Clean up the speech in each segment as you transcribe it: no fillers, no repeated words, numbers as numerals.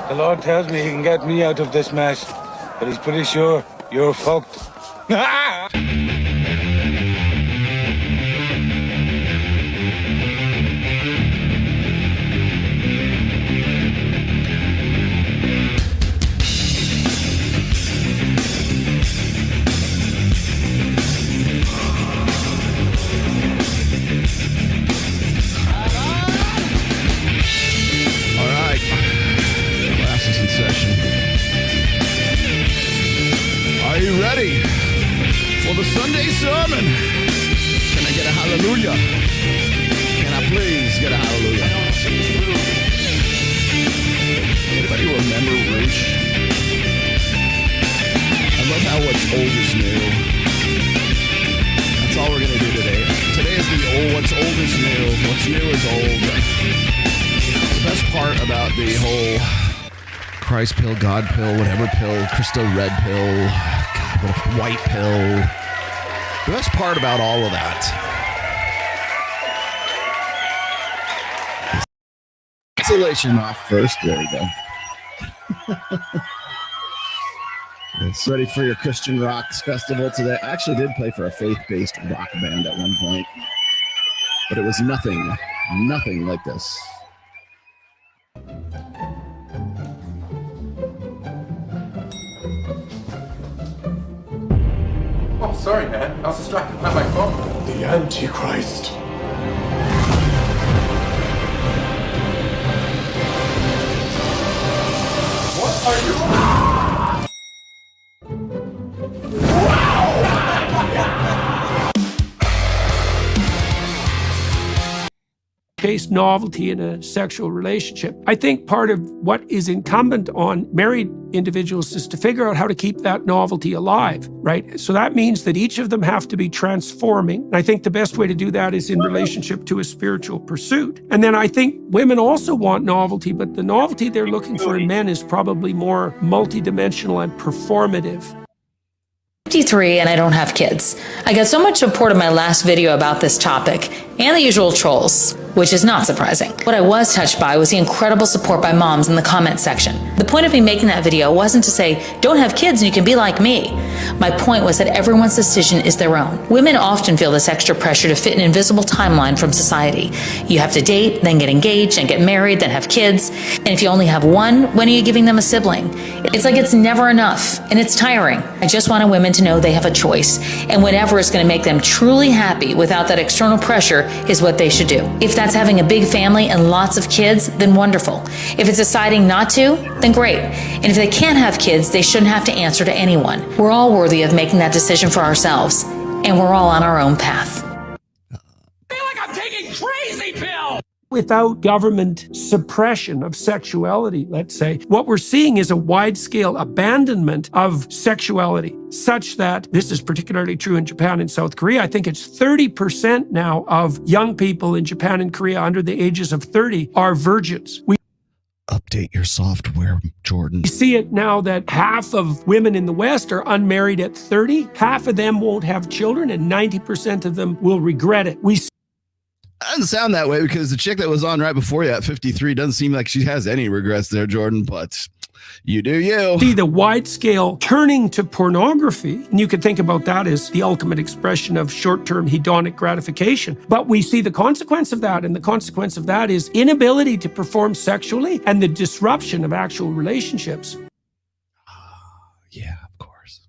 The Lord tells me he can get me out of this mess, but he's pretty sure you're fucked. Session. Are you ready for the Sunday sermon? Can I get a hallelujah? Can I please get a hallelujah? Anybody remember Roosh? I love how what's old is new. That's all we're gonna do today. Today is the old. What's old is new. What's new is old. The best part about the whole Christ pill, God pill, whatever pill, crystal red pill, God, what a white pill. The best part about all of that is isolation off first. There we go. It's ready for your Christian Rocks Festival today. I actually did play for a faith-based rock band at one point, but it was nothing like this. Oh, sorry, man. I was distracted by my phone. The Antichrist. What are you... Chase novelty in a sexual relationship. I think part of what is incumbent on married individuals is to figure out how to keep that novelty alive, right? So that means that each of them have to be transforming. And I think the best way to do that is in relationship to a spiritual pursuit. And then I think women also want novelty, but the novelty they're looking for in men is probably more multidimensional and performative. 53 and I don't have kids. I got so much support in my last video about this topic and the usual trolls, which is not surprising. What I was touched by was the incredible support by moms in the comment section. The point of me making that video wasn't to say, don't have kids and you can be like me. My point was that everyone's decision is their own. Women often feel this extra pressure to fit an invisible timeline from society. You have to date, then get engaged, and get married, then have kids. And if you only have one, when are you giving them a sibling? It's like it's never enough, and it's tiring. I just wanted women to know they have a choice, and whatever is going to make them truly happy without that external pressure is what they should do. If that's having a big family and lots of kids, then wonderful. If it's deciding not to, then great. And if they can't have kids, they shouldn't have to answer to anyone. We're all worthy of making that decision for ourselves, and we're all on our own path. I feel like I'm taking crazy pills! Without government suppression of sexuality, let's say, what we're seeing is a wide-scale abandonment of sexuality, such that, this is particularly true in Japan and South Korea, I think it's 30% now of young people in Japan and Korea under the ages of 30 are virgins. Update your software, Jordan. We see it now that half of women in the West are unmarried at 30, half of them won't have children, and 90% of them will regret it. It doesn't sound that way because the chick that was on right before you at 53 doesn't seem like she has any regrets there, Jordan, but you do you. See the wide-scale turning to pornography, and you could think about that as the ultimate expression of short-term hedonic gratification. But we see the consequence of that, and the consequence of that is inability to perform sexually and the disruption of actual relationships. Yeah, of course.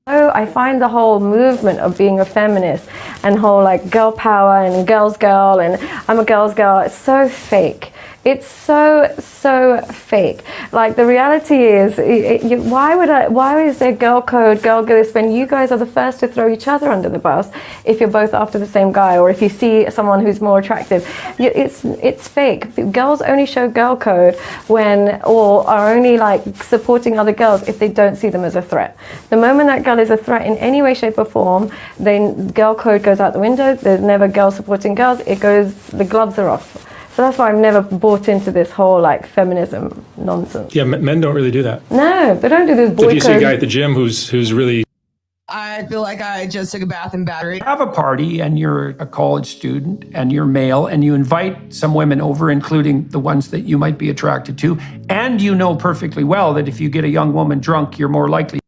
Oh, I find the whole movement of being a feminist and whole like girl power and girls girl and I'm a girl's girl, it's so fake. It's so fake. Like the reality is, why is there girl code, girl this, when you guys are the first to throw each other under the bus if you're both after the same guy, or if you see someone who's more attractive? It's fake. Girls only show girl code or are only like supporting other girls if they don't see them as a threat. The moment that girl is a threat in any way, shape or form, then girl code goes out the window. There's never girls supporting girls. The gloves are off. So that's why I've never bought into this whole like feminism nonsense. Yeah, men don't really do that. No, they don't do this boy If you see a code. guy at the gym who's really I feel like I just took a bath in battery. Have a party and you're a college student and you're male and you invite some women over, including the ones that you might be attracted to, and you know perfectly well that if you get a young woman drunk, you're more likely.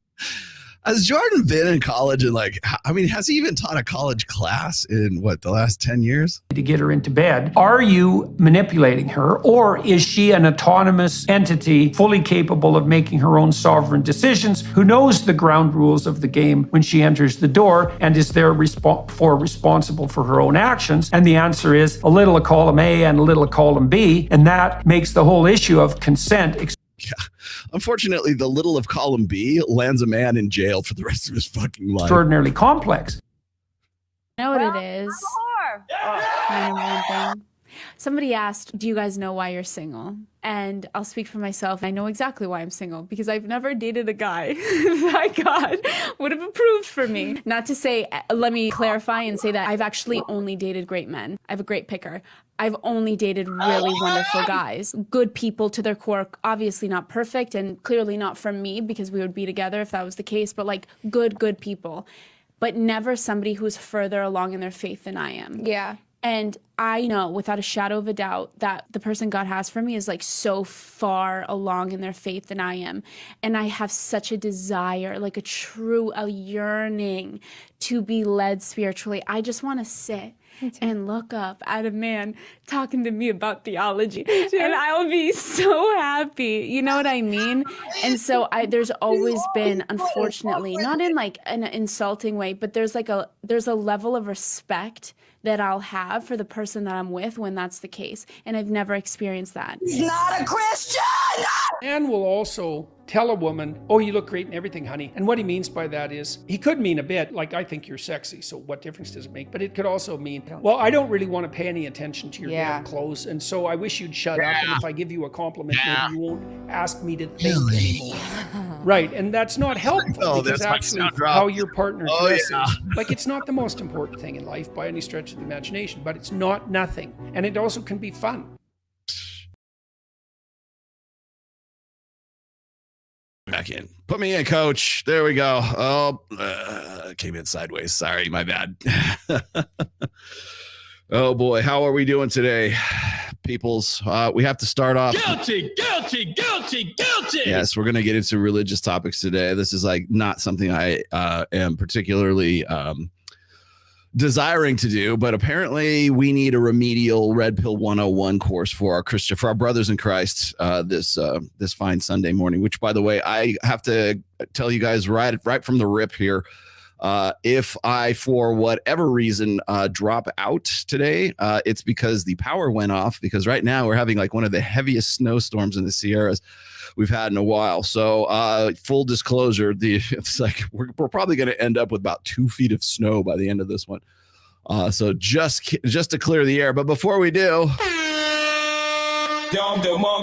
Has Jordan been in college and has he even taught a college class in the last 10 years? To get her into bed. Are you manipulating her, or is she an autonomous entity fully capable of making her own sovereign decisions, who knows the ground rules of the game when she enters the door and is there responsible for her own actions? And the answer is a little of column A and a little of column B, and that makes the whole issue of consent. Yeah. Unfortunately, the little of column B lands a man in jail for the rest of his fucking life. Extraordinarily complex. I know what it is. My number one thing. Somebody asked, do you guys know why you're single? And I'll speak for myself. I know exactly why I'm single, because I've never dated a guy that God would have approved for me. Not to say, let me clarify and say that I've actually only dated great men. I have a great picker. I've only dated really wonderful guys, good people to their core, obviously not perfect and clearly not from me, because we would be together if that was the case, but like good people, but never somebody who's further along in their faith than I am. Yeah. And I know without a shadow of a doubt that the person God has for me is like so far along in their faith than I am. And I have such a desire, like a yearning to be led spiritually. I just want to sit and look up at a man talking to me about theology. And I'll be so happy. You know what I mean? And so there's always been, unfortunately, not in like an insulting way, but there's a level of respect that I'll have for the person that I'm with when that's the case. And I've never experienced that. He's not a Christian! Man will also tell a woman, oh, you look great and everything, honey. And what he means by that is, he could mean a bit like, I think you're sexy, so what difference does it make? But it could also mean, well, I don't really want to pay any attention to your damn clothes, and so I wish you'd shut up, and if I give you a compliment, maybe you won't ask me to think anymore. Right, and that's not helpful, because actually how your partner dresses, like, it's not the most important thing in life by any stretch of the imagination, but it's not nothing. And it also can be fun. Back in. Put me in, coach. There we go. Oh, came in sideways. Sorry, my bad. Oh, boy. How are we doing today, peoples? We have to start off. Guilty. Yes, we're going to get into religious topics today. This is like not something I am particularly desiring to do, but apparently we need a remedial Red Pill 101 course for our brothers in Christ this fine Sunday morning, which, by the way, I have to tell you guys right from the rip here, if I, for whatever reason, drop out today, it's because the power went off, because right now we're having like one of the heaviest snowstorms in the Sierras we've had in a while. So full disclosure, it's like we're probably going to end up with about 2 feet of snow by the end of this one. So just to clear the air. But before we do,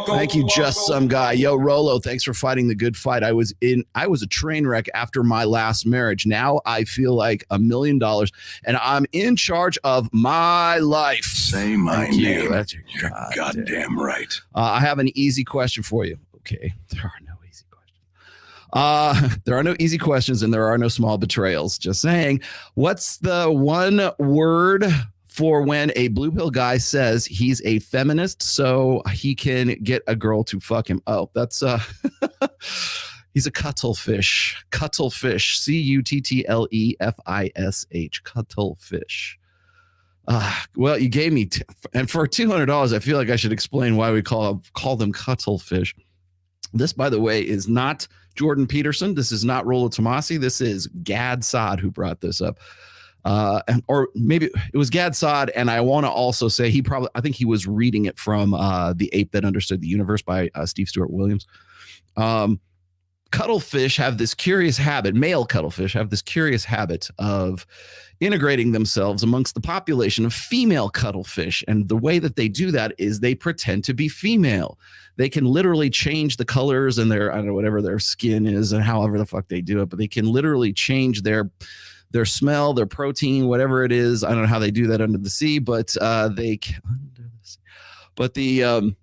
thank you, just some guy. Yo, Rolo, thanks for fighting the good fight. I was a train wreck after my last marriage. Now I feel like $1 million, and I'm in charge of my life. Say my name. That's You're goddamn right. I have an easy question for you. Okay, there are no easy questions. There are no easy questions, and there are no small betrayals. Just saying. What's the one word for when a blue pill guy says he's a feminist so he can get a girl to fuck him? Oh, that's he's a cuttlefish. Cuttlefish. Cuttlefish. Cuttlefish. Well, you gave me, and for $200, I feel like I should explain why we call them cuttlefish. This, by the way, is not Jordan Peterson. This is not Rollo Tomasi. This is Gad Saad who brought this up. Or maybe it was Gad Saad. And I want to also say I think he was reading it from The Ape That Understood the Universe by Steve Stewart Williams. Cuttlefish have this curious habit, male cuttlefish have this curious habit of integrating themselves amongst the population of female cuttlefish. And the way that they do that is they pretend to be female. They can literally change the colors and their, I don't know, whatever their skin is and however the fuck they do it, but they can literally change their smell, their protein, whatever it is. I don't know how they do that under the sea, but they can under the sea. But the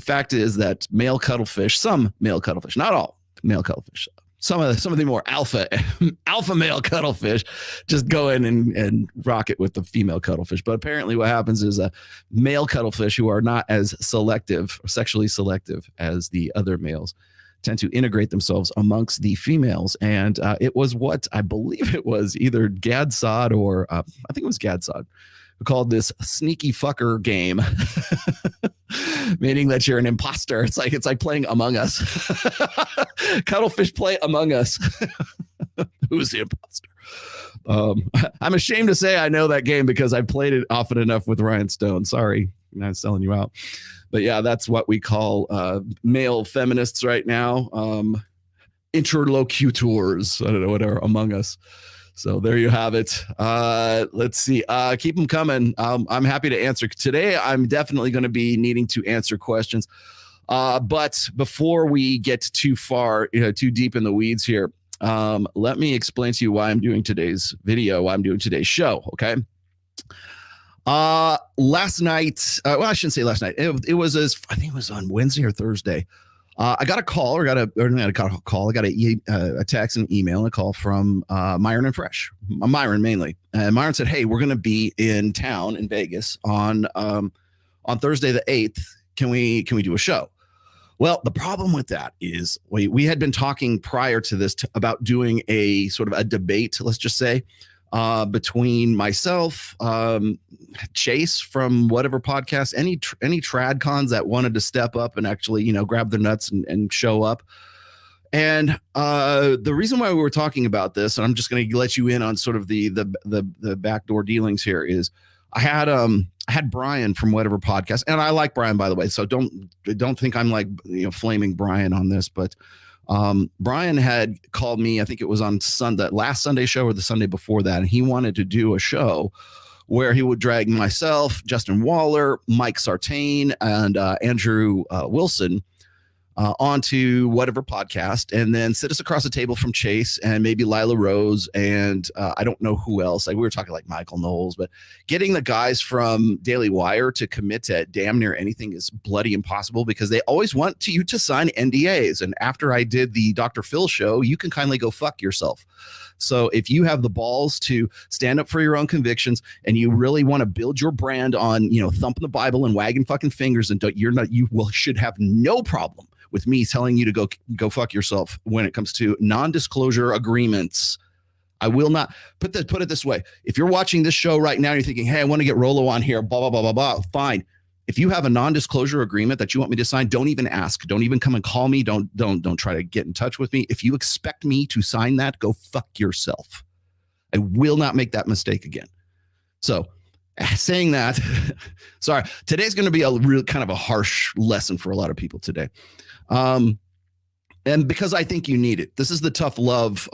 fact is that male cuttlefish, some male cuttlefish, not all male cuttlefish, some of the more alpha male cuttlefish just go in and rock it with the female cuttlefish. But apparently what happens is male cuttlefish who are not as selective or sexually selective as the other males tend to integrate themselves amongst the females. And it was what I believe it was either Gad Sod or I think it was Gad Sod who called this sneaky fucker game, meaning that you're an imposter. It's like playing Among Us. Cuttlefish play Among Us. Who's the imposter? I'm ashamed to say I know that game because I've played it often enough with Ryan Stone. Sorry, I'm not selling you out. But yeah, that's what we call male feminists right now. Interlocutors, I don't know, whatever, Among Us. So there you have it. Let's see. Keep them coming. I'm happy to answer. Today, I'm definitely going to be needing to answer questions. But before we get too far, too deep in the weeds here, let me explain to you why I'm doing today's video, why I'm doing today's show, okay? Last night, well, I shouldn't say last night. It was I think it was on Wednesday or Thursday. I got a call I got a text and email and a call from Myron and Fresh, Myron mainly. And Myron said, hey, we're going to be in town in Vegas on Thursday the 8th. Can we do a show? Well, the problem with that is we had been talking prior to this about doing a sort of a debate, let's just say, between myself, Chase from whatever podcast, any trad cons that wanted to step up and actually, grab their nuts and show up. And the reason why we were talking about this, and I'm just going to let you in on sort of the backdoor dealings here, is I had Brian from whatever podcast, and I like Brian, by the way, so don't think I'm like flaming Brian on this, but Brian had called me, I think it was on Sunday, last Sunday show or the Sunday before that, and he wanted to do a show where he would drag myself, Justin Waller, Mike Sartain, and Andrew Wilson onto whatever podcast, and then sit us across the table from Chase and maybe Lila Rose and I don't know who else. Like we were talking like Michael Knowles, but getting the guys from Daily Wire to commit to damn near anything is bloody impossible because they always want you to sign NDAs. And after I did the Dr. Phil show, you can kindly go fuck yourself. So if you have the balls to stand up for your own convictions and you really want to build your brand on, thumping the Bible and wagging fucking fingers, and should have no problem with me telling you to go fuck yourself when it comes to non-disclosure agreements. I will not put it this way. If you're watching this show right now and you're thinking, hey, I want to get Rolo on here, blah, blah, blah, blah, blah, fine. If you have a non-disclosure agreement that you want me to sign, don't even ask. Don't even come and call me. Don't try to get in touch with me. If you expect me to sign that, go fuck yourself. I will not make that mistake again. So saying that, sorry, today's going to be a real kind of a harsh lesson for a lot of people today. And because I think you need it. This is the tough love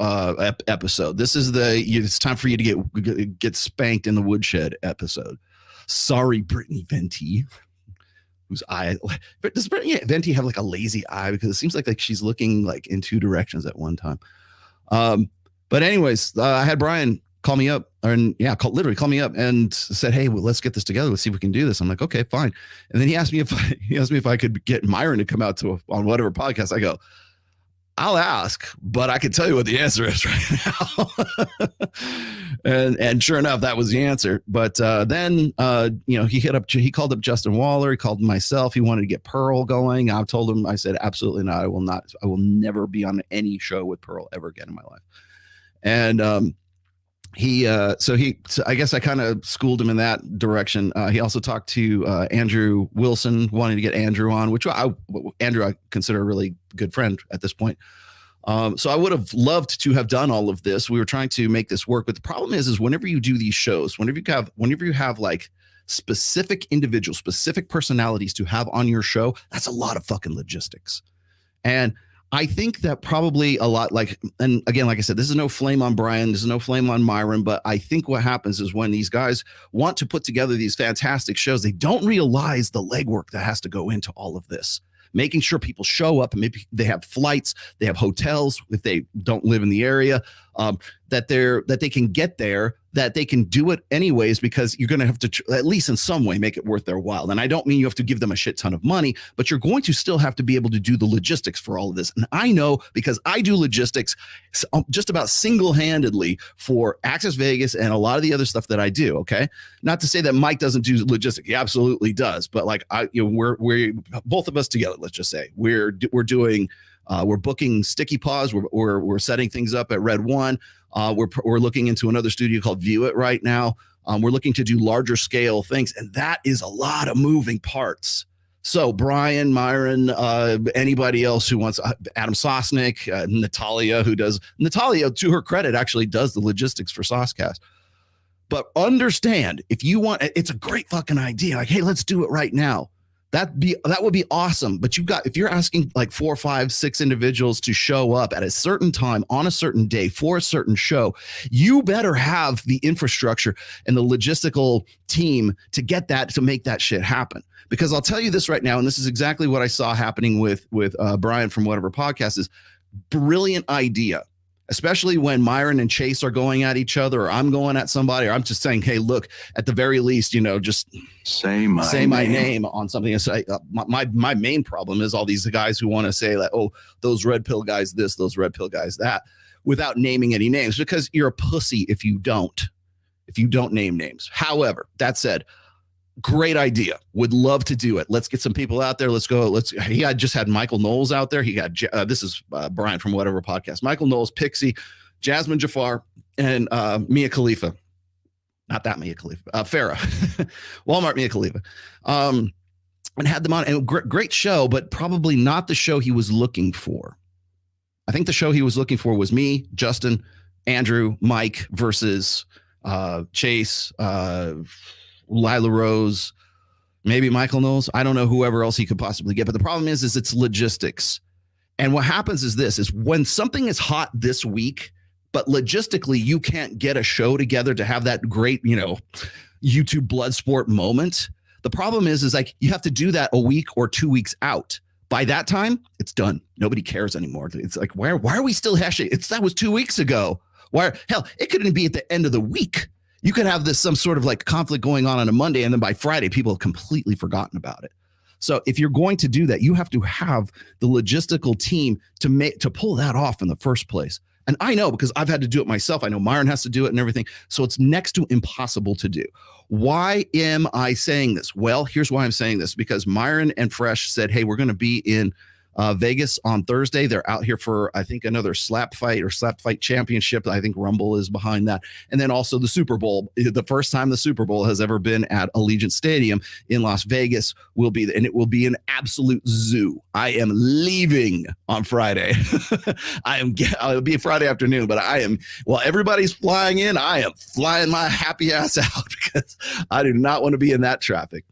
episode. This is it's time for you to get spanked in the woodshed episode. Sorry, Brittany Venti, whose eye. But does Brittany Venti have like a lazy eye? Because it seems like she's looking like in two directions at one time. But anyways, I had Brian call me up, literally call me up and said, hey, well, let's get this together. Let's see if we can do this. I'm like, okay, fine. And then he asked me if I could get Myron to come out on whatever podcast. I go, I'll ask, but I can tell you what the answer is right now. and sure enough, that was the answer. But then he called up Justin Waller. He called myself. He wanted to get Pearl going. I told him, I said, absolutely not. I will not. I will never be on any show with Pearl ever again in my life. And so I guess I kind of schooled him in that direction. He also talked to Andrew Wilson, wanting to get Andrew on, which Andrew I consider a really good friend at this point. So I would have loved to have done all of this. We were trying to make this work, but the problem is whenever you do these shows, whenever you have like specific individuals, specific personalities to have on your show, that's a lot of fucking logistics. And I think that probably a lot and again, like I said, this is no flame on Brian. This is no flame on Myron, but I think what happens is when these guys want to put together these fantastic shows, they don't realize the legwork that has to go into all of this, making sure people show up and maybe they have flights, they have hotels if they don't live in the area, that they can get there. that they can do it anyways, because you're going to have to at least in some way make it worth their while. And I don't mean you have to give them a shit ton of money, but you're going to still have to be able to do the logistics for all of this. And I know, because I do logistics just about single-handedly for Access Vegas and a lot of the other stuff that I do. Okay. Not to say that Mike doesn't do logistics. He absolutely does. But like we're both of us together, let's just say we're doing, we're booking Sticky Paws. We're setting things up at Red One. We're looking into another studio called View It right now. We're looking to do larger scale things, and that is a lot of moving parts. So Brian, Myron, anybody else who wants, Adam Sosnick, Natalia, Natalia, to her credit, actually does the logistics for Saucecast. But understand, if you want, it's a great fucking idea. Like, hey, let's do it right now. That would be awesome. But if you're asking like 4, 5, 6 individuals to show up at a certain time on a certain day for a certain show, you better have the infrastructure and the logistical team to get that, to make that shit happen. Because I'll tell you this right now, and this is exactly what I saw happening with Brian from whatever podcast is. Brilliant idea. Especially when Myron and Chase are going at each other, or I'm going at somebody, or I'm just saying, hey, look, at the very least, just say my name on something. And say, my main problem is all these guys who want to say like, oh, those red pill guys this, those red pill guys that, without naming any names, because you're a pussy if you don't name names. However, that said, great idea. Would love to do it. Let's get some people out there. Let's go. He had just had Michael Knowles out there. He got, this is Brian from whatever podcast, Michael Knowles, Pixie, Jasmine Jafar, and Mia Khalifa. Not that Mia Khalifa, Farah, Walmart Mia Khalifa. And had them on, and great show, but probably not the show he was looking for. I think the show he was looking for was me, Justin, Andrew, Mike versus Chase, Lila Rose, maybe Michael Knowles. I don't know, whoever else he could possibly get. But the problem is it's logistics. And what happens is when something is hot this week, but logistically you can't get a show together to have that great, YouTube blood sport moment. The problem is like you have to do that a week or 2 weeks out. By that time, it's done. Nobody cares anymore. It's like, why are we still hashing? That was 2 weeks ago. Hell, it couldn't be at the end of the week. You could have some sort of like conflict going on a Monday, and then by Friday, people have completely forgotten about it. So if you're going to do that, you have to have the logistical team to pull that off in the first place. And I know, because I've had to do it myself. I know Myron has to do it and everything. So it's next to impossible to do. Why am I saying this? Well, here's why I'm saying this, because Myron and Fresh said, hey, we're going to be in Vegas on Thursday. They're out here for, I think, another slap fight championship. I think Rumble is behind that. And then also the Super Bowl. The first time the Super Bowl has ever been at Allegiant Stadium in Las Vegas and it will be an absolute zoo. I am leaving on Friday. It'll be Friday afternoon, but while everybody's flying in, I am flying my happy ass out because I do not want to be in that traffic.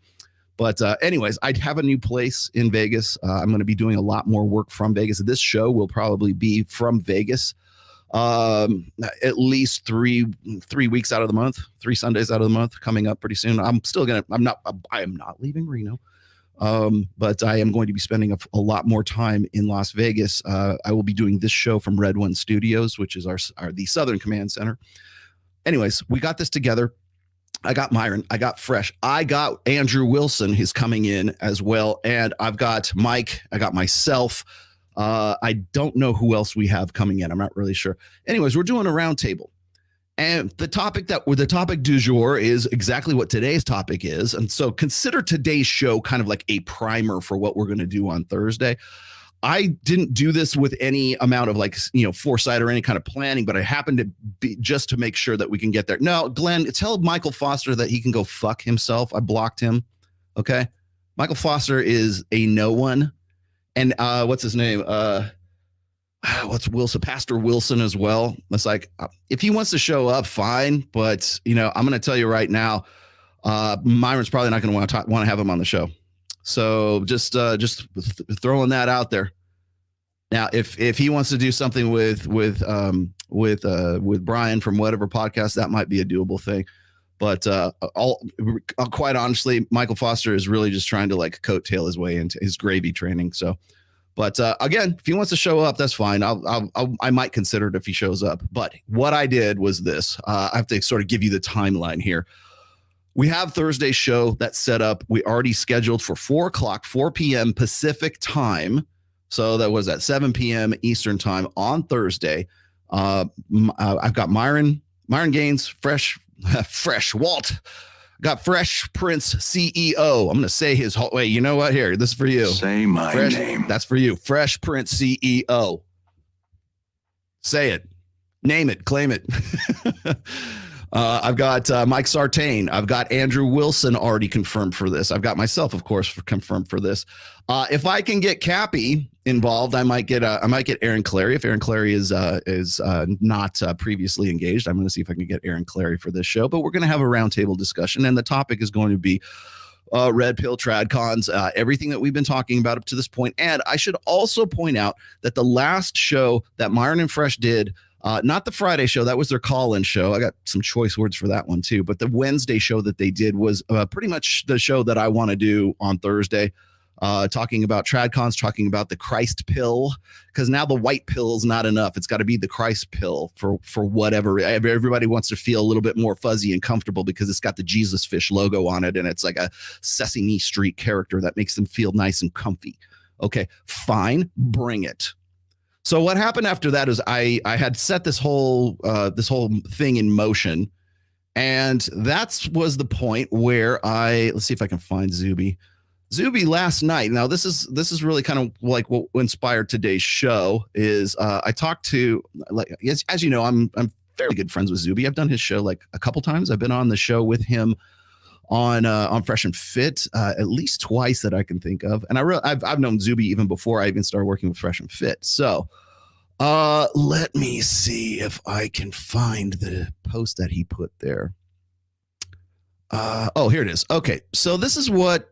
But anyways, I have a new place in Vegas. I'm going to be doing a lot more work from Vegas. This show will probably be from Vegas at least three weeks out of the month, 3 Sundays out of the month coming up pretty soon. I am not leaving Reno, but I am going to be spending a lot more time in Las Vegas. I will be doing this show from Red One Studios, which is the Southern Command Center. Anyways, we got this together. I got Myron, I got Fresh, I got Andrew Wilson, who's coming in as well, and I've got Mike, I got myself. I don't know who else we have coming in. I'm not really sure. Anyways, we're doing a roundtable, and the topic du jour is exactly what today's topic is. And so consider today's show kind of like a primer for what we're going to do on Thursday. I didn't do this with any amount of foresight or any kind of planning, but I happened to be just to make sure that we can get there. No, Glenn, tell Michael Foster that he can go fuck himself. I blocked him. Okay. Michael Foster is a no one. And what's his name? What's Wilson? Pastor Wilson as well. It's like, if he wants to show up, fine. But I'm going to tell you right now, Myron's probably not going to want to have him on the show. So just throwing that out there. Now, if he wants to do something with Brian from whatever podcast, that might be a doable thing. But quite honestly, Michael Foster is really just trying to coattail his way into his gravy training. So, But again, if he wants to show up, that's fine. I might consider it if he shows up. But what I did was this. I have to sort of give you the timeline here. We have Thursday's show that's set up. We already scheduled for 4 p.m. Pacific time. So that was at 7 p.m. Eastern time on Thursday. I've got Myron Gaines, Fresh Walt. Got Fresh Prince CEO. I'm going to say his whole, wait, you know what? Here, this is for you. Say my name. That's for you. Fresh Prince CEO. Say it. Name it. Claim it. I've got Mike Sartain. I've got Andrew Wilson already confirmed for this. I've got myself, of course, confirmed for this. If I can get Cappy involved, I might get Aaron Clary. If Aaron Clary is not previously engaged, I'm going to see if I can get Aaron Clary for this show. But we're going to have a roundtable discussion, and the topic is going to be red pill tradcons, everything that we've been talking about up to this point. And I should also point out that the last show that Myron and Fresh did, not the Friday show, that was their call-in show. I got some choice words for that one too. But the Wednesday show that they did was pretty much the show that I want to do on Thursday, talking about tradcons, talking about the Christ pill, because now the white pill is not enough. It's got to be the Christ pill for whatever. Everybody wants to feel a little bit more fuzzy and comfortable because it's got the Jesus fish logo on it, and it's like a Sesame Street character that makes them feel nice and comfy. Okay, fine, bring it. So what happened after that is I had set this whole thing in motion, and that was the point where let's see if I can find Zuby last night. Now this is really kind of like what inspired today's show. Is I talked to, like, as you know, I'm fairly good friends with Zuby. I've done his show like a couple times. I've been on the show with him on Fresh and Fit at least twice that I can think of, and I've known Zuby even before I even started working with Fresh and Fit. So let me see if I can find the post that he put there. Oh, here it is. Okay, so this is what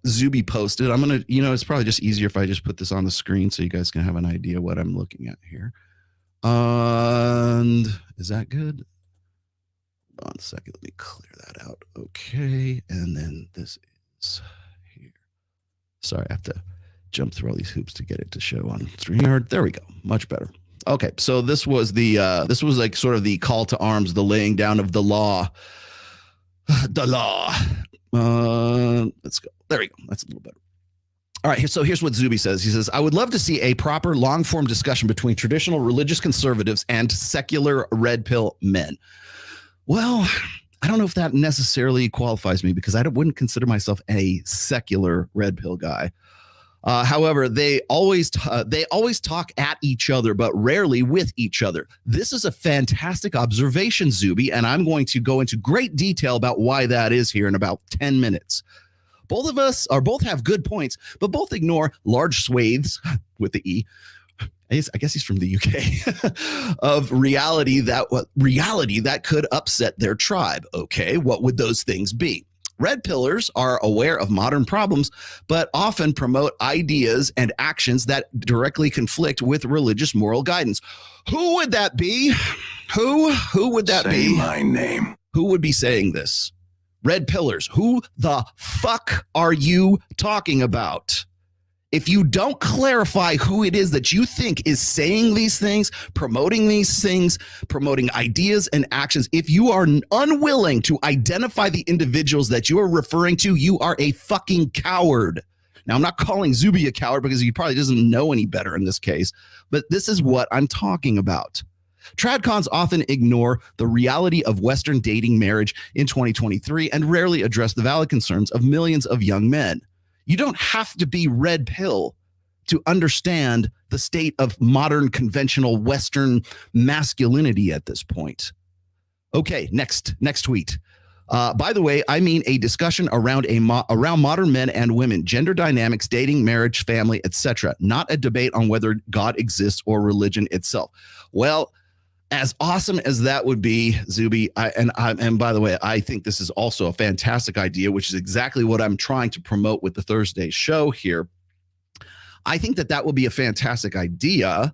Zuby posted. I'm gonna, it's probably just easier if I just put this on the screen so you guys can have an idea what I'm looking at here. And is that good? Hold on a second, let me clear that out. Okay, and then this is here. Sorry, I have to jump through all these hoops to get it to show on StreamYard. There we go, much better. Okay, so this was like sort of the call to arms, the laying down of the law. The law. Let's go. There we go. That's a little better. All right, so here's what Zuby says. He says, I would love to see a proper long-form discussion between traditional religious conservatives and secular red pill men. Well, I don't know if that necessarily qualifies me because I wouldn't consider myself a secular red pill guy. However, they always talk at each other, but rarely with each other. This is a fantastic observation, Zuby, and I'm going to go into great detail about why that is here in about 10 minutes. Both have good points, but both ignore large swathes with the E. I guess he's from the UK of reality that could upset their tribe. Okay, what would those things be? Red pillars are aware of modern problems, but often promote ideas and actions that directly conflict with religious moral guidance. Who would that be? Who would that be? Say my name. Who would be saying this? Red pillars. Who the fuck are you talking about? If you don't clarify who it is that you think is saying these things, promoting ideas and actions, if you are unwilling to identify the individuals that you are referring to, you are a fucking coward. Now, I'm not calling Zuby a coward because he probably doesn't know any better in this case, but this is what I'm talking about. Tradcons often ignore the reality of Western dating marriage in 2023 and rarely address the valid concerns of millions of young men. You don't have to be red pill to understand the state of modern conventional Western masculinity at this point. Okay, next tweet. By the way, I mean a discussion around modern men and women, gender dynamics, dating, marriage, family, etc. Not a debate on whether God exists or religion itself. Well, as awesome as that would be, Zuby, and by the way, I think this is also a fantastic idea, which is exactly what I'm trying to promote with the Thursday show here. I think that will be a fantastic idea,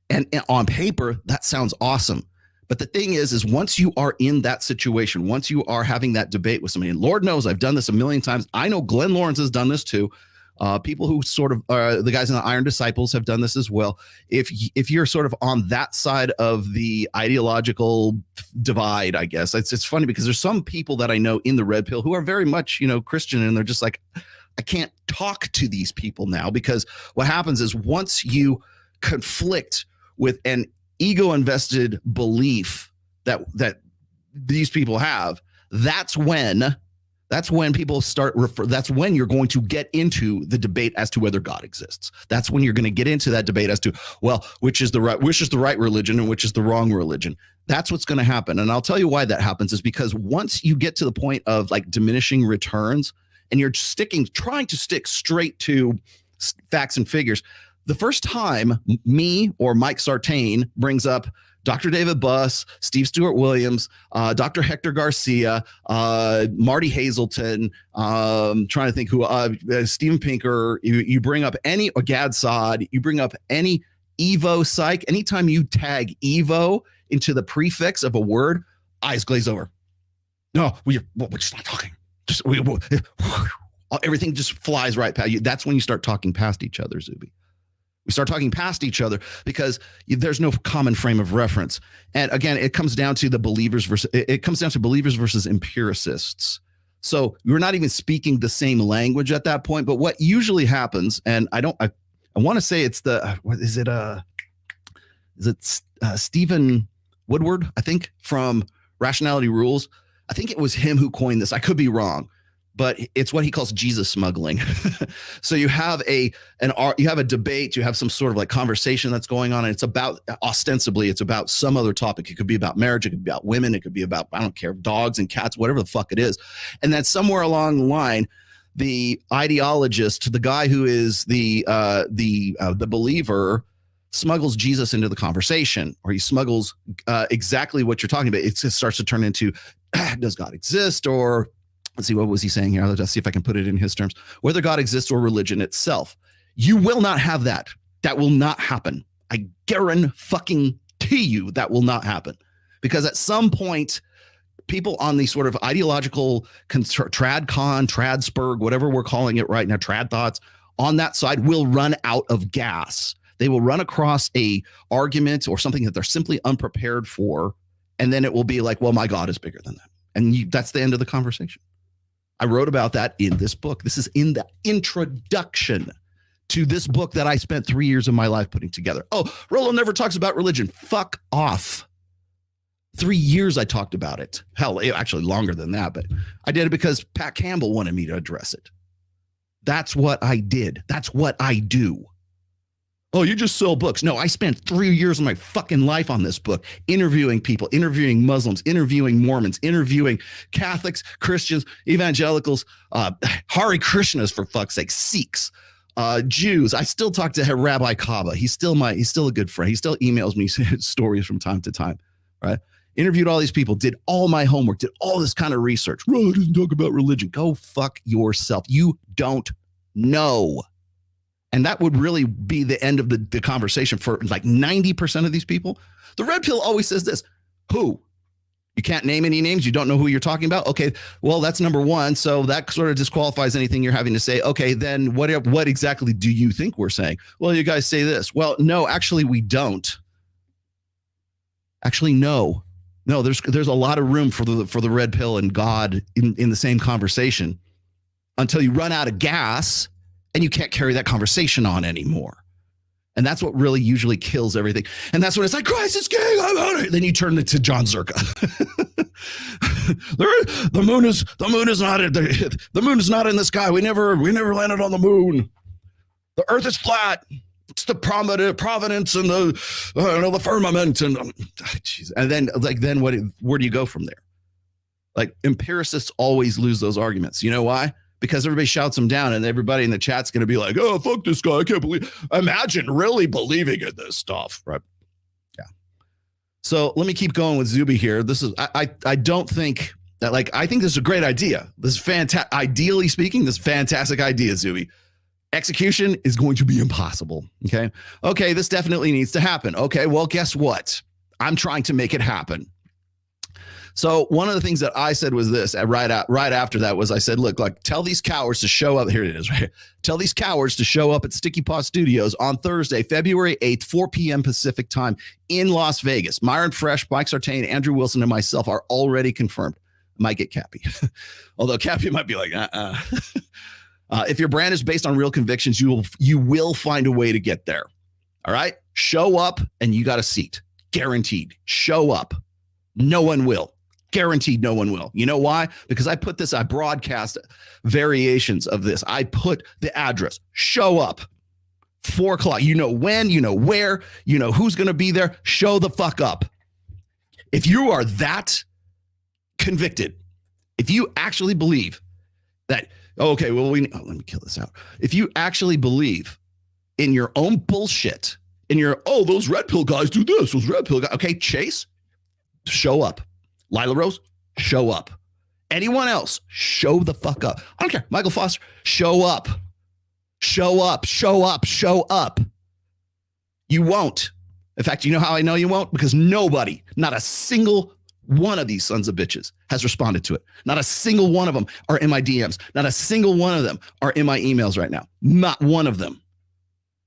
and on paper, that sounds awesome. But the thing is once you are in that situation, once you are having that debate with somebody, and Lord knows I've done this a million times. I know Glenn Lawrence has done this too. People who sort of the guys in the Iron Disciples have done this as well. If you're sort of on that side of the ideological divide, I guess it's funny because there's some people that I know in the red pill who are very much, Christian, and they're just like, I can't talk to these people now, because what happens is once you conflict with an ego invested belief that these people have, that's when people start that's when you're going to get into the debate as to whether God exists. That's when you're going to get into that debate as to, well, which is the right religion and which is the wrong religion. That's what's going to happen. And I'll tell you why that happens is because once you get to the point of like diminishing returns and you're trying to stick straight to facts and figures, the first time me or Mike Sartain brings up Dr. David Buss, Steve Stewart Williams, Dr. Hector Garcia, Marty Hazelton, trying to think who, Steven Pinker, you bring up any, or Gad Saad, you bring up any Evo psych, anytime you tag Evo into the prefix of a word, eyes glaze over. No, we're just not talking. Everything just flies right past you. That's when you start talking past each other, Zuby. We start talking past each other because there's no common frame of reference. And again, it comes down to believers versus empiricists. So we're not even speaking the same language at that point. But what usually happens, and I want to say it's Stephen Woodward, I think, from Rationality Rules. I think it was him who coined this. I could be wrong, but it's what he calls Jesus smuggling. So you have a debate, you have some sort of like conversation that's going on, and ostensibly it's about some other topic. It could be about marriage, it could be about women, it could be about, I don't care, dogs and cats, whatever the fuck it is. And then somewhere along the line, the ideologist, the guy who is the believer, smuggles Jesus into the conversation, or he smuggles exactly what you're talking about. It just starts to turn into, does God exist? Or let's see, what was he saying here? Let's see if I can put it in his terms. Whether God exists or religion itself. You will not have that. That will not happen. I guarantee you that will not happen. Because at some point, people on these sort of ideological tradspurg, whatever we're calling it right now, trad thoughts, on that side will run out of gas. They will run across a argument or something that they're simply unprepared for. And then it will be like, well, my God is bigger than that. And that's the end of the conversation. I wrote about that in this book. This is in the introduction to this book that I spent 3 years of my life putting together. Oh, Rollo never talks about religion. Fuck off. 3 years I talked about it. Hell, actually longer than that, but I did it because Pat Campbell wanted me to address it. That's what I did. That's what I do. Oh, you just sell books. No, I spent 3 years of my fucking life on this book, interviewing people, interviewing Muslims, interviewing Mormons, interviewing Catholics, Christians, evangelicals, Hare Krishnas, for fuck's sake, Sikhs, Jews. I still talk to Rabbi Kaba. He's still a good friend. He still emails me stories from time to time, right? Interviewed all these people, did all my homework, did all this kind of research. Rollo doesn't talk about religion. Go fuck yourself. You don't know. And that would really be the end of the conversation for like 90% of these people. The red pill always says this. Who? You can't name any names. You don't know who you're talking about. Okay, well, that's number one. So that sort of disqualifies anything you're having to say. Okay, then what exactly do you think we're saying? Well, you guys say this. Well, no, actually, we don't. Actually, no. No, there's a lot of room for the red pill and God in the same conversation until you run out of gas and you can't carry that conversation on anymore. And that's what really usually kills everything. And that's when it's like, Christ is king, I'm out of it. Then you turn it to John Zerka. the moon is not in the sky. We never landed on the moon. The earth is flat. It's the providence and the firmament and then where do you go from there? Like, empiricists always lose those arguments. You know why? Because everybody shouts them down and everybody in the chat's going to be like, oh, fuck this guy. I can't believe. Imagine really believing in this stuff. Right. Yeah. So let me keep going with Zuby here. This is, I don't think that, like, I think this is a great idea. This is fantastic. Ideally speaking, this fantastic idea, Zuby. Execution is going to be impossible. Okay. Okay. This definitely needs to happen. Okay. Well, guess what? I'm trying to make it happen. So one of the things that I said was this, right after that was I said, look, like, tell these cowards to show up. Here it is, right here. Tell these cowards to show up at Sticky Paw Studios on Thursday, February 8th, 4 p.m. Pacific time in Las Vegas. Myron Fresh, Mike Sartain, Andrew Wilson, and myself are already confirmed. Might get Cappy. Although Cappy might be like, if your brand is based on real convictions, you will find a way to get there. All right? Show up and you got a seat. Guaranteed. Show up. No one will. Guaranteed no one will. You know why? Because I broadcast variations of this. I put the address. Show up. 4 o'clock. You know when, you know where, you know who's going to be there. Show the fuck up. If you are that convicted, if you actually believe that, okay, well, let me kill this out. If you actually believe in your own bullshit, in your, those red pill guys do this, those red pill guys. Okay, Chase, show up. Lila Rose, show up. Anyone else, show the fuck up. I don't care. Michael Foster, show up. Show up, show up, show up. You won't. In fact, you know how I know you won't? Because nobody, not a single one of these sons of bitches has responded to it. Not a single one of them are in my DMs. Not a single one of them are in my emails right now. Not one of them.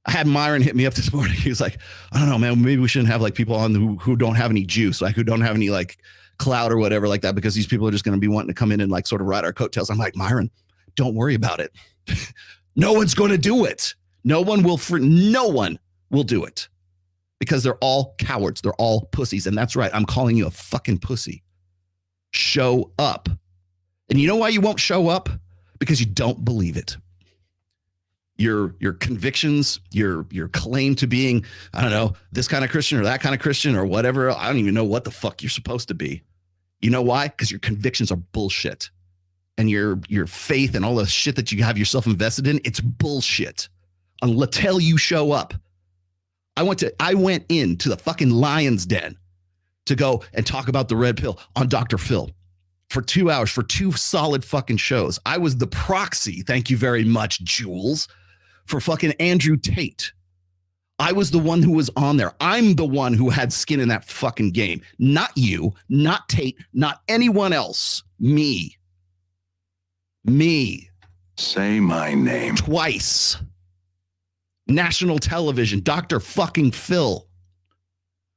I had Myron hit me up this morning. He was like, I don't know, man, maybe we shouldn't have like people on who don't have any juice, like who don't have any like clout or whatever like that, because these people are just going to be wanting to come in and like sort of ride our coattails. I'm like, Myron, don't worry about it. No one's going to do it. No one will do it because they're all cowards. They're all pussies. And that's right. I'm calling you a fucking pussy. Show up. And you know why you won't show up? Because you don't believe it. Your convictions, your claim to being, I don't know, this kind of Christian or that kind of Christian or whatever. I don't even know what the fuck you're supposed to be. You know why? Because your convictions are bullshit. And your faith and all the shit that you have yourself invested in, it's bullshit. Until you show up. I went into the fucking lion's den to go and talk about the red pill on Dr. Phil for 2 hours, for 2 solid fucking shows. I was the proxy, thank you very much, Jules, for fucking Andrew Tate. I was the one who was on there. I'm the one who had skin in that fucking game. Not you, not Tate, not anyone else. Me. Say my name. Twice. National television, Dr. fucking Phil.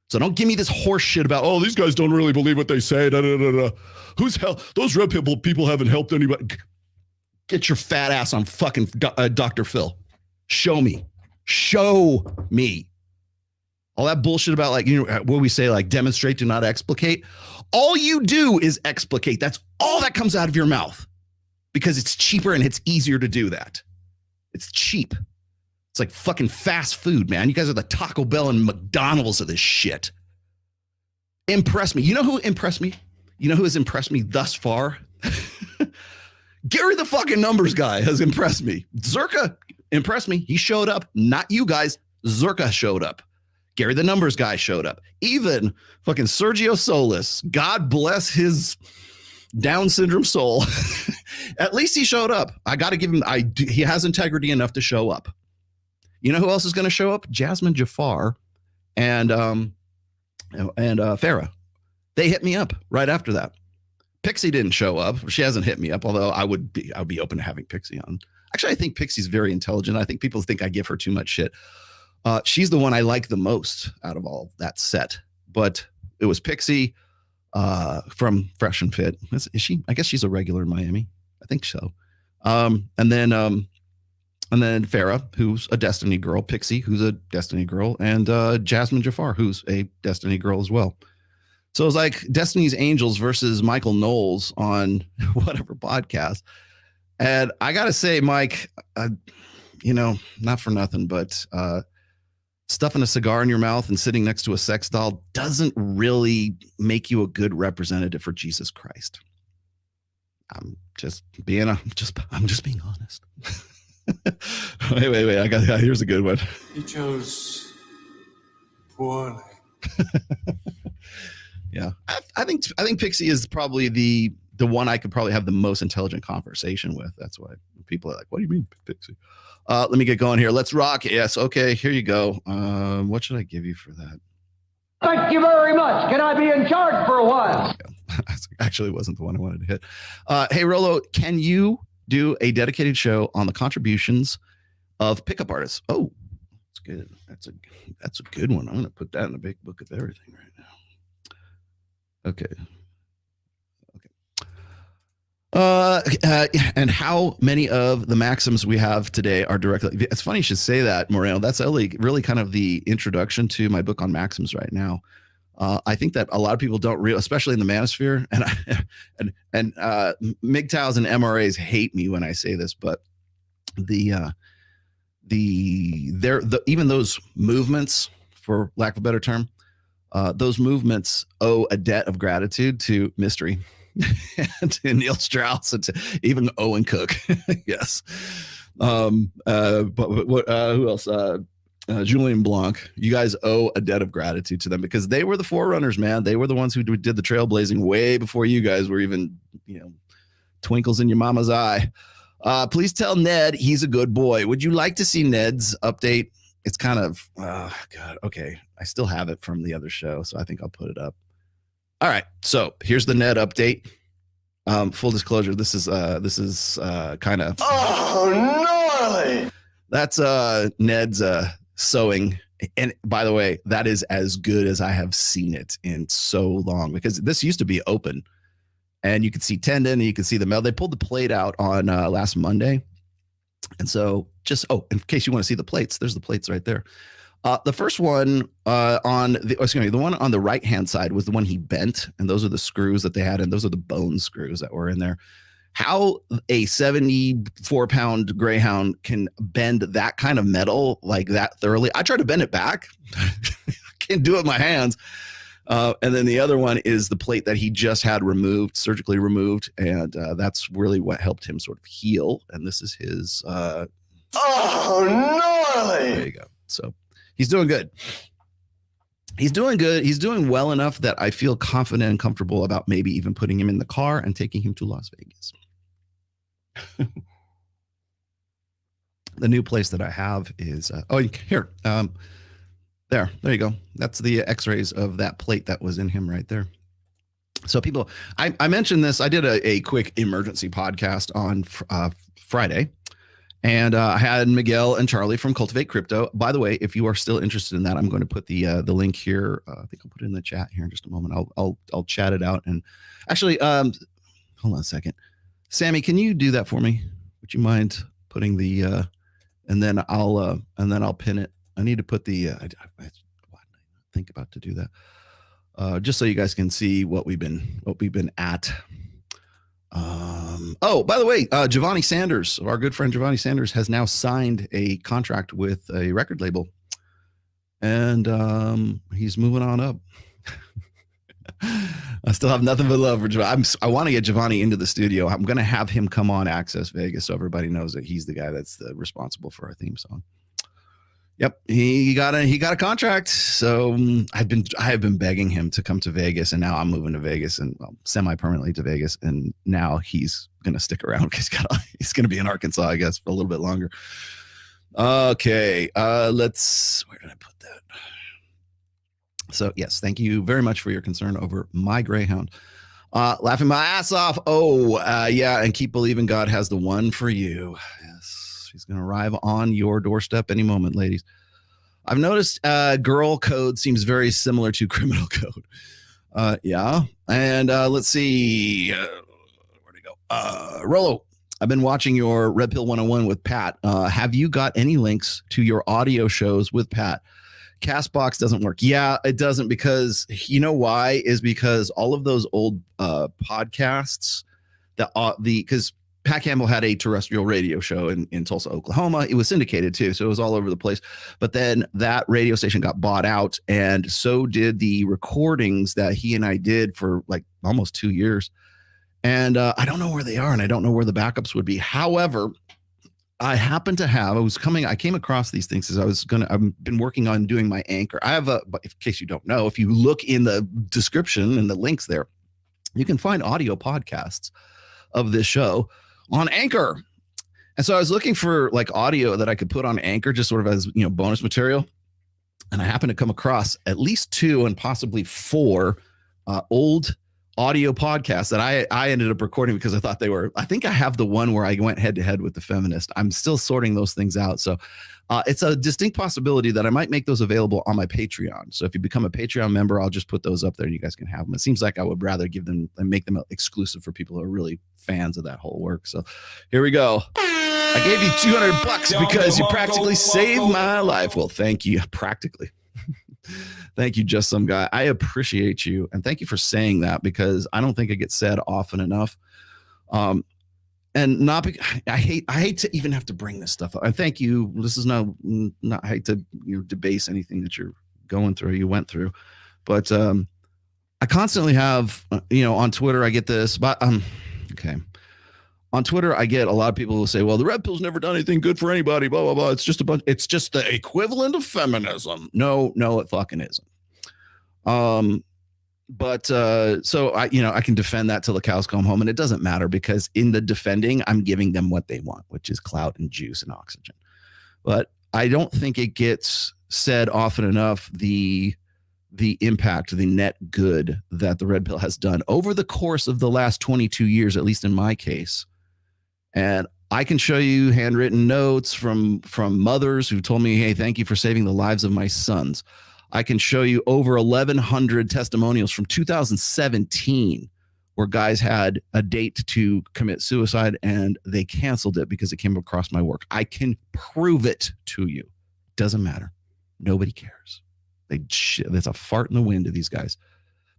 So don't give me this horse shit about, these guys don't really believe what they say. Da, da, da, da. Who's hell? Those red people haven't helped anybody. Get your fat ass on fucking Dr. Phil. Show me. All that bullshit about like, what we say, like demonstrate, do not explicate. All you do is explicate. That's all that comes out of your mouth because it's cheaper and it's easier to do that. It's cheap. It's like fucking fast food, man. You guys are the Taco Bell and McDonald's of this shit. Impress me. You know who impressed me? You know who has impressed me thus far? Gary the fucking numbers guy has impressed me. Zerka impressed me. He showed up. Not you guys. Zerka showed up. Gary the numbers guy showed up. Even fucking Sergio Solis, God bless his Down syndrome soul. At least he showed up. I got to give him, he has integrity enough to show up. You know who else is going to show up? Jasmine Jafar and Farah. They hit me up right after that. Pixie didn't show up. She hasn't hit me up, although I would be open to having Pixie on. Actually, I think Pixie's very intelligent. I think people think I give her too much shit. She's the one I like the most out of all that set. But it was Pixie from Fresh and Fit. Is she? I guess she's a regular in Miami. I think so. And then Farah, who's a Destiny girl, Pixie, who's a Destiny girl, and Jasmine Jafar, who's a Destiny girl as well. So it was like Destiny's Angels versus Michael Knowles on whatever podcast. And I got to say, Mike, not for nothing, but stuffing a cigar in your mouth and sitting next to a sex doll doesn't really make you a good representative for Jesus Christ. I'm just being honest. Wait. Here's a good one. He chose poorly. Yeah. I think Pixie is probably the one I could probably have the most intelligent conversation with. That's why people are like, what do you mean, Pixie? Let me get going here. Let's rock. Yes. Okay. Here you go. What should I give you for that? Thank you very much. Can I be in charge for a while? Actually wasn't the one I wanted to hit. Hey, Rolo, can you do a dedicated show on the contributions of pickup artists? Oh, that's good. That's a good one. I'm going to put that in the big book of everything right now. Okay. And how many of the maxims we have today are directly? It's funny you should say that, Moreno. That's really kind of the introduction to my book on maxims right now. I think that a lot of people don't realize, especially in the manosphere, and MGTOWs and MRAs hate me when I say this, but even those movements, for lack of a better term, those movements owe a debt of gratitude to Mystery and to Neil Strauss and to even Owen Cook. Yes. But who else? Julian Blanc. You guys owe a debt of gratitude to them because they were the forerunners, man. They were the ones who did the trailblazing way before you guys were even, twinkles in your mama's eye. Please tell Ned he's a good boy. Would you like to see Ned's update? It's kind of, God, okay. I still have it from the other show, so I think I'll put it up. All right, so here's the Ned update. Full disclosure, this is kind of gnarly. That's Ned's sewing, and by the way, that is as good as I have seen it in so long because this used to be open, and you could see tendon, and you could see the metal. They pulled the plate out on last Monday, and so in case you want to see the plates, there's the plates right there. The first one the one on the right hand side was the one he bent, and those are the screws that they had, and those are the bone screws that were in there. How a 74-pound Greyhound can bend that kind of metal like that thoroughly? I tried to bend it back. Can't do it with my hands. And then the other one is the plate that he just had removed, surgically removed, and that's really what helped him sort of heal. And this is his. Gnarly! There you go. So. He's doing good. He's doing good. He's doing well enough that I feel confident and comfortable about maybe even putting him in the car and taking him to Las Vegas. The new place that I have is, here. There you go. That's the x-rays of that plate that was in him right there. So people, I mentioned this. I did a quick emergency podcast on Friday. And I had Miguel and Charlie from Cultivate Crypto. By the way, if you are still interested in that, I'm going to put the link here. I think I'll put it in the chat here in just a moment. I'll chat it out. And actually, hold on a second, Sammy, can you do that for me? Would you mind putting the and then I'll pin it. I need to put the. I think about to do that, just so you guys can see what we've been at. By the way, Giovanni Sanders, our good friend Giovanni Sanders, has now signed a contract with a record label, and he's moving on up. I still have nothing but love for Giovanni. I want to get Giovanni into the studio. I'm going to have him come on Access Vegas so everybody knows that he's the guy that's responsible for our theme song. Yep, he got a contract. So I have been begging him to come to Vegas, and now I'm moving to Vegas and semi-permanently to Vegas, and now he's gonna stick around because he's gonna be in Arkansas, I guess, for a little bit longer. Okay, where did I put that? So yes, thank you very much for your concern over my Greyhound. Laughing my ass off. Yeah, and keep believing God has the one for you. Yes. He's going to arrive on your doorstep any moment, ladies. I've noticed girl code seems very similar to criminal code. Yeah. And let's see. Where'd it go? Rolo, I've been watching your Red Pill 101 with Pat. Have you got any links to your audio shows with Pat? Castbox doesn't work. Yeah, it doesn't, because you know why? Is because all of those old podcasts because Pat Campbell had a terrestrial radio show in Tulsa, Oklahoma. It was syndicated too, so it was all over the place. But then that radio station got bought out, and so did the recordings that he and I did for like almost 2 years. And I don't know where they are, and I don't know where the backups would be. However, I came across these things as I've been working on doing my Anchor. But in case you don't know, if you look in the description and the links there, you can find audio podcasts of this show on Anchor. And so I was looking for like audio that I could put on Anchor, just sort of as, bonus material. And I happened to come across at least 2 and possibly 4 old audio podcasts that I ended up recording because I thought I think I have the one where I went head to head with the feminist. I'm still sorting those things out. So it's a distinct possibility that I might make those available on my Patreon. So if you become a Patreon member, I'll just put those up there and you guys can have them. It seems like I would rather give them and make them exclusive for people who are really fans of that whole work. So here we go. I gave you $200 because you practically saved my life. Well, thank you. Practically. Thank you, Just Some Guy. I appreciate you. And thank you for saying that because I don't think it gets said often enough. And not I hate to even have to bring this stuff up. And thank you. This is not I hate to debase anything that you're going through, you went through. But I constantly have, on Twitter, I get this, but okay. On Twitter, I get a lot of people who say, well, the red pill's never done anything good for anybody, blah, blah, blah. It's just the equivalent of feminism. No, it fucking isn't. So I can defend that till the cows come home, and it doesn't matter because in the defending, I'm giving them what they want, which is clout and juice and oxygen. But I don't think it gets said often enough, the impact, the net good that the red pill has done over the course of the last 22 years, at least in my case. And I can show you handwritten notes from mothers who told me, hey, thank you for saving the lives of my sons. I can show you over 1,100 testimonials from 2017 where guys had a date to commit suicide and they canceled it because it came across my work. I can prove it to you. Doesn't matter. Nobody cares. There's a fart in the wind to these guys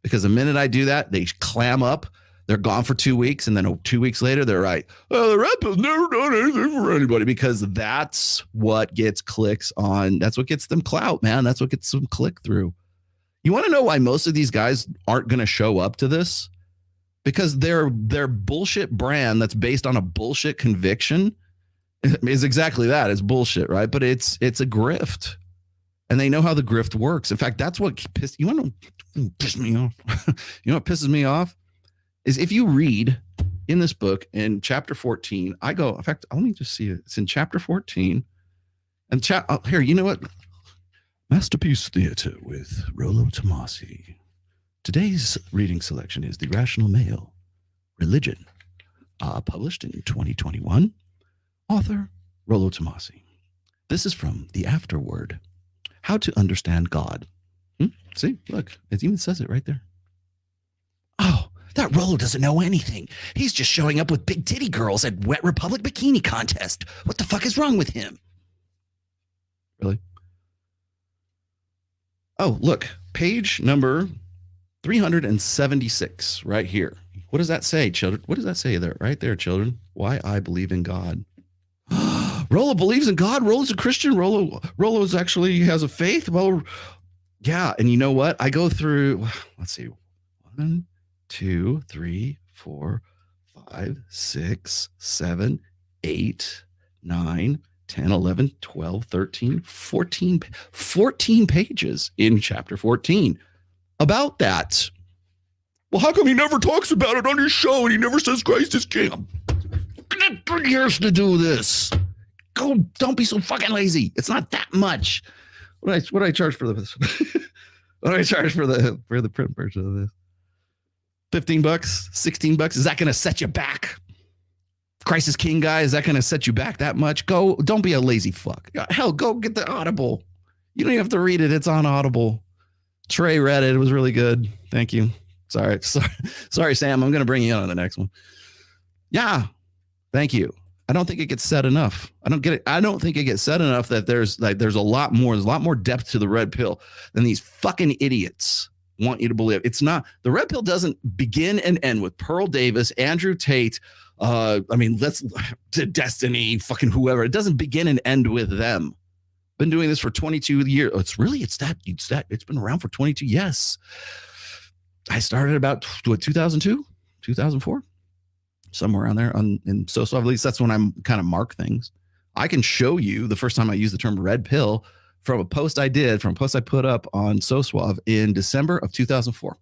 because the minute I do that, they clam up. They're gone for 2 weeks. And then 2 weeks later, they're right. Oh, the red pill's never done anything for anybody because that's what gets clicks on. That's what gets them clout, man. That's what gets them click through. You want to know why most of these guys aren't going to show up to this? Because their bullshit brand that's based on a bullshit conviction is exactly that. It's bullshit, right? But it's a grift. And they know how the grift works. In fact, that's what piss me off. You know what pisses me off? Is if you read in this book in chapter 14, in fact, let me just see it. It's in chapter 14. And here, you know what? Masterpiece Theater with Rollo Tomasi. Today's reading selection is The Rational Male, Religion, published in 2021. Author, Rollo Tomasi. This is from The Afterword, How to Understand God. See, look, it even says it right there. Oh, that Rollo doesn't know anything. He's just showing up with big titty girls at Wet Republic Bikini Contest. What the fuck is wrong with him? Really? Oh, look, page number 376 right here. What does that say, children? What does that say there? Right there, children. Why I believe in God. Rollo believes in God. Rollo's a Christian. Rollo's actually has a faith. Well, yeah. And you know what? I go through, let's see, 1, 2, 3, 4, 5, 6, 7, 8, 9, 10, 11, 12, 13, 14 pages in chapter 14 about that. Well, how come he never talks about it on his show and he never says Christ is king? I got 3 years to do this. Go, don't be so fucking lazy. It's not that much. What do I charge for this? What do I charge for the print version of this? $15, $16. Is that going to set you back? Christ is King guy. Is that going to set you back that much? Go. Don't be a lazy fuck. Hell, go get the Audible. You don't even have to read it. It's on Audible. Trey read it. It was really good. Thank you. Sorry, Sam. I'm going to bring you in on the next one. Yeah. Thank you. I don't think it gets said enough. I don't get it. I don't think it gets said enough that there's a lot more depth to the red pill than these fucking idiots want you to believe. It's not. The red pill doesn't begin and end with Pearl Davis, Andrew Tate. Let's to Destiny, fucking whoever. It doesn't begin and end with them. Been doing this for 22 years. It's been around for 22. Yes. I started about 2002, 2004. Somewhere around there in Sociosexual. At least that's when I'm kind of mark things. I can show you the first time I used the term red pill from a post I put up on Sociosexual in December of 2004.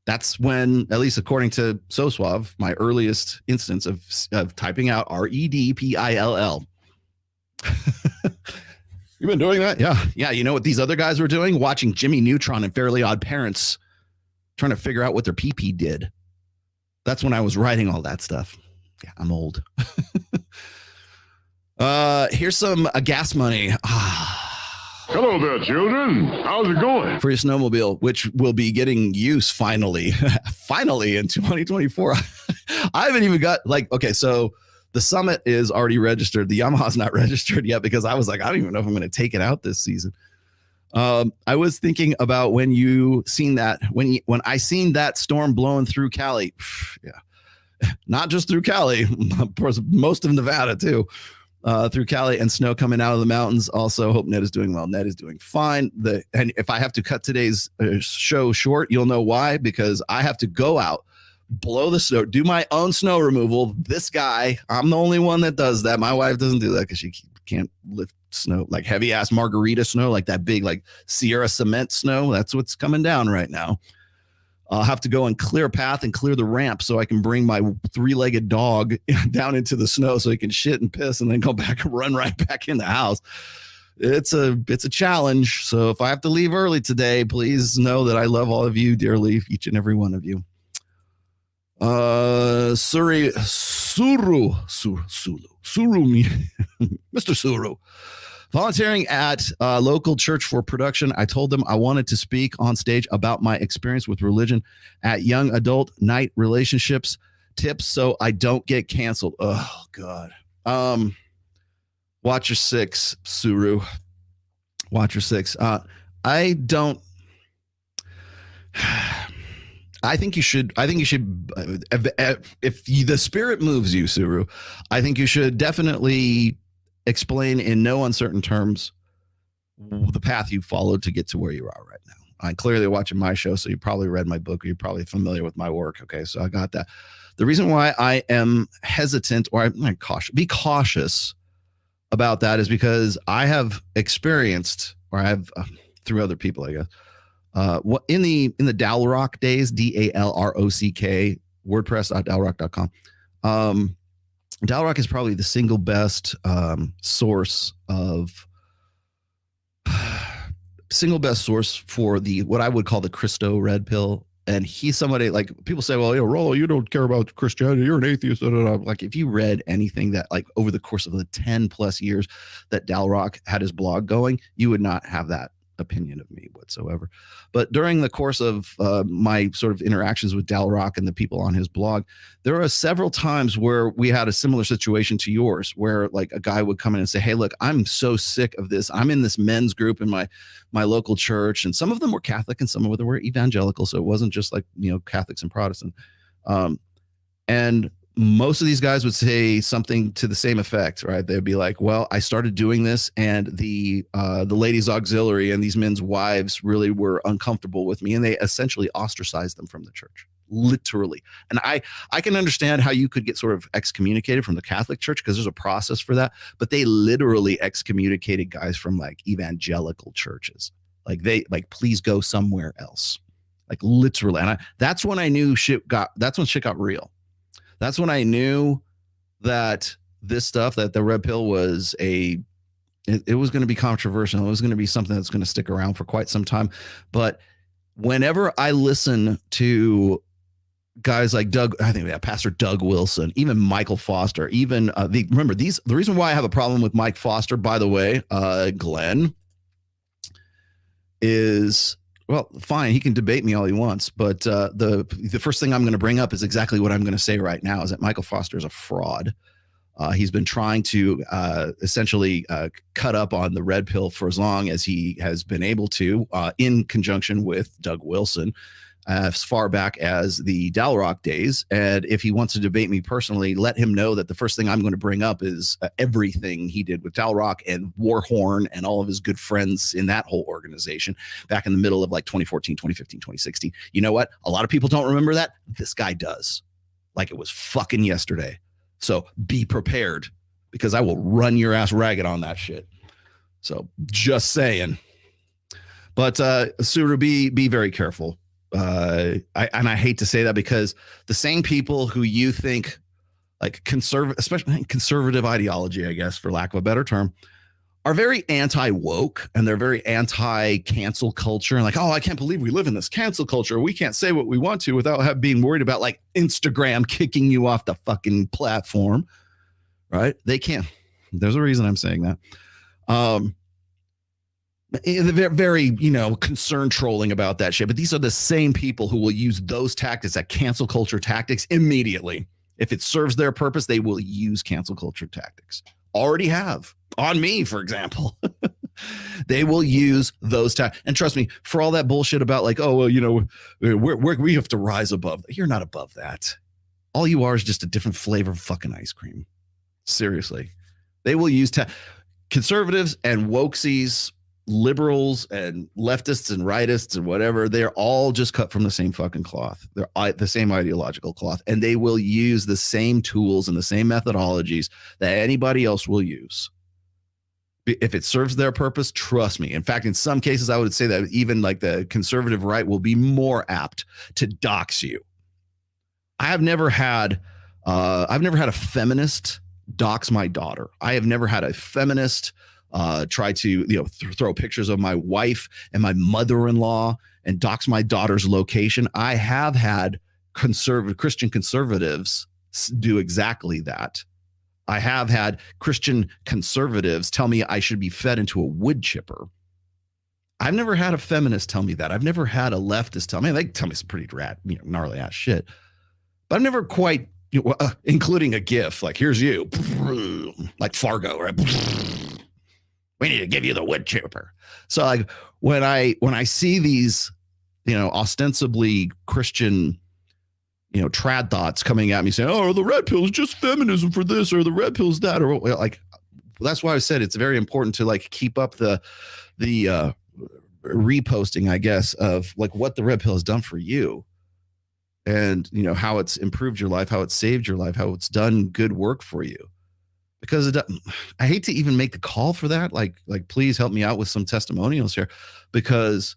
That's when, at least according to Sociosexual, my earliest instance of typing out REDPILL. You've been doing that? Yeah. Yeah. You know what these other guys were doing? Watching Jimmy Neutron and Fairly Odd Parents trying to figure out what their pee did. That's when I was writing all that stuff. Yeah, I'm old. Here's some gas money. Hello there, children. How's it going? For your snowmobile, which will be getting use finally, finally in 2024. I haven't even got okay, so the Summit is already registered. The Yamaha's not registered yet because I was like, I don't even know if I'm going to take it out this season. I was thinking about when you seen that, when I seen that storm blowing through Cali. Yeah, not just through Cali, of course, most of Nevada too. Through Cali, and snow coming out of the mountains. Also, hope Ned is doing well. Ned is doing fine. And if I have to cut today's show short, you'll know why, because I have to go out, blow the snow, do my own snow removal. This guy, I'm the only one that does that. My wife doesn't do that because she can't lift snow, like heavy ass margarita snow, like that big, like Sierra cement snow. That's what's coming down right now. I'll have to go and clear a path and clear the ramp so I can bring my 3-legged dog down into the snow so he can shit and piss and then go back and run right back in the house. It's a challenge. So if I have to leave early today, please know that I love all of you dearly, each and every one of you. Mr. Suru. Volunteering at a local church for production. I told them I wanted to speak on stage about my experience with religion at young adult night relationships tips so I don't get canceled. Oh, God. Watch your six, Suru. Watch your six. I think you should, if the spirit moves you, Suru, I think you should definitely explain in no uncertain terms the path you followed to get to where you are right now. I'm clearly watching my show, so you probably read my book, or you're probably familiar with my work. Okay, so I got that. The reason why I am hesitant, or I'm cautious, be cautious about that, is because I have experienced, or I have through other people, I guess, what in the Dalrock days, DALROCK, WordPress.dalrock.com. Dalrock is probably the single best source for the what I would call the Christo red pill. And he's somebody, like, people say, well, Rollo, you don't care about Christianity, you're an atheist. Like, if you read anything that, like, over the course of the 10 plus years that Dalrock had his blog going, you would not have that opinion of me whatsoever. But during the course of my sort of interactions with Dalrock and the people on his blog, there were several times where we had a similar situation to yours, where like a guy would come in and say, hey, look, I'm so sick of this. I'm in this men's group in my local church, and some of them were Catholic and some of them were evangelical, so it wasn't just like, Catholics and Protestant. And most of these guys would say something to the same effect, right? They'd be like, well, I started doing this, and the ladies auxiliary and these men's wives really were uncomfortable with me, and they essentially ostracized them from the church, literally. And I can understand how you could get sort of excommunicated from the Catholic Church, because there's a process for that, but they literally excommunicated guys from like evangelical churches. Like, please go somewhere else. Like, literally. And that's when I knew that's when shit got real. That's when I knew that this stuff, that the red pill was it was going to be controversial. It was going to be something that's going to stick around for quite some time. But whenever I listen to guys like Pastor Doug Wilson, even Michael Foster, even the reason why I have a problem with Mike Foster, by the way, Glenn, is, well, fine, he can debate me all he wants, but the first thing I'm going to bring up is exactly what I'm going to say right now, is that Michael Foster is a fraud. He's been trying to essentially cut up on the red pill for as long as he has been able to, in conjunction with Doug Wilson, as far back as the Dalrock days. And if he wants to debate me personally, let him know that the first thing I'm going to bring up is everything he did with Dalrock and Warhorn and all of his good friends in that whole organization back in the middle of like 2014, 2015, 2016. You know what? A lot of people don't remember that. This guy does. Like it was fucking yesterday. So be prepared, because I will run your ass ragged on that shit. So just saying. But Suru, be very careful. I hate to say that, because the same people who you think like especially conservative ideology, I guess, for lack of a better term, are very anti-woke, and they're very anti-cancel culture, and like, oh, I can't believe we live in this cancel culture. We can't say what we want to without being worried about like Instagram kicking you off the fucking platform, right? They can't. There's a reason I'm saying that. They're very, concerned trolling about that shit. But these are the same people who will use those tactics, that cancel culture tactics, immediately. If it serves their purpose, they will use cancel culture tactics. Already have. On me, for example. They will use those tactics. And trust me, for all that bullshit about like, oh, well, we have to rise above. You're not above that. All you are is just a different flavor of fucking ice cream. Seriously. They will use conservatives and wokesies, liberals and leftists and rightists and whatever. They're all just cut from the same fucking cloth. They're the same ideological cloth. And they will use the same tools and the same methodologies that anybody else will use. If it serves their purpose, trust me. In fact, in some cases, I would say that even like the conservative right will be more apt to dox you. I've never had a feminist dox my daughter. I have never had a feminist try to throw pictures of my wife and my mother-in-law and dox my daughter's location. I have had Christian conservatives do exactly that. I have had Christian conservatives tell me I should be fed into a wood chipper. I've never had a feminist tell me that. I've never had a leftist tell me. They tell me some pretty gnarly ass shit, but I've never quite, including a GIF like, here's you, like Fargo, right? We need to give you the wood chipper. So like when I see these, ostensibly Christian, trad thoughts coming at me saying, oh, the red pill is just feminism for this, or the red pill is that, or like, that's why I said it's very important to like keep up the reposting, I guess, of like what the red pill has done for you, and how it's improved your life, how it's saved your life, how it's done good work for you. Because I hate to even make the call for that. Like, please help me out with some testimonials here, because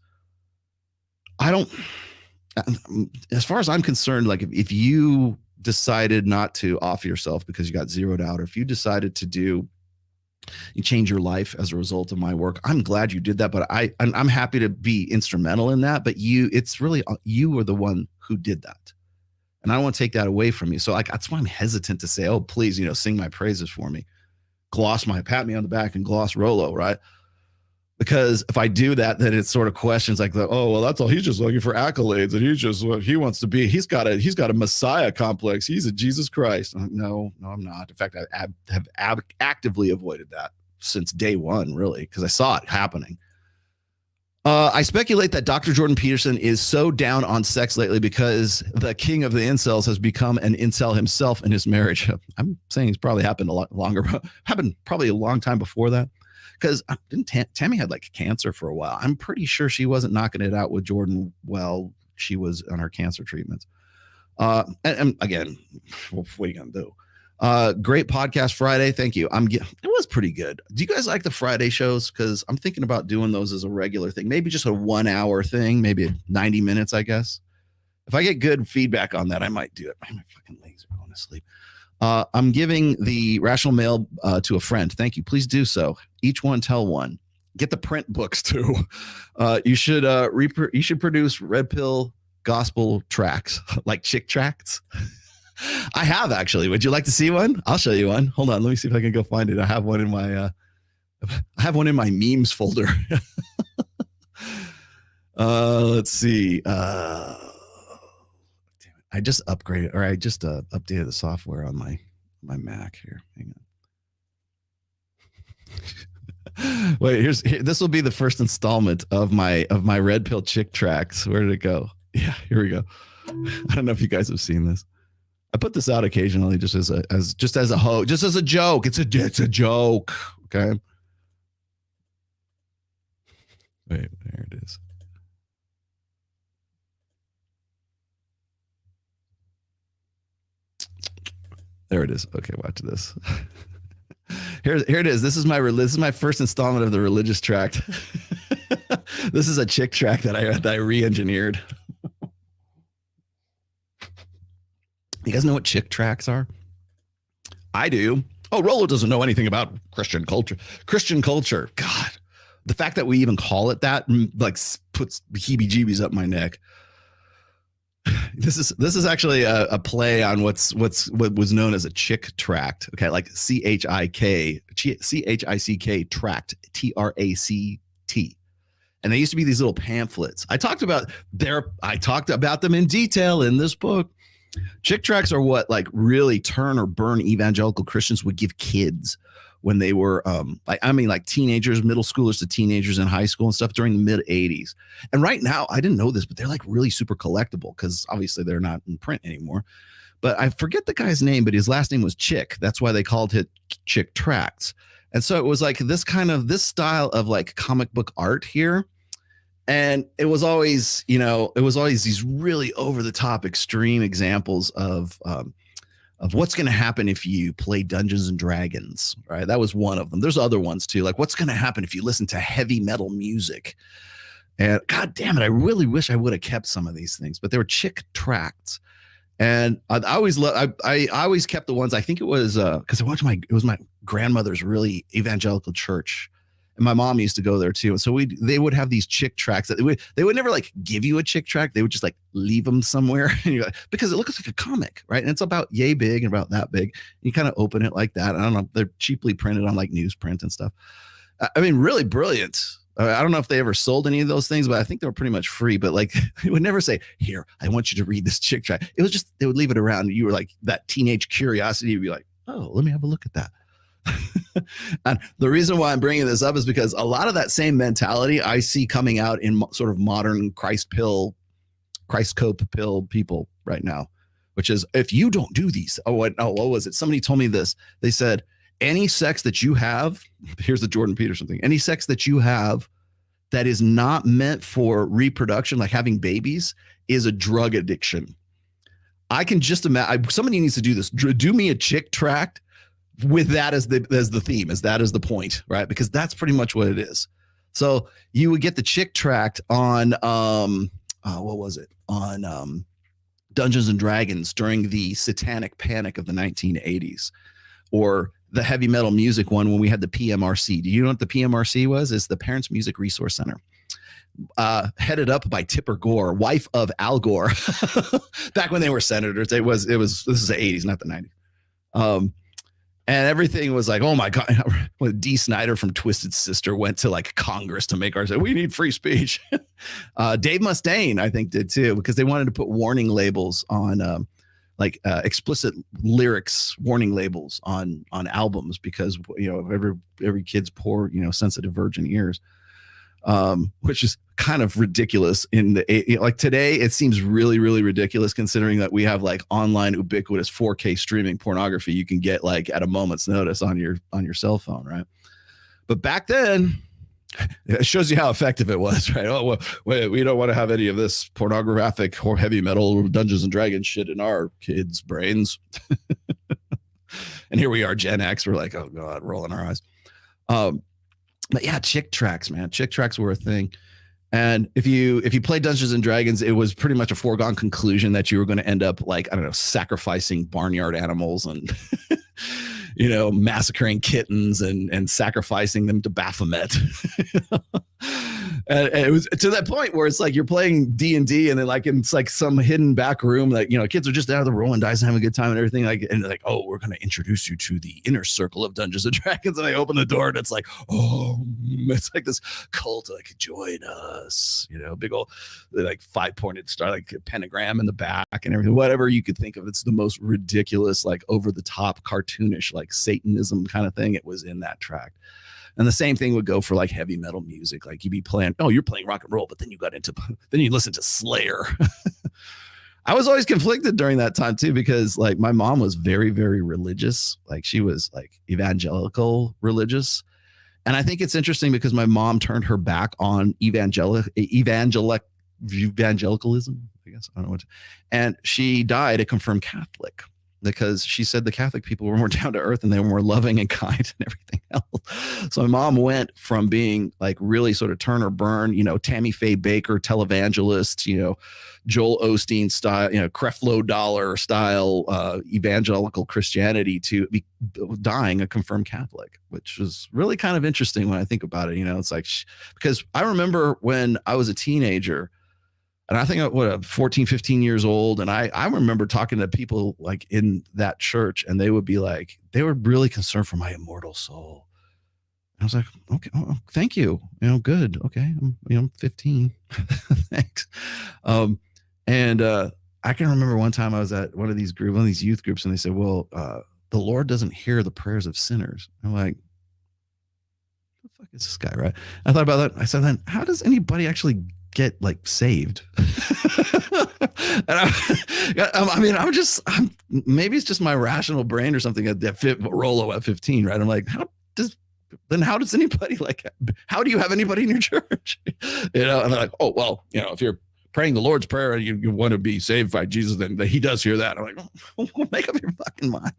I don't. As far as I'm concerned, like if you decided not to offer yourself because you got zeroed out, or if you decided to you change your life as a result of my work, I'm glad you did that. But I'm happy to be instrumental in that. But it's really, you are the one who did that. And I don't want to take that away from you. So like, that's why I'm hesitant to say, oh, please, sing my praises for me. Pat me on the back and gloss Rolo, right? Because if I do that, then it sort of questions like, oh, well, that's all. He's just looking for accolades, and he wants to be. He's got a Messiah complex. He's a Jesus Christ. No, I'm not. In fact, I have actively avoided that since day one, really, because I saw it happening. I speculate that Dr. Jordan Peterson is so down on sex lately because the king of the incels has become an incel himself in his marriage. I'm saying it's probably happened a lot longer, happened probably a long time before that. Because Tammy had like cancer for a while. I'm pretty sure she wasn't knocking it out with Jordan while she was on her cancer treatments. And again, what are you gonna do? Great podcast Friday. Thank you. It was pretty good. Do you guys like the Friday shows? Because I'm thinking about doing those as a regular thing. Maybe just a 1 hour thing. Maybe 90 minutes, I guess. If I get good feedback on that, I might do it. I'm fucking lazy, going to sleep. I'm giving the Rational Male to a friend. Thank you. Please do so. Each one tell one. Get the print books too. You should produce red pill gospel tracts, like chick tracts. I have actually. Would you like to see one? I'll show you one. Hold on. Let me see if I can go find it. I have one in my memes folder. Let's see. I just upgraded, or I just updated the software on my Mac here. Hang on. Wait, this will be the first installment of my red pill chick tracts. Where did it go? Yeah, here we go. I don't know if you guys have seen this. I put this out occasionally just as a joke. It's a joke. Okay. Wait, there it is. There it is. Okay, watch this. Here it is. This is my first installment of the religious tract. This is a chick tract that I re-engineered. You guys know what chick tracts are? I do. Oh, Rolo doesn't know anything about Christian culture. Christian culture. God, the fact that we even call it that like puts heebie-jeebies up my neck. This is actually a play on what was known as a chick tract. Okay, like CHICK tract, TRACT. And they used to be these little pamphlets. I talked about them in detail in this book. Chick tracts are what like really turn or burn evangelical Christians would give kids when they were like teenagers, middle schoolers to teenagers in high school and stuff during the mid 80s. And right now, I didn't know this, but they're like really super collectible because obviously they're not in print anymore. But I forget the guy's name, but his last name was Chick. That's why they called it Chick Tracts. And so it was like this style of like comic book art here. And it was always these really over the top extreme examples of what's going to happen if you play Dungeons and Dragons, right? That was one of them. There's other ones too. Like what's going to happen if you listen to heavy metal music? And God damn it, I really wish I would have kept some of these things, but they were chick tracts. And I always kept the ones, I think it was because it was my grandmother's really evangelical church. And my mom used to go there too. And so they would have these chick tracts that they would never like give you a chick tract. They would just like leave them somewhere because it looks like a comic, right? And it's about yay big and about that big. You kind of open it like that. I don't know. They're cheaply printed on like newsprint and stuff. I mean, really brilliant. I don't know if they ever sold any of those things, but I think they were pretty much free. But like, they would never say, "Here, I want you to read this chick tract." It was just they would leave it around. You were like that teenage curiosity. You'd be like, "Oh, let me have a look at that." And the reason why I'm bringing this up is because a lot of that same mentality I see coming out in sort of modern Christ cope pill people right now, which is if you don't do these. What was it? Somebody told me this. They said, any sex that you have, here's the Jordan Peterson thing. Any sex that you have that is not meant for reproduction, like having babies, is a drug addiction. I can just imagine somebody needs to do this. Do me a chick tract with that as the theme, as the point, right? Because that's pretty much what it is. So you would get the chick tract on what was it? On Dungeons and Dragons during the satanic panic of the 1980s, or the heavy metal music one when we had the PMRC. Do you know what the PMRC was? It's the Parents Music Resource Center. Headed up by Tipper Gore, wife of Al Gore. Back when they were senators. This is the 80s, not the 90s. And everything was like, oh my God. When Dee Snider from Twisted Sister went to like Congress to make we need free speech. Dave Mustaine, I think, did too, because they wanted to put warning labels on explicit lyrics, warning labels on albums, because every kid's poor, sensitive virgin ears. Which is kind of ridiculous like today. It seems really, really ridiculous considering that we have like online ubiquitous 4K streaming pornography you can get like at a moment's notice on your cell phone, right? But back then, it shows you how effective it was, right? Oh, well, we don't want to have any of this pornographic or heavy metal Dungeons and Dragons shit in our kids' brains. And here we are, Gen X. We're like, oh God, rolling our eyes. But yeah, chick tracts, man. Chick tracts were a thing. And if you play Dungeons and Dragons, it was pretty much a foregone conclusion that you were going to end up like, I don't know, sacrificing barnyard animals and, massacring kittens and sacrificing them to Baphomet. And it was to that point where it's like you're playing D&D and then like it's like some hidden back room that kids are just out of the rolling dice and having a good time and everything, like, and they're like, oh, we're going to introduce you to the inner circle of Dungeons and Dragons, and I open the door and it's like, oh, it's like this cult, like, join us, big old like 5-pointed star, like a pentagram in the back and everything, whatever you could think of. It's the most ridiculous, like over the top cartoonish, like Satanism kind of thing. It was in that tract. And the same thing would go for like heavy metal music. Like you'd be playing, you're playing rock and roll, but then you listen to Slayer. I was always conflicted during that time too, because like my mom was very, very religious. Like she was like evangelical religious. And I think it's interesting because my mom turned her back on evangelicalism, I guess. I don't know and she died a confirmed Catholic. because she said the Catholic people were more down to earth and they were more loving and kind and everything else. So my mom went from being like really sort of turn or burn, you know, Tammy Faye Baker, televangelist, you know, Joel Osteen style, you know, Creflo Dollar style evangelical Christianity to be dying a confirmed Catholic, which was really kind of interesting when I think about it. You know, it's like, because I remember when I was a teenager, and I think I 14, 15 years old. And I remember talking to people like in that church, and they would be like, they were really concerned for my immortal soul. I was like, okay, oh, thank you. You know, good. Okay. I'm 15. Thanks. And I can remember one time I was at one of these youth groups, and they said, well, the Lord doesn't hear the prayers of sinners. I'm like, what the fuck is this guy, right? I thought about that. I said, then how does anybody actually get like saved? And I'm maybe it's just my rational brain or something that fit Rolo at 15, right? I'm like, how does anybody like, how do you have anybody in your church? You know, and they're like, oh, well, you know, if you're praying the Lord's Prayer and you want to be saved by Jesus, then he does hear that. I'm like, oh, make up your fucking mind.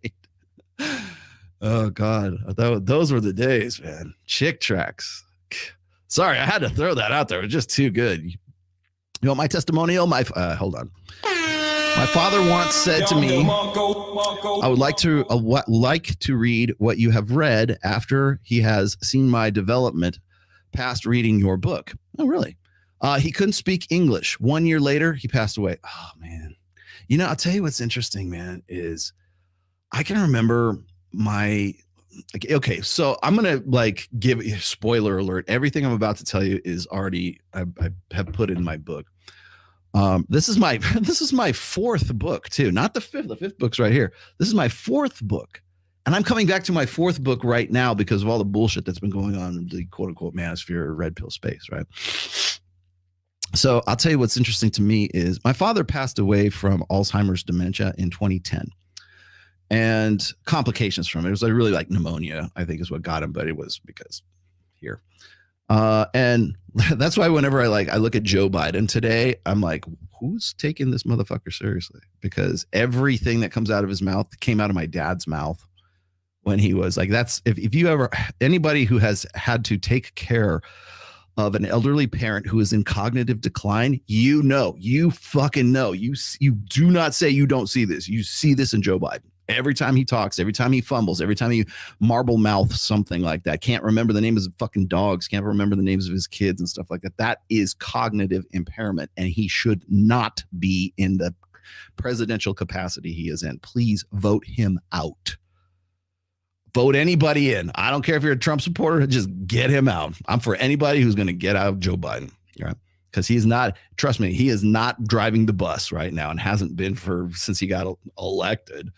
Oh God, those were the days, man. Chick tracts. Sorry, I had to throw that out there. It was just too good. You want my testimonial? Hold on. My father once said to me, I would like to read what you have read after he has seen my development past reading your book. Oh, really? He couldn't speak English. 1 year later, he passed away. Oh, man. You know, I'll tell you what's interesting, man, is I can remember okay, so I'm going to like give a spoiler alert. Everything I'm about to tell you is already, I have put in my book. This is my fourth book too, not the fifth. The fifth book's right here. This is my fourth book. And I'm coming back to my fourth book right now because of all the bullshit that's been going on in the quote unquote manosphere or red pill space, right? So I'll tell you what's interesting to me is my father passed away from Alzheimer's dementia in 2010. And complications from it. It was like really like pneumonia, I think is what got him, but it was because here. And that's why whenever I look at Joe Biden today, I'm like, who's taking this motherfucker seriously? Because everything that comes out of his mouth came out of my dad's mouth when he was like, that's if you ever, anybody who has had to take care of an elderly parent who is in cognitive decline, you fucking know, you do not say you don't see this. You see this in Joe Biden. Every time he talks, every time he fumbles, every time he marble mouth something like that, can't remember the names of fucking dogs, can't remember the names of his kids and stuff like that. That is cognitive impairment, and he should not be in the presidential capacity he is in. Please vote him out. Vote anybody in. I don't care if you're a Trump supporter, just get him out. I'm for anybody who's going to get out of Joe Biden, right? Because he's not, trust me, he is not driving the bus right now and hasn't been since he got elected.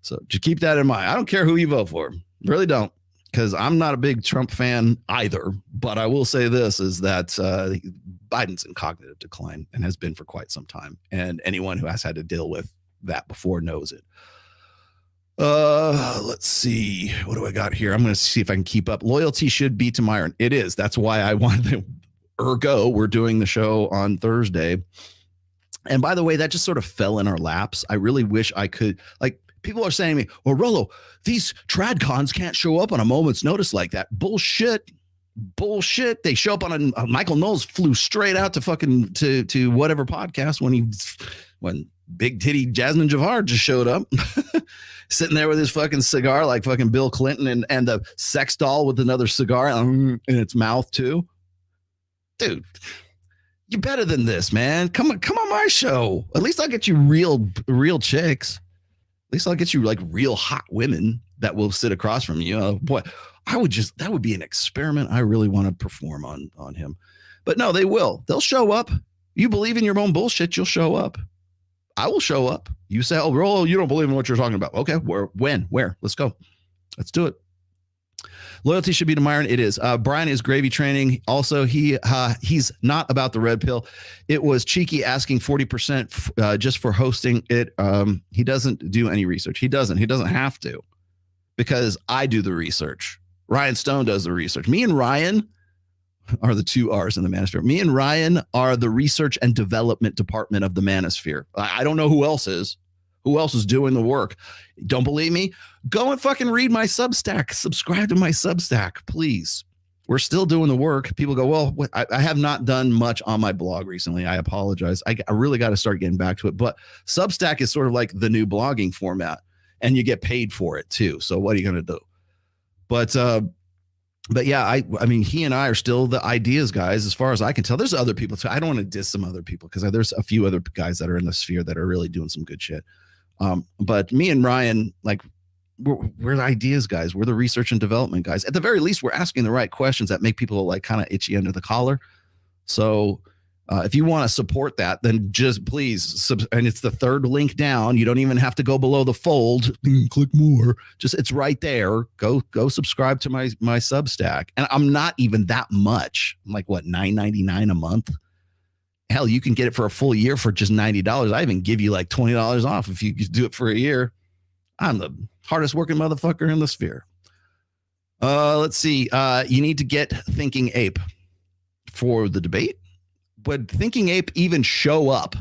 So just keep that in mind. I don't care who you vote for. Really don't. Because I'm not a big Trump fan either. But I will say this is that Biden's in cognitive decline and has been for quite some time. And anyone who has had to deal with that before knows it. Let's see. What do I got here? I'm going to see if I can keep up. Loyalty should be to Myron. It is. That's why I wanted to. Ergo, we're doing the show on Thursday. And by the way, that just sort of fell in our laps. I really wish I could, like, people are saying to me, well, Rollo, these tradcons can't show up on a moment's notice like that. Bullshit. They show up on Michael Knowles flew straight out to fucking to whatever podcast when Big Titty Jasmine Javard just showed up, sitting there with his fucking cigar like fucking Bill Clinton and the sex doll with another cigar in its mouth too. Dude, you're better than this, man. Come on my show. At least I'll get you real chicks. At least I'll get you like real hot women that will sit across from you. Boy, that would be an experiment I really want to perform on him. But no, they will. They'll show up. You believe in your own bullshit, you'll show up. I will show up. You say, oh, Rollo, you don't believe in what you're talking about. Okay, when, where? Let's go. Let's do it. Loyalty should be to Myron. It is. Brian is gravy training. Also, he's not about the red pill. It was cheeky asking 40% just for hosting it. He doesn't do any research. He doesn't have to, because I do the research. Ryan Stone does the research. Me and Ryan are the two R's in the manosphere. Me and Ryan are the research and development department of the manosphere. I don't know who else is, Who else is doing the work? Don't believe me? Go and fucking read my Substack. Subscribe to my Substack, please. We're still doing the work. People go, well, I have not done much on my blog recently. I apologize. I really got to start getting back to it. But Substack is sort of like the new blogging format, and you get paid for it too. So what are you going to do? But yeah, I mean, he and I are still the ideas guys, as far as I can tell. There's other people too. I don't want to diss some other people because there's a few other guys that are in the sphere that are really doing some good shit. But me and Ryan, like, we're the ideas guys. We're the research and development guys. At the very least, we're asking the right questions that make people like kind of itchy under the collar. So if you want to support that, then just please, and it's the third link down. You don't even have to go below the fold. Click more. Just, it's right there. Go subscribe to my Substack. And I'm not even that much. I'm like, what, $9.99 a month? Hell, you can get it for a full year for just $90. I even give you like $20 off if you do it for a year. I'm the hardest working motherfucker in the sphere. Let's see. You need to get Thinking Ape for the debate. Would Thinking Ape even show up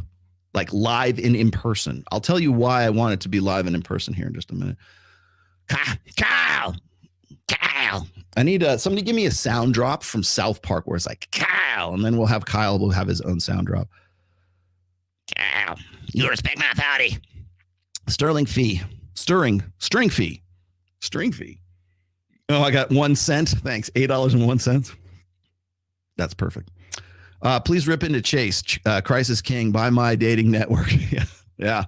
like live and in person? I'll tell you why I want it to be live and in person here in just a minute. Kyle. I need somebody give me a sound drop from South Park where it's like Kyle, and then we'll have Kyle will have his own sound drop. Kyle, you respect my authority. String fee. Oh, I got 1 cent. Thanks. $8.01. That's perfect. Please rip into Chase, Crisis King, Buy My Dating Network. Yeah.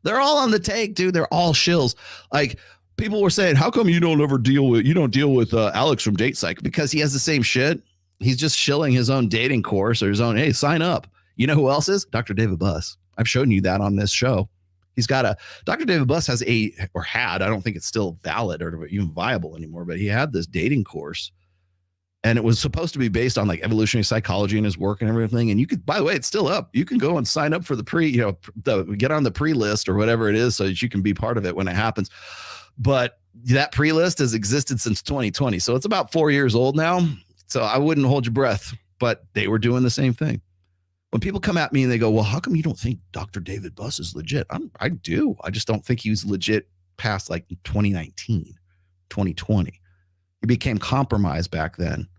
They're all on the take, dude. They're all shills. Like, people were saying, how come you don't deal with Alex from Date Psych? Because he has the same shit. He's just shilling his own dating course or his own, hey, sign up. You know who else is? Dr. David Buss. I've shown you that on this show. He's got Dr. David Buss has I don't think it's still valid or even viable anymore, but he had this dating course. And it was supposed to be based on like evolutionary psychology and his work and everything. And you could, by the way, it's still up. You can go and sign up for get on the pre-list or whatever it is so that you can be part of it when it happens. But that pre-list has existed since 2020. So it's about 4 years old now. So I wouldn't hold your breath, but they were doing the same thing. When people come at me and they go, well, how come you don't think Dr. David Buss is legit? I do. I just don't think he was legit past like 2019, 2020. He became compromised back then.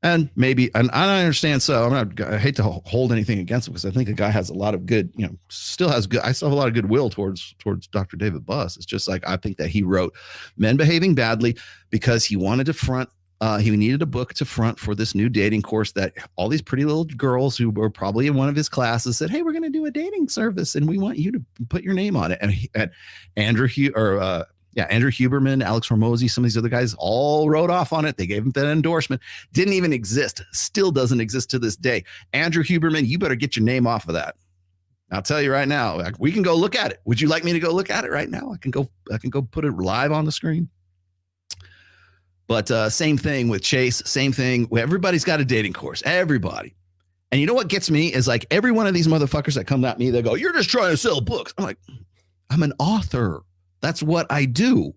And maybe, and I understand. So I hate to hold anything against him because I think the guy has a lot of good, still has good. I still have a lot of goodwill towards Dr. David Buss. It's just like, I think that he wrote Men Behaving Badly because he wanted to front. He needed a book to front for this new dating course that all these pretty little girls who were probably in one of his classes said, hey, we're going to do a dating service and we want you to put your name on it. And Andrew Huberman, Alex Hormozy, some of these other guys all wrote off on it. They gave him that endorsement. Didn't even exist. Still doesn't exist to this day. Andrew Huberman, you better get your name off of that. I'll tell you right now, we can go look at it. Would you like me to go look at it right now? I can go put it live on the screen. But same thing with Chase, same thing. Everybody's got a dating course, everybody. And you know what gets me is like every one of these motherfuckers that come at me, they go, you're just trying to sell books. I'm like, I'm an author. That's what I do.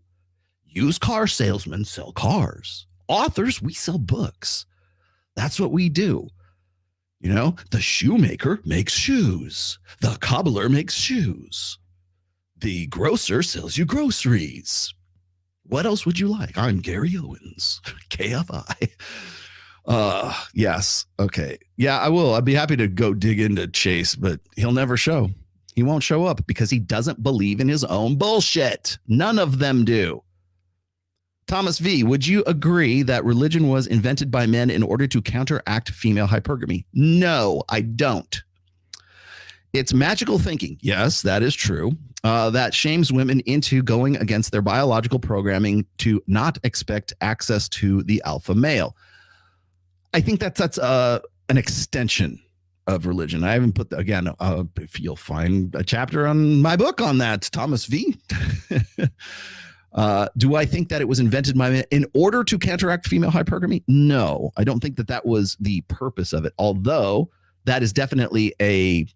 Used car salesmen sell cars. Authors, we sell books. That's what we do. The shoemaker makes shoes. The cobbler makes shoes. The grocer sells you groceries. What else would you like? I'm Gary Owens, KFI. Yes. Okay. Yeah, I will. I'd be happy to go dig into Chase, but he'll never show. He won't show up because he doesn't believe in his own bullshit. None of them do. Thomas V, would you agree that religion was invented by men in order to counteract female hypergamy? No, I don't. It's magical thinking. Yes, that is true. That shames women into going against their biological programming to not expect access to the alpha male. I think that's an extension of religion. I haven't put if you'll find a chapter on my book on that, Thomas V. Do I think that it was invented by men in order to counteract female hypergamy? No, I don't think that was the purpose of it. Although that is definitely a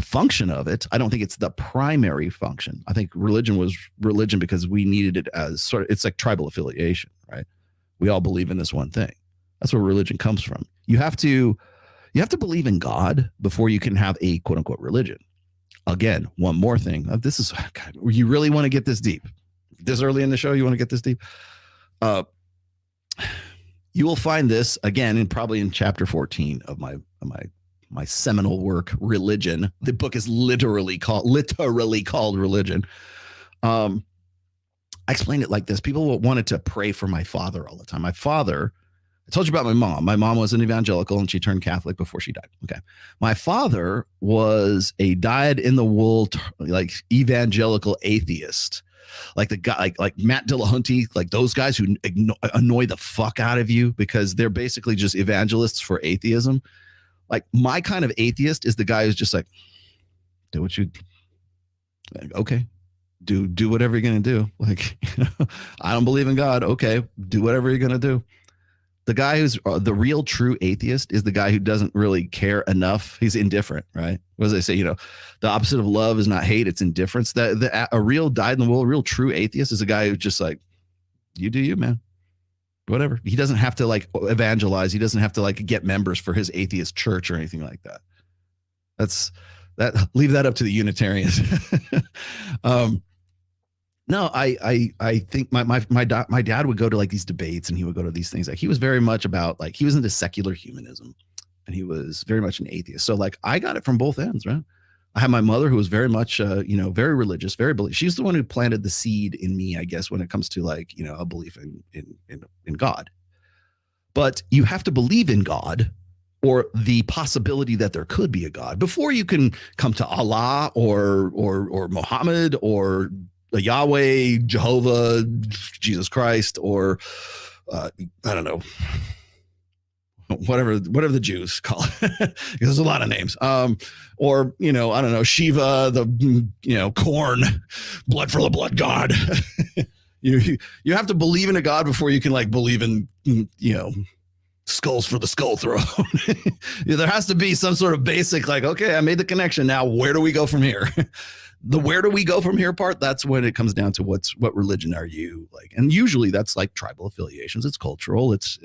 function of it. I don't think it's the primary function. I think religion was religion because we needed it as sort of, it's like tribal affiliation, right? We all believe in this one thing. That's where religion comes from. You have to believe in God before you can have a quote unquote religion. again, one more thing. This is, God, you really want to get this deep this early in the show? You want to get this deep? You will find this again probably in chapter 14 of my seminal work, Religion. The book is literally called Religion. I explained it like this. People wanted to pray for my father all the time. My father, I told you about my mom. My mom was an evangelical and she turned Catholic before she died. Okay. My father was a dyed-in-the-wool, like evangelical atheist. Like the guy, like Matt Dillahunty, like those guys who annoy the fuck out of you because they're basically just evangelists for atheism. Like my kind of atheist is the guy who's just like, do what you, okay, do whatever you're gonna do. Like, I don't believe in God. Okay, do whatever you're gonna do. The guy who's the real true atheist is the guy who doesn't really care enough. He's indifferent, right? What does they say? The opposite of love is not hate, it's indifference. A real dyed-in-the-wool, real true atheist is a guy who's just like, you do you, man. Whatever. He doesn't have to like evangelize. He doesn't have to like get members for his atheist church or anything like that. Leave that up to the Unitarians. No, I think my dad would go to like these debates and he would go to these things. Like he was very much about like, he was into secular humanism and he was very much an atheist. So like I got it from both ends, right? I had my mother who was very much, very religious, very belief. She's the one who planted the seed in me, I guess, when it comes to like, a belief in God. But you have to believe in God or the possibility that there could be a God before you can come to Allah or Muhammad or Yahweh, Jehovah, Jesus Christ, or I don't know, whatever the Jews call it. There's a lot of names. Or I don't know, Shiva, the corn, blood for the blood god. you have to believe in a god before you can like believe in skulls for the skull throne. There has to be some sort of basic like, okay, I made the connection. Now where do we go from here? The where do we go from here part, that's when it comes down to what religion are you like? And usually that's like tribal affiliations. It's cultural. It's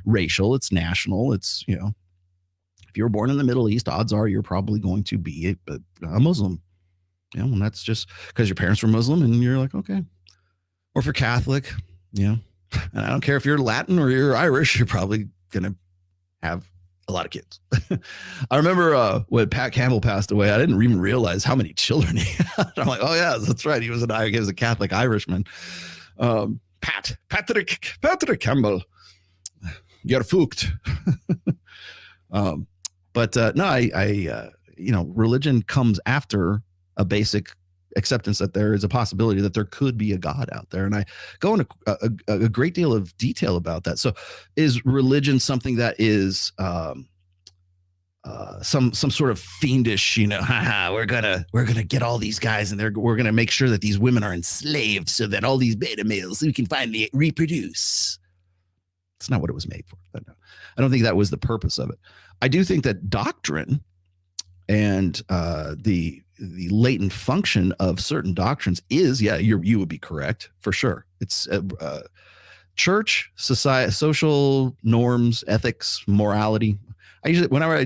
racial. It's national. It's, if you're born in the Middle East, odds are you're probably going to be a Muslim. And that's just because your parents were Muslim and you're like, okay. Or if you're Catholic, and I don't care if you're Latin or you're Irish, you're probably going to have a lot of kids. I remember when Pat Campbell passed away, I didn't even realize how many children he had. I'm like, oh yeah, that's right. He was a Catholic Irishman. Patrick Campbell. You're fucked. But no, religion comes after a basic acceptance that there is a possibility that there could be a God out there. And I go into a great deal of detail about that. So is religion something that is some sort of fiendish, we're gonna get all these guys and we're gonna make sure that these women are enslaved so that all these beta males, we can finally reproduce. It's not what it was made for. But no, I don't think that was the purpose of it. I do think that doctrine and the latent function of certain doctrines is, you would be correct for sure. It's church, society, social norms, ethics, morality. I usually, whenever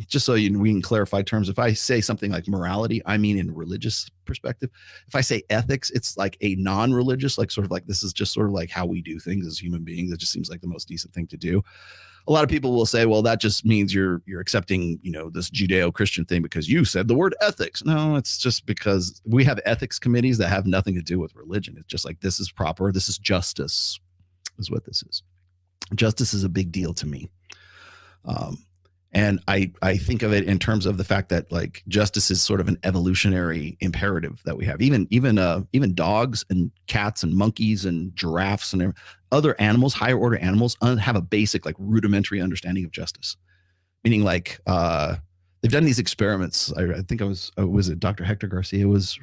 just so we can clarify terms, if I say something like morality, I mean in religious perspective. If I say ethics, it's like a non-religious, like sort of like this is just sort of like how we do things as human beings. It just seems like the most decent thing to do. A lot of people will say, well, that just means you're accepting, this Judeo-Christian thing because you said the word ethics. No, it's just because we have ethics committees that have nothing to do with religion. It's just like, this is proper. This is justice is what this is. Justice is a big deal to me. And I think of it in terms of the fact that like justice is sort of an evolutionary imperative that we have. Even dogs and cats and monkeys and giraffes and other animals, higher order animals, have a basic like rudimentary understanding of justice. Meaning like they've done these experiments. I think was it Dr. Hector Garcia was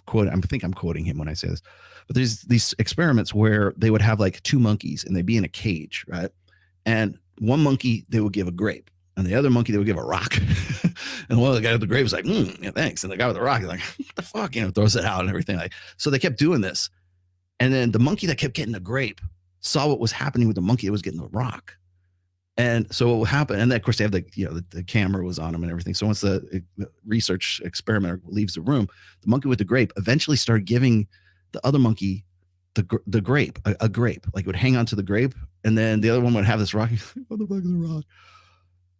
quoting. I think I'm quoting him when I say this. But there's these experiments where they would have like two monkeys and they'd be in a cage, right? And one monkey, they would give a grape. And the other monkey, they would give a rock. And one of the guy with the grape was like, yeah, thanks. And the guy with the rock is like, what the fuck? Throws it out and everything. Like, so they kept doing this. And then the monkey that kept getting the grape saw what was happening with the monkey that was getting the rock. And so what will happen, and then of course they have the camera was on him and everything. So once the research experimenter leaves the room, the monkey with the grape eventually started giving the other monkey the grape, a grape. Like it would hang on to the grape, and then the other one would have this rock. What the fuck is a rock?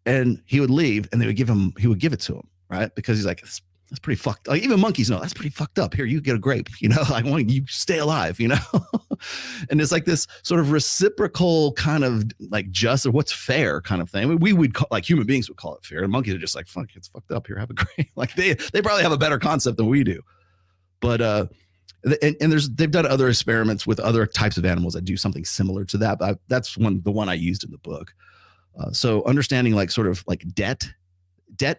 And he would leave, and he would give it to him, right? Because he's like, that's pretty fucked. Like even monkeys know that's pretty fucked up. Here, you get a grape, I want you stay alive, And it's like this sort of reciprocal kind of like just or what's fair kind of thing. I mean, we would call, like human beings would call it fair. And monkeys are just like, fuck, it's fucked up. Here, have a grape. Like they probably have a better concept than we do. But they've done other experiments with other types of animals that do something similar to that. But that's the one I used in the book. So understanding like sort of like debt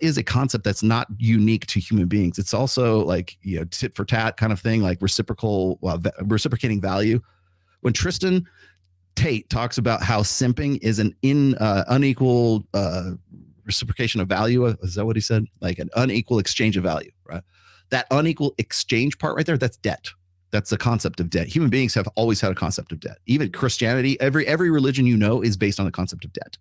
is a concept that's not unique to human beings. It's also like, tit for tat kind of thing, like reciprocating value. When Tristan Tate talks about how simping is an unequal reciprocation of value, is that what he said? Like an unequal exchange of value, right? That unequal exchange part right there, that's debt. That's the concept of debt. Human beings have always had a concept of debt. Even Christianity, every religion is based on the concept of debt.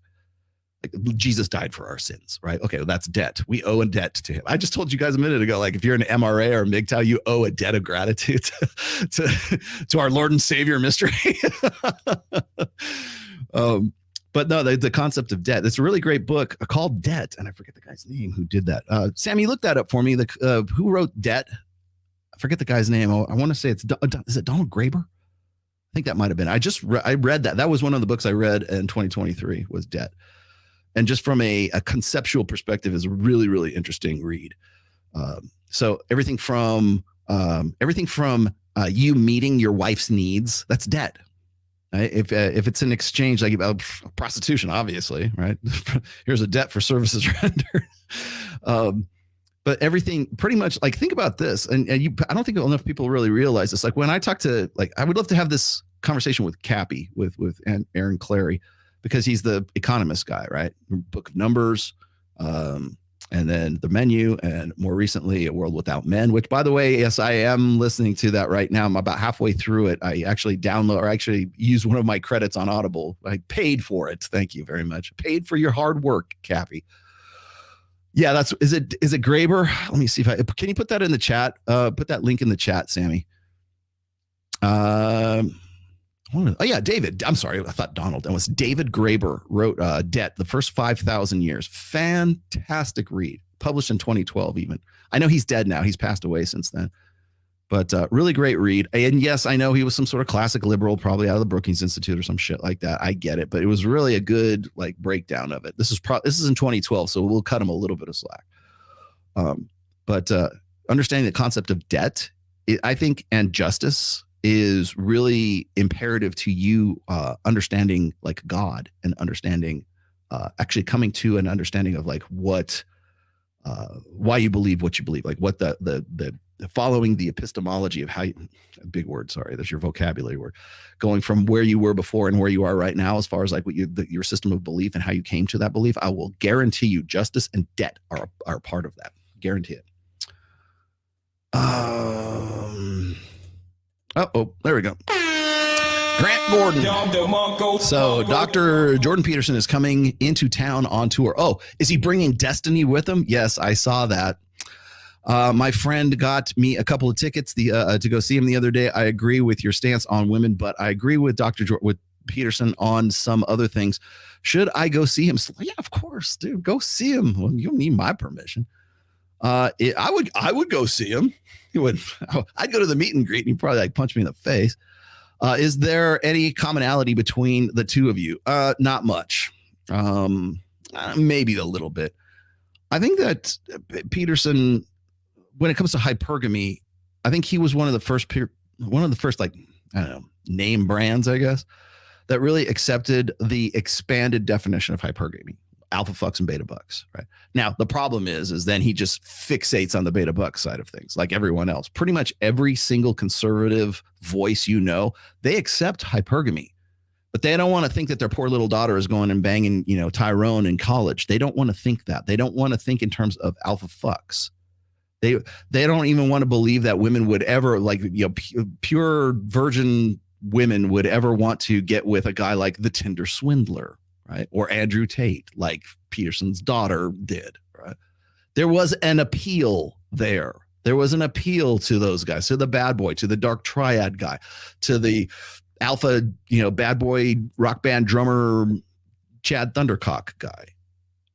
Like Jesus died for our sins, right? Okay, well, that's debt. We owe a debt to him. I just told you guys a minute ago, like if you're an MRA or MGTOW, you owe a debt of gratitude to our Lord and Savior mystery. But no, the concept of debt. It's a really great book called Debt, and I forget the guy's name who did that. Sammy, look that up for me. Who wrote Debt? I forget the guy's name. I want to say is it Donald Graeber? I think that might have been. I read that. That was one of the books I read in 2023 was Debt. And just from a conceptual perspective is a really, really interesting read. So everything from you meeting your wife's needs, that's debt. Right? If it's an exchange, like prostitution, obviously, right? Here's a debt for services rendered. But everything pretty much, like, think about this. And I don't think enough people really realize this. Like when I talk to, like, I would love to have this conversation with Cappy, with Aaron Clary, because he's the economist guy, right? Book of Numbers, and then The Menu, and more recently A World Without Men, which, by the way, yes, I am listening to that right now. I'm about halfway through it. I actually used one of my credits on Audible. I paid for it. Thank you very much. Paid for your hard work, Cappy. Yeah, is it Graeber? Let me see can you put that in the chat? Put that link in the chat, Sammy. Oh yeah, David. I'm sorry, I thought Donald. It was David Graeber wrote Debt, the First 5,000 Years. Fantastic read, published in 2012 even. I know he's dead now. He's passed away since then. But really great read. And yes, I know he was some sort of classic liberal, probably out of the Brookings Institute or some shit like that. I get it. But it was really a good like breakdown of it. This is in 2012, so we'll cut him a little bit of slack. But understanding the concept of debt, I think, and justice is really imperative to you understanding like God and understanding actually coming to an understanding of like what why you believe what you believe, like what the following the epistemology of how you, big word, sorry, that's your vocabulary word, going from where you were before and where you are right now, as far as like what your system of belief and how you came to that belief. I will guarantee you justice and debt are part of that. Guarantee it. Oh, there we go. Grant Gordon. So Dr. Jordan Peterson is coming into town on tour. Oh, is he bringing Destiny with him? Yes, I saw that. My friend got me a couple of tickets to go see him the other day. I agree with your stance on women, but I agree with with Peterson on some other things. Should I go see him? Yeah, of course, dude. Go see him. Well, you don't need my permission. I would go see him. I'd go to the meet and greet and he'd probably like punch me in the face. Is there any commonality between the two of you? Not much. Maybe a little bit. I think that Peterson, when it comes to hypergamy, I think he was one of the first like, I don't know, name brands, I guess, that really accepted the expanded definition of hypergamy. Alpha fucks and beta bucks, right? Now, the problem is then he just fixates on the beta buck side of things, like everyone else. Pretty much every single conservative voice they accept hypergamy, but they don't want to think that their poor little daughter is going and banging, Tyrone in college. They don't want to think that. They don't want to think in terms of alpha fucks. They don't even want to believe that women would ever, like, pure virgin women would ever want to get with a guy like the Tinder swindler. right? Or Andrew Tate, like Peterson's daughter did, right? There was an appeal there. There was an appeal to those guys, to the bad boy, to the dark triad guy, to the alpha, bad boy rock band drummer, Chad Thundercock guy.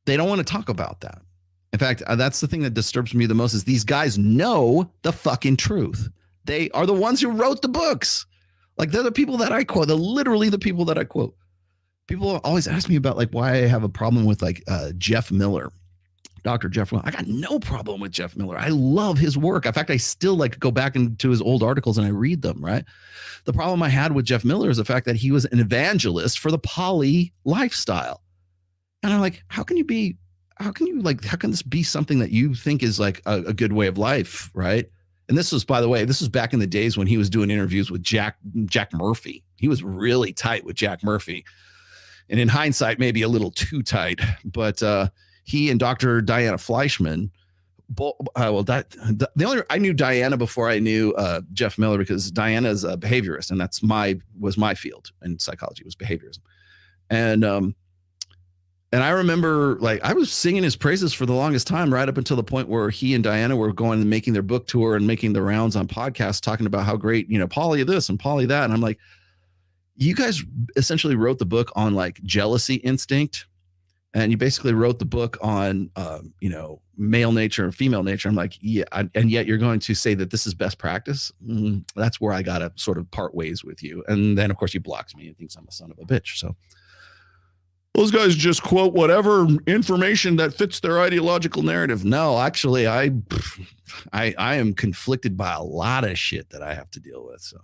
They don't want to talk about that. In fact, that's the thing that disturbs me the most is these guys know the fucking truth. They are the ones who wrote the books. Like they're the people that I quote. They're literally the people that I quote. People always ask me about like why I have a problem with like Jeff Miller. Dr. Jeff Miller. I got no problem with Jeff Miller. I love his work. In fact, I still like go back into his old articles and I read them, right? The problem I had with Jeff Miller is the fact that he was an evangelist for the poly lifestyle. And I'm like, how can this be something that you think is like a good way of life, right? And this was, by the way, this was back in the days when he was doing interviews with Jack Murphy. He was really tight with Jack Murphy. And in hindsight, maybe a little too tight, but he and Dr. Diana Fleischman, I knew Diana before I knew Jeff Miller because Diana is a behaviorist, and that's was my field in psychology, was behaviorism. And I remember like I was singing his praises for the longest time, right up until the point where he and Diana were going and making their book tour and making the rounds on podcasts, talking about how great, poly this and poly that. And I'm like, you guys essentially wrote the book on like jealousy instinct. And you basically wrote the book on, male nature and female nature. I'm like, yeah. And yet you're going to say that this is best practice. That's where I got to sort of part ways with you. And then, of course, he blocks me and thinks I'm a son of a bitch. So those guys just quote whatever information that fits their ideological narrative. No, actually, I am conflicted by a lot of shit that I have to deal with. So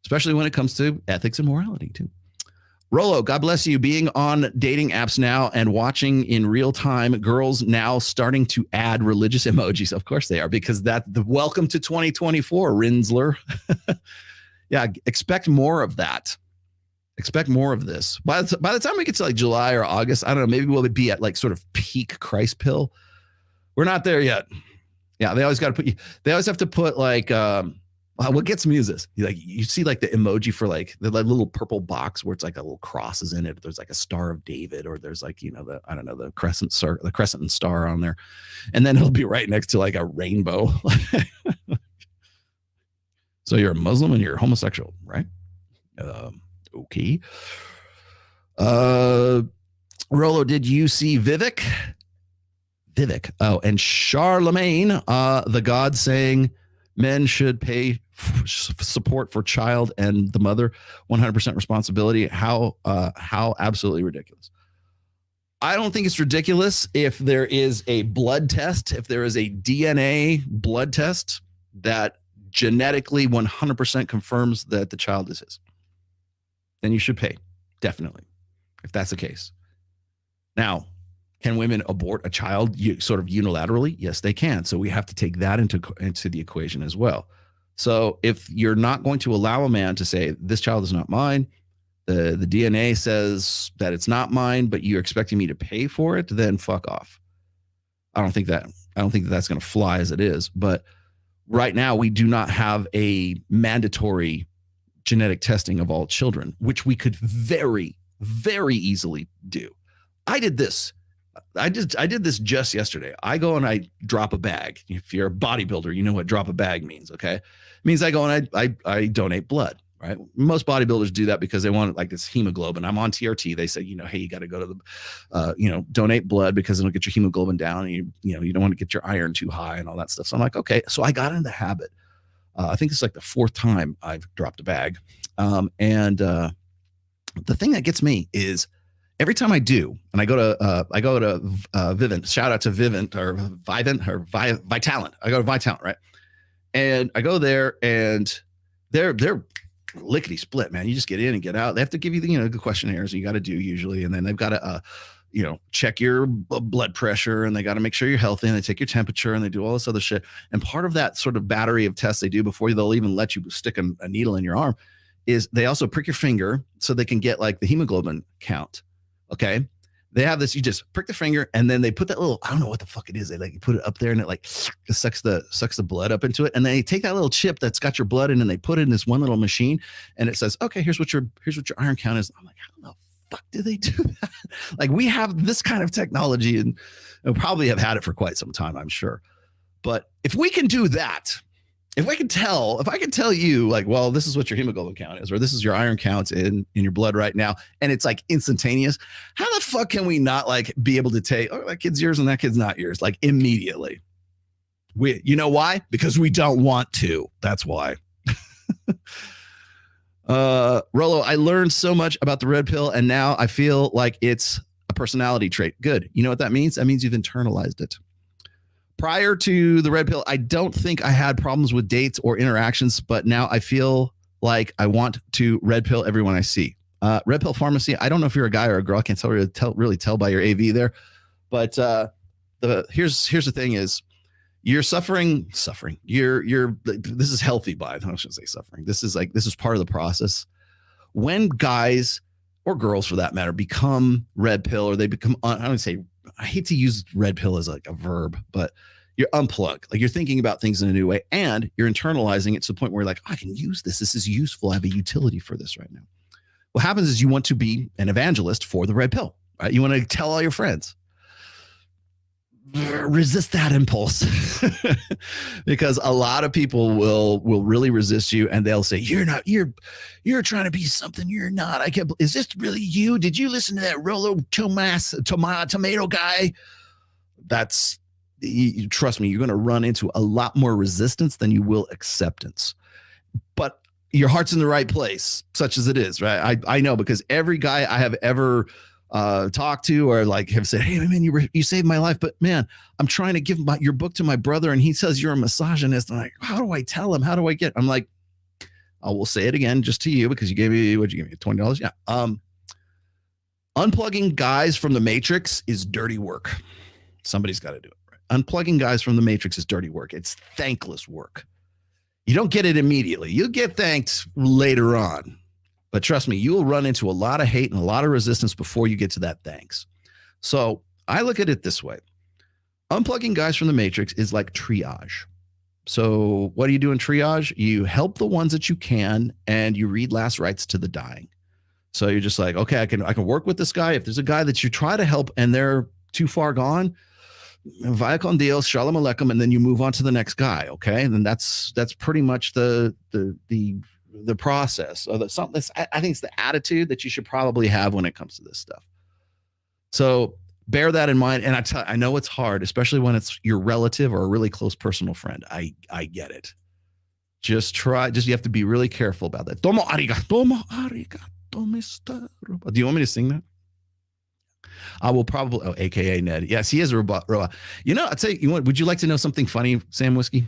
especially when it comes to ethics and morality, too. Rolo, God bless you. Being on dating apps now and watching in real time, girls now starting to add religious emojis. Of course they are, because the welcome to 2024, Rinsler. Yeah, expect more of that. Expect more of this. By the time we get to like July or August, I don't know, maybe we'll be at like sort of peak Christ pill. We're not there yet. Yeah, they always have to put like, what gets me is this. You see like the emoji for like the little purple box where it's like a little crosses in it. There's like a Star of David, or there's like, the crescent and star on there. And then it'll be right next to like a rainbow. So you're a Muslim and you're homosexual, right? Okay. Rolo, did you see Vivek? Oh, and Charlemagne, the God saying men should pay support for child and the mother, 100% responsibility. How absolutely ridiculous. I don't think it's ridiculous if there is a blood test, if there is a DNA blood test that genetically 100% confirms that the child is his. Then you should pay, definitely, if that's the case. Now, can women abort a child sort of unilaterally? Yes, they can. So we have to take that into the equation as well. So if you're not going to allow a man to say, this child is not mine, the DNA says that it's not mine, but you're expecting me to pay for it, then fuck off. I don't think that's going to fly as it is. But right now, we do not have a mandatory genetic testing of all children, which we could very, very easily do. I did this just yesterday. I go and I drop a bag. If you're a bodybuilder, you know what drop a bag means, okay? It means I go and I donate blood, right? Most bodybuilders do that because they want like this hemoglobin. I'm on TRT. They say, hey, you got to go to the, donate blood because it'll get your hemoglobin down, and you don't want to get your iron too high and all that stuff. So I'm like, okay. So I got in the habit. I think it's like the fourth time I've dropped a bag. And the thing that gets me is every time I do, and I go to Vivint, shout out to Vivint or Vitalent. I go to Vitalent, right? And I go there and they're lickety split, man. You just get in and get out. They have to give you the questionnaires you got to do usually. And then they've got to, check your blood pressure, and they got to make sure you're healthy, and they take your temperature, and they do all this other shit. And part of that sort of battery of tests they do before they'll even let you stick a needle in your arm is they also prick your finger so they can get like the hemoglobin count. Okay. They have this, you just prick the finger, and then they put that little, I don't know what the fuck it is. They like put it up there, and it like sucks the blood up into it. And they take that little chip that's got your blood in, and they put it in this one little machine, and it says, okay, here's what your iron count is. I'm like, how the fuck do they do that? Like, we have this kind of technology, and we'll probably have had it for quite some time, I'm sure. But if we can do that, if I can tell you, like, well, this is what your hemoglobin count is, or this is your iron count in your blood right now, and it's like instantaneous, how the fuck can we not like be able to take, oh, that kid's yours and that kid's not yours, like immediately? You know why? Because we don't want to. That's why. Rollo, I learned so much about the red pill, and now I feel like it's a personality trait. Good. You know what that means? That means you've internalized it. Prior to the red pill, I don't think I had problems with dates or interactions, but now I feel like I want to red pill everyone I see. Red pill pharmacy. I don't know if you're a guy or a girl. I can't really tell by your AV there, but here's the thing: is you're suffering. This is healthy, by I shouldn't say suffering. This is part of the process. When guys or girls, for that matter, become red pill, or they become, I hate to use red pill as like a verb, but you're unplugged. Like, you're thinking about things in a new way, and you're internalizing it to the point where you're like, oh, I can use this. This is useful. I have a utility for this right now. What happens is you want to be an evangelist for the red pill, right? You want to tell all your friends. Resist that impulse because a lot of people will really resist you, and they'll say, you're trying to be something you're not. I can't. Is this really you? Did you listen to that Rollo tomato guy? Trust me, you're going to run into a lot more resistance than you will acceptance. But your heart's in the right place, such as it is, right? I know, because every guy I have ever talked to, or like have said, hey man, you saved my life, but man, I'm trying to give your book to my brother and he says you're a misogynist. I'm like, how do I tell him? How do I get? I'm like, I will say it again just to you, because you gave me, what'd you give me, $20? Yeah. Unplugging guys from the matrix is dirty work. Somebody's got to do it. Right? Unplugging guys from the matrix is dirty work. It's thankless work. You don't get it immediately. You'll get thanked later on. But trust me, you will run into a lot of hate and a lot of resistance before you get to that thanks. So I look at it this way. Unplugging guys from the matrix is like triage. So what do you do in triage? You help the ones that you can, and you read last rites to the dying. So you're just like, okay, I can work with this guy. If there's a guy that you try to help and they're too far gone, vaya con Dios, shalom aleichem, and then you move on to the next guy. Okay. And then that's pretty much the process. I think it's the attitude that you should probably have when it comes to this stuff. So bear that in mind. And I know it's hard, especially when it's your relative or a really close personal friend. I get it. You have to be really careful about that. Tomo arigato, mister. Do you want me to sing that? I will probably, AKA Ned. Yes, he is a robot. You know, I'd say, would you like to know something funny, Sam Whiskey?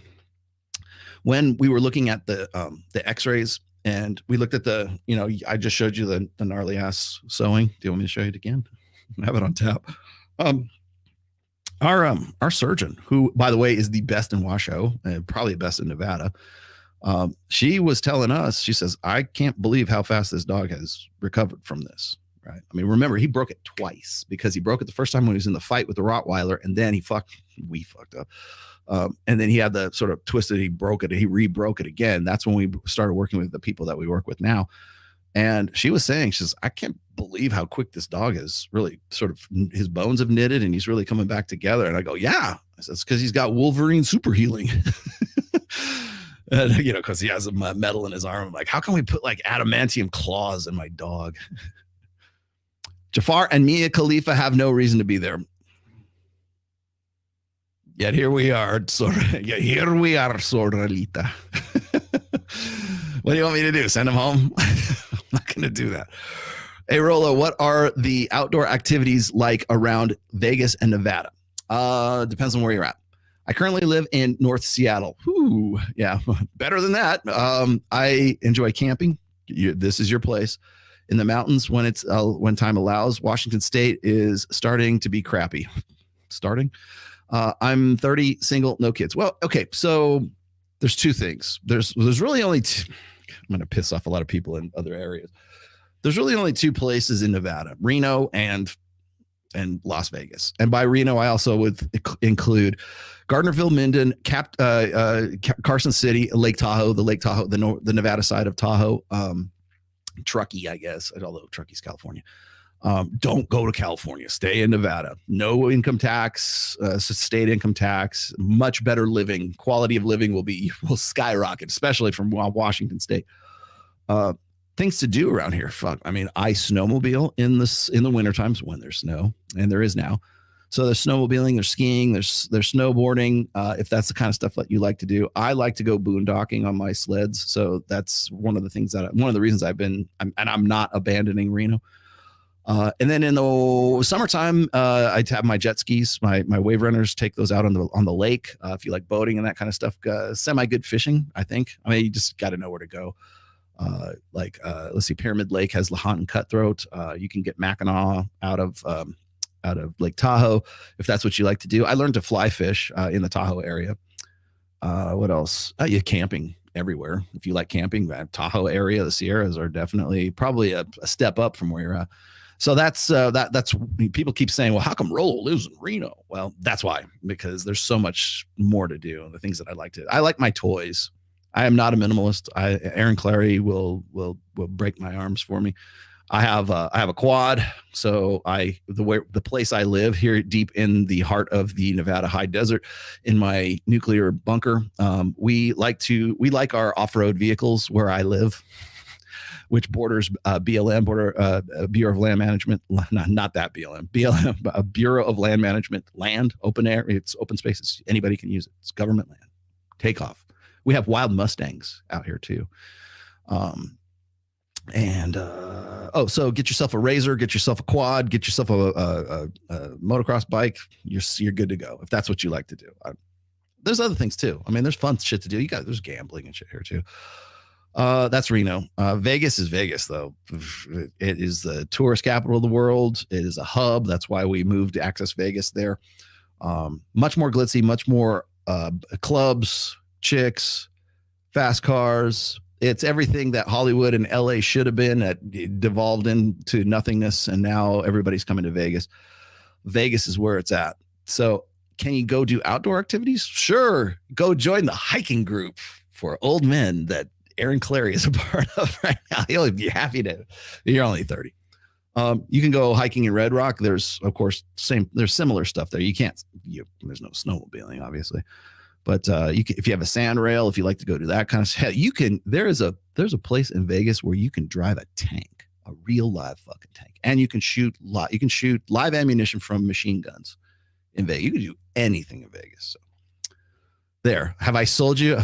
When we were looking at the x-rays, and we looked at I just showed you the gnarly ass sewing. Do you want me to show you it again? I have it on tap. Our surgeon, who, by the way, is the best in Washoe and probably the best in Nevada, she was telling us, she says, I can't believe how fast this dog has recovered from this. Right. I mean, remember, he broke it twice, because he broke it the first time when he was in the fight with the Rottweiler, and then we fucked up. And then he had the sort of twisted, he broke it, he re-broke it again. That's when we started working with the people that we work with now. And she was saying, she says, I can't believe how quick this dog is really sort of, his bones have knitted and he's really coming back together. And I go, yeah, it's because he's got Wolverine super healing. And, because he has a metal in his arm. I'm like, how can we put like adamantium claws in my dog? Jafar and Mia Khalifa have no reason to be there. Yet here we are, Sorrelita. What do you want me to do? Send him home? I'm not going to do that. Hey, Rollo, what are the outdoor activities like around Vegas and Nevada? Depends on where you're at. I currently live in North Seattle. Ooh, yeah, better than that. I enjoy camping. This is your place. In the mountains, when time allows. Washington State is starting to be crappy. I'm 30, single, no kids. Well, okay, so there's two things. There's really only two. I'm going to piss off a lot of people in other areas. There's really only two places in Nevada, Reno and Las Vegas. And by Reno, I also would include Gardnerville, Minden, Carson City, Lake Tahoe, the Nevada side of Tahoe, Truckee, I guess, although Truckee's California. Don't go to California. Stay in Nevada. No income tax, state income tax. Much better living. Quality of living will skyrocket, especially from Washington State. Things to do around here. Fuck. I mean, I snowmobile in the winter times when there's snow, and there is now. So there's snowmobiling, there's skiing, there's snowboarding. If that's the kind of stuff that you like to do, I like to go boondocking on my sleds. So that's one of the reasons I'm not abandoning Reno. And then in the summertime, I have my jet skis, my wave runners, take those out on the lake. If you like boating and that kind of stuff, semi good fishing, I think. I mean, you just got to know where to go. Let's see, Pyramid Lake has Lahontan Cutthroat. You can get Mackinac out of Lake Tahoe if that's what you like to do. I learned to fly fish in the Tahoe area. What else? Yeah, camping everywhere. If you like camping, that Tahoe area, the Sierras are definitely probably a step up from where you're at. So that's people keep saying, well, how come Rolo lives in Reno? Well, that's why, because there's so much more to do. The things that I like my toys. I am not a minimalist. Aaron Clary will break my arms for me. I have a quad. So the place I live here deep in the heart of the Nevada high desert in my nuclear bunker. We like our off-road vehicles where I live, which borders BLM, Bureau of Land Management, not that BLM, Bureau of Land Management, land, open air. It's open spaces. Anybody can use it. It's government land. Take off. We have wild Mustangs out here too. So get yourself a Razor, get yourself a quad, get yourself a motocross bike. You're good to go if that's what you like to do. There's other things too. I mean, there's fun shit to do. There's gambling and shit here too. That's Reno. Vegas is Vegas though. It is the tourist capital of the world. It is a hub. That's why we moved to Access Vegas there. Much more glitzy, much more clubs, chicks, fast cars. It's everything that Hollywood and LA should have been. That devolved into nothingness, and now everybody's coming to Vegas. Vegas is where it's at. So can you go do outdoor activities? Sure. Go join the hiking group for old men that Aaron Clary is a part of right now. He'll be happy to. You're only 30. You can go hiking in Red Rock. There's, of course, there's similar stuff there. There's no snowmobiling, obviously. But if you have a sand rail, if you like to go do that kind of stuff, there's a place in Vegas where you can drive a tank, a real live fucking tank, and you can shoot live ammunition from machine guns in Vegas. You can do anything in Vegas. So there, have I sold you?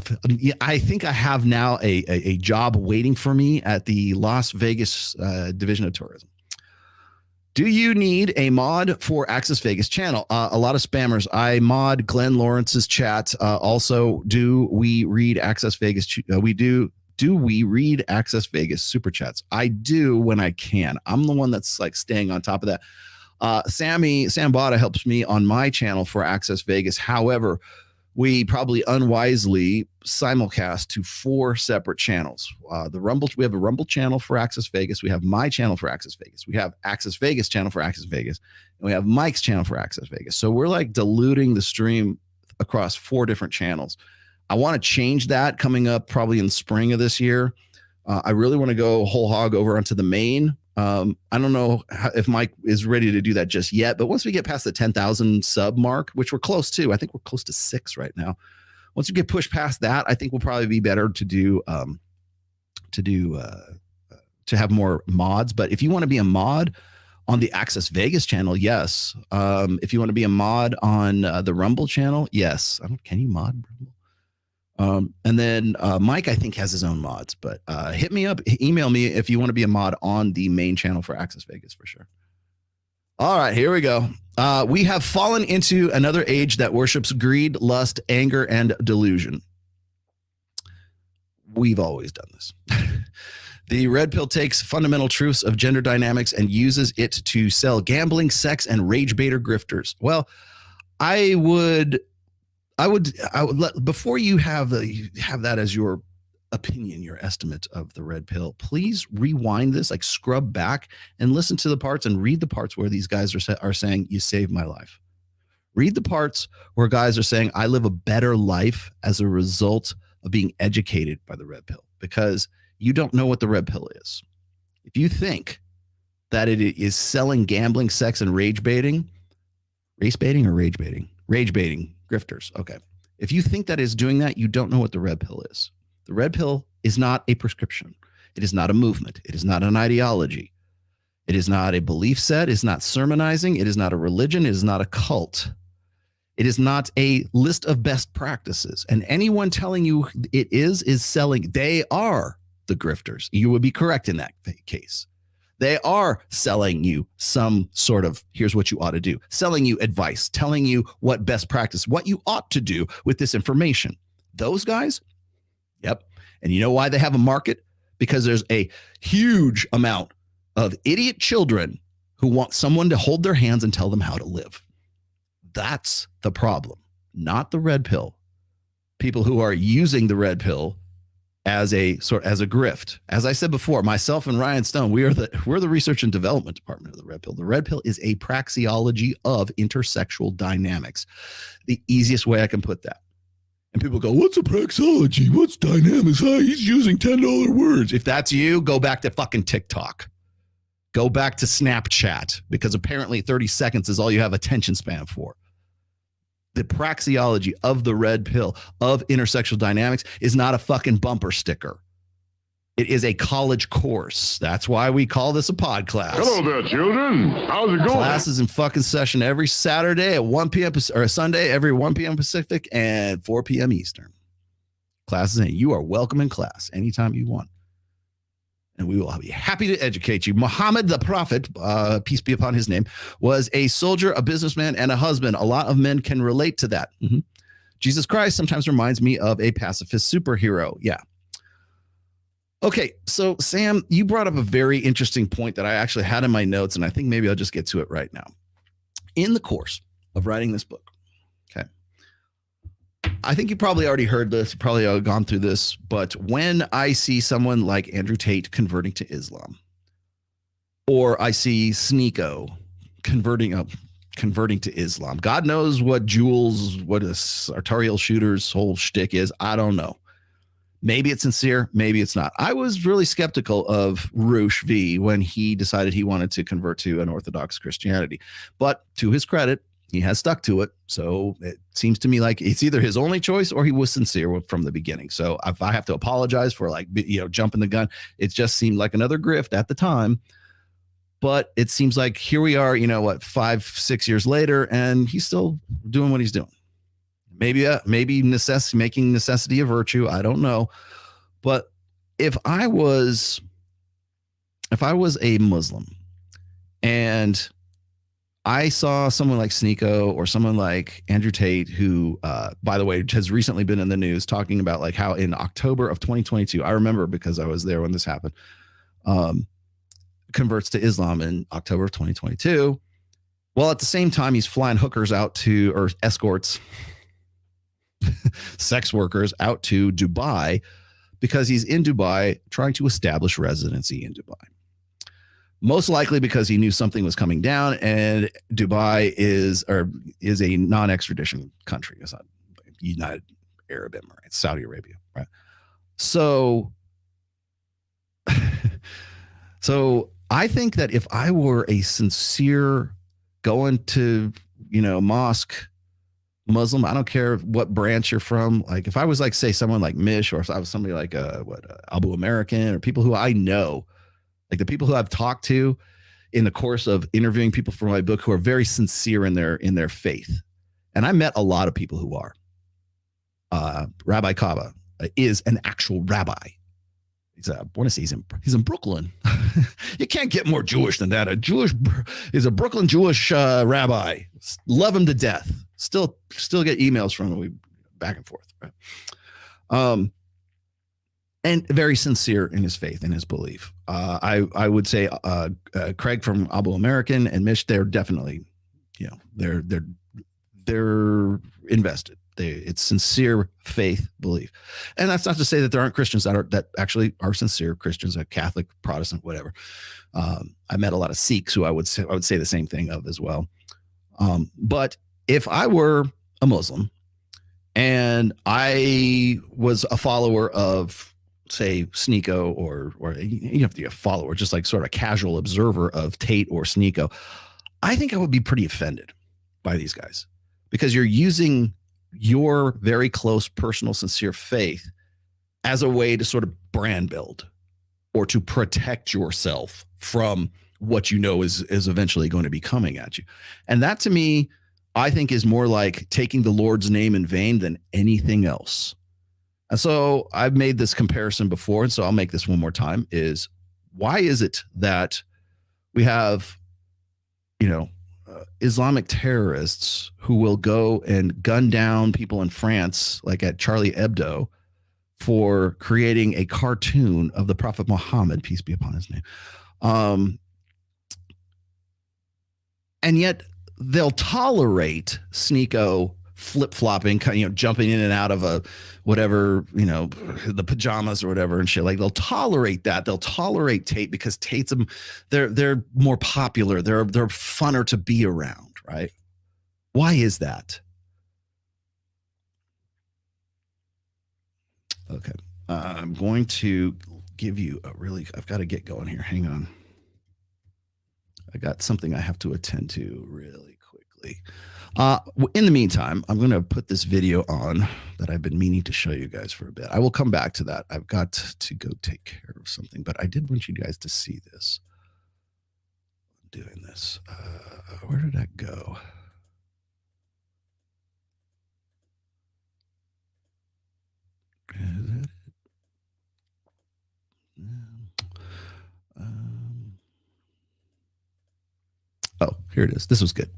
I think I have now a job waiting for me at the Las Vegas Division of Tourism. Do you need a mod for Access Vegas channel? A lot of spammers. I mod Glenn Lawrence's chat. Also, do we read Access Vegas? Do we read Access Vegas super chats? I do when I can. I'm the one that's like staying on top of that. Sam Bada helps me on my channel for Access Vegas. However, we probably unwisely simulcast to 4 separate channels. We have a Rumble channel for Access Vegas. We have my channel for Access Vegas. We have Access Vegas channel for Access Vegas. And we have Mike's channel for Access Vegas. So we're like diluting the stream across 4 different channels. I want to change that coming up probably in the spring of this year. I really want to go whole hog over onto the main. I don't know if Mike is ready to do that just yet, but once we get past the 10,000 sub mark, which we're close to, I think we're close to 6 right now. Once we get pushed past that, I think we'll probably be better to have more mods. But if you want to be a mod on the Access Vegas channel, yes. If you want to be a mod on the Rumble channel, yes. Can you mod Rumble? And then Mike, I think, has his own mods, but hit me up, email me if you want to be a mod on the main channel for Access Vegas for sure. All right, here we go. We have fallen into another age that worships greed, lust, anger, and delusion. We've always done this. The red pill takes fundamental truths of gender dynamics and uses it to sell gambling, sex, and rage baiter grifters. Well, I would let, before you have that as your opinion, your estimate of the red pill, please rewind this, like scrub back and listen to the parts and read the parts where these guys are saying, you saved my life. Read the parts where guys are saying, I live a better life as a result of being educated by the red pill, because you don't know what the red pill is. If you think that it is selling gambling, sex, and rage baiting. Race baiting or rage baiting? Rage baiting, grifters. Okay. If you think that is doing that, you don't know what the red pill is. The red pill is not a prescription. It is not a movement. It is not an ideology. It is not a belief set. It is not sermonizing. It is not a religion. It is not a cult. It is not a list of best practices. And anyone telling you it is selling. They are the grifters. You would be correct in that case. They are selling you some sort of, here's what you ought to do, selling you advice, telling you what best practice, what you ought to do with this information. Those guys, yep. And you know why they have a market? Because there's a huge amount of idiot children who want someone to hold their hands and tell them how to live. That's the problem, not the red pill. People who are using the red pill as a grift. As I said before, myself and Ryan Stone, we're the research and development department of the red pill. The red pill is a praxeology of intersexual dynamics. The easiest way I can put that. And people go, what's a praxeology? What's dynamics? He's using $10 words. If that's you, go back to fucking TikTok. Go back to Snapchat, because apparently 30 seconds is all you have attention span for. The praxeology of the red pill, of intersexual dynamics, is not a fucking bumper sticker. It is a college course. That's why we call this a pod class. Hello there, children. How's it going? Class is in fucking session every Saturday at 1 p.m. or Sunday every 1 p.m. Pacific and 4 p.m. Eastern. Class is in. You are welcome in class anytime you want. And we will be happy to educate you. Muhammad the Prophet, peace be upon his name, was a soldier, a businessman, and a husband. A lot of men can relate to that. Mm-hmm. Jesus Christ sometimes reminds me of a pacifist superhero. Yeah. Okay, so Sam, you brought up a very interesting point that I actually had in my notes, and I think maybe I'll just get to it right now. In the course of writing this book, okay, I think you probably already heard this, probably gone through this, but when I see someone like Andrew Tate converting to Islam, or I see Sneeko converting to Islam, God knows what what a arterial shooter's whole shtick is. I don't know. Maybe it's sincere, maybe it's not. I was really skeptical of Roosh V when he decided he wanted to convert to an Orthodox Christianity, but to his credit, he has stuck to it. So it seems to me like it's either his only choice or he was sincere from the beginning. So if I have to apologize for jumping the gun, it just seemed like another grift at the time. But it seems like here we are, 5-6 years later, and he's still doing what he's doing. Maybe making necessity a virtue. I don't know. But if I was a Muslim and I saw someone like Sneeko or someone like Andrew Tate, who, by the way, has recently been in the news talking about like how in October of 2022, I remember because I was there when this happened, converts to Islam in October of 2022. Well, at the same time, he's flying hookers or escorts, sex workers out to Dubai because he's in Dubai trying to establish residency in Dubai. Most likely because he knew something was coming down, and Dubai is a non-extradition country. It's not United Arab Emirates, Saudi Arabia, right? So I think that if I were a sincere going to, mosque Muslim, I don't care what branch you're from. Like if I was like, say, someone like Mish, or if I was somebody like Abu American, or people who I know, like the people who I've talked to in the course of interviewing people for my book who are very sincere in their faith. And I met a lot of people who are. Rabbi Kaba is an actual rabbi. I want to say he's in Brooklyn. You can't get more Jewish than that. He's a Brooklyn Jewish rabbi. Love him to death. Still get emails from him back and forth. Right? And very sincere in his faith and his belief. I would say Craig from Abu American and Mish, they're definitely, they're invested. It's sincere faith belief. And that's not to say that there aren't Christians that actually are sincere Christians, like Catholic, Protestant, whatever. I met a lot of Sikhs who I would say the same thing of as well. But if I were a Muslim and I was a follower of say Sneeko or you have to be a follower, just like sort of a casual observer of Tate or Sneeko, I think I would be pretty offended by these guys because you're using your very close, personal, sincere faith as a way to sort of brand build or to protect yourself from what you know is eventually going to be coming at you. And that to me, I think is more like taking the Lord's name in vain than anything else. And so I've made this comparison before, and so I'll make this one more time, is why is it that we have, Islamic terrorists who will go and gun down people in France, like at Charlie Hebdo, for creating a cartoon of the Prophet Muhammad, peace be upon his name. And yet they'll tolerate Sneeko flip-flopping, jumping in and out of a whatever, the pajamas or whatever and shit. Like they'll tolerate that. They'll tolerate Tate because Tate's they're more popular. They're funner to be around, right? Why is that? Okay. I'm going to give you I've got to get going here. Hang on. I got something I have to attend to really quickly. In the meantime, I'm going to put this video on that I've been meaning to show you guys for a bit. I will come back to that. I've got to go take care of something, but I did want you guys to see this. I'm doing this. Where did that go? Is that it? Oh, here it is. This was good.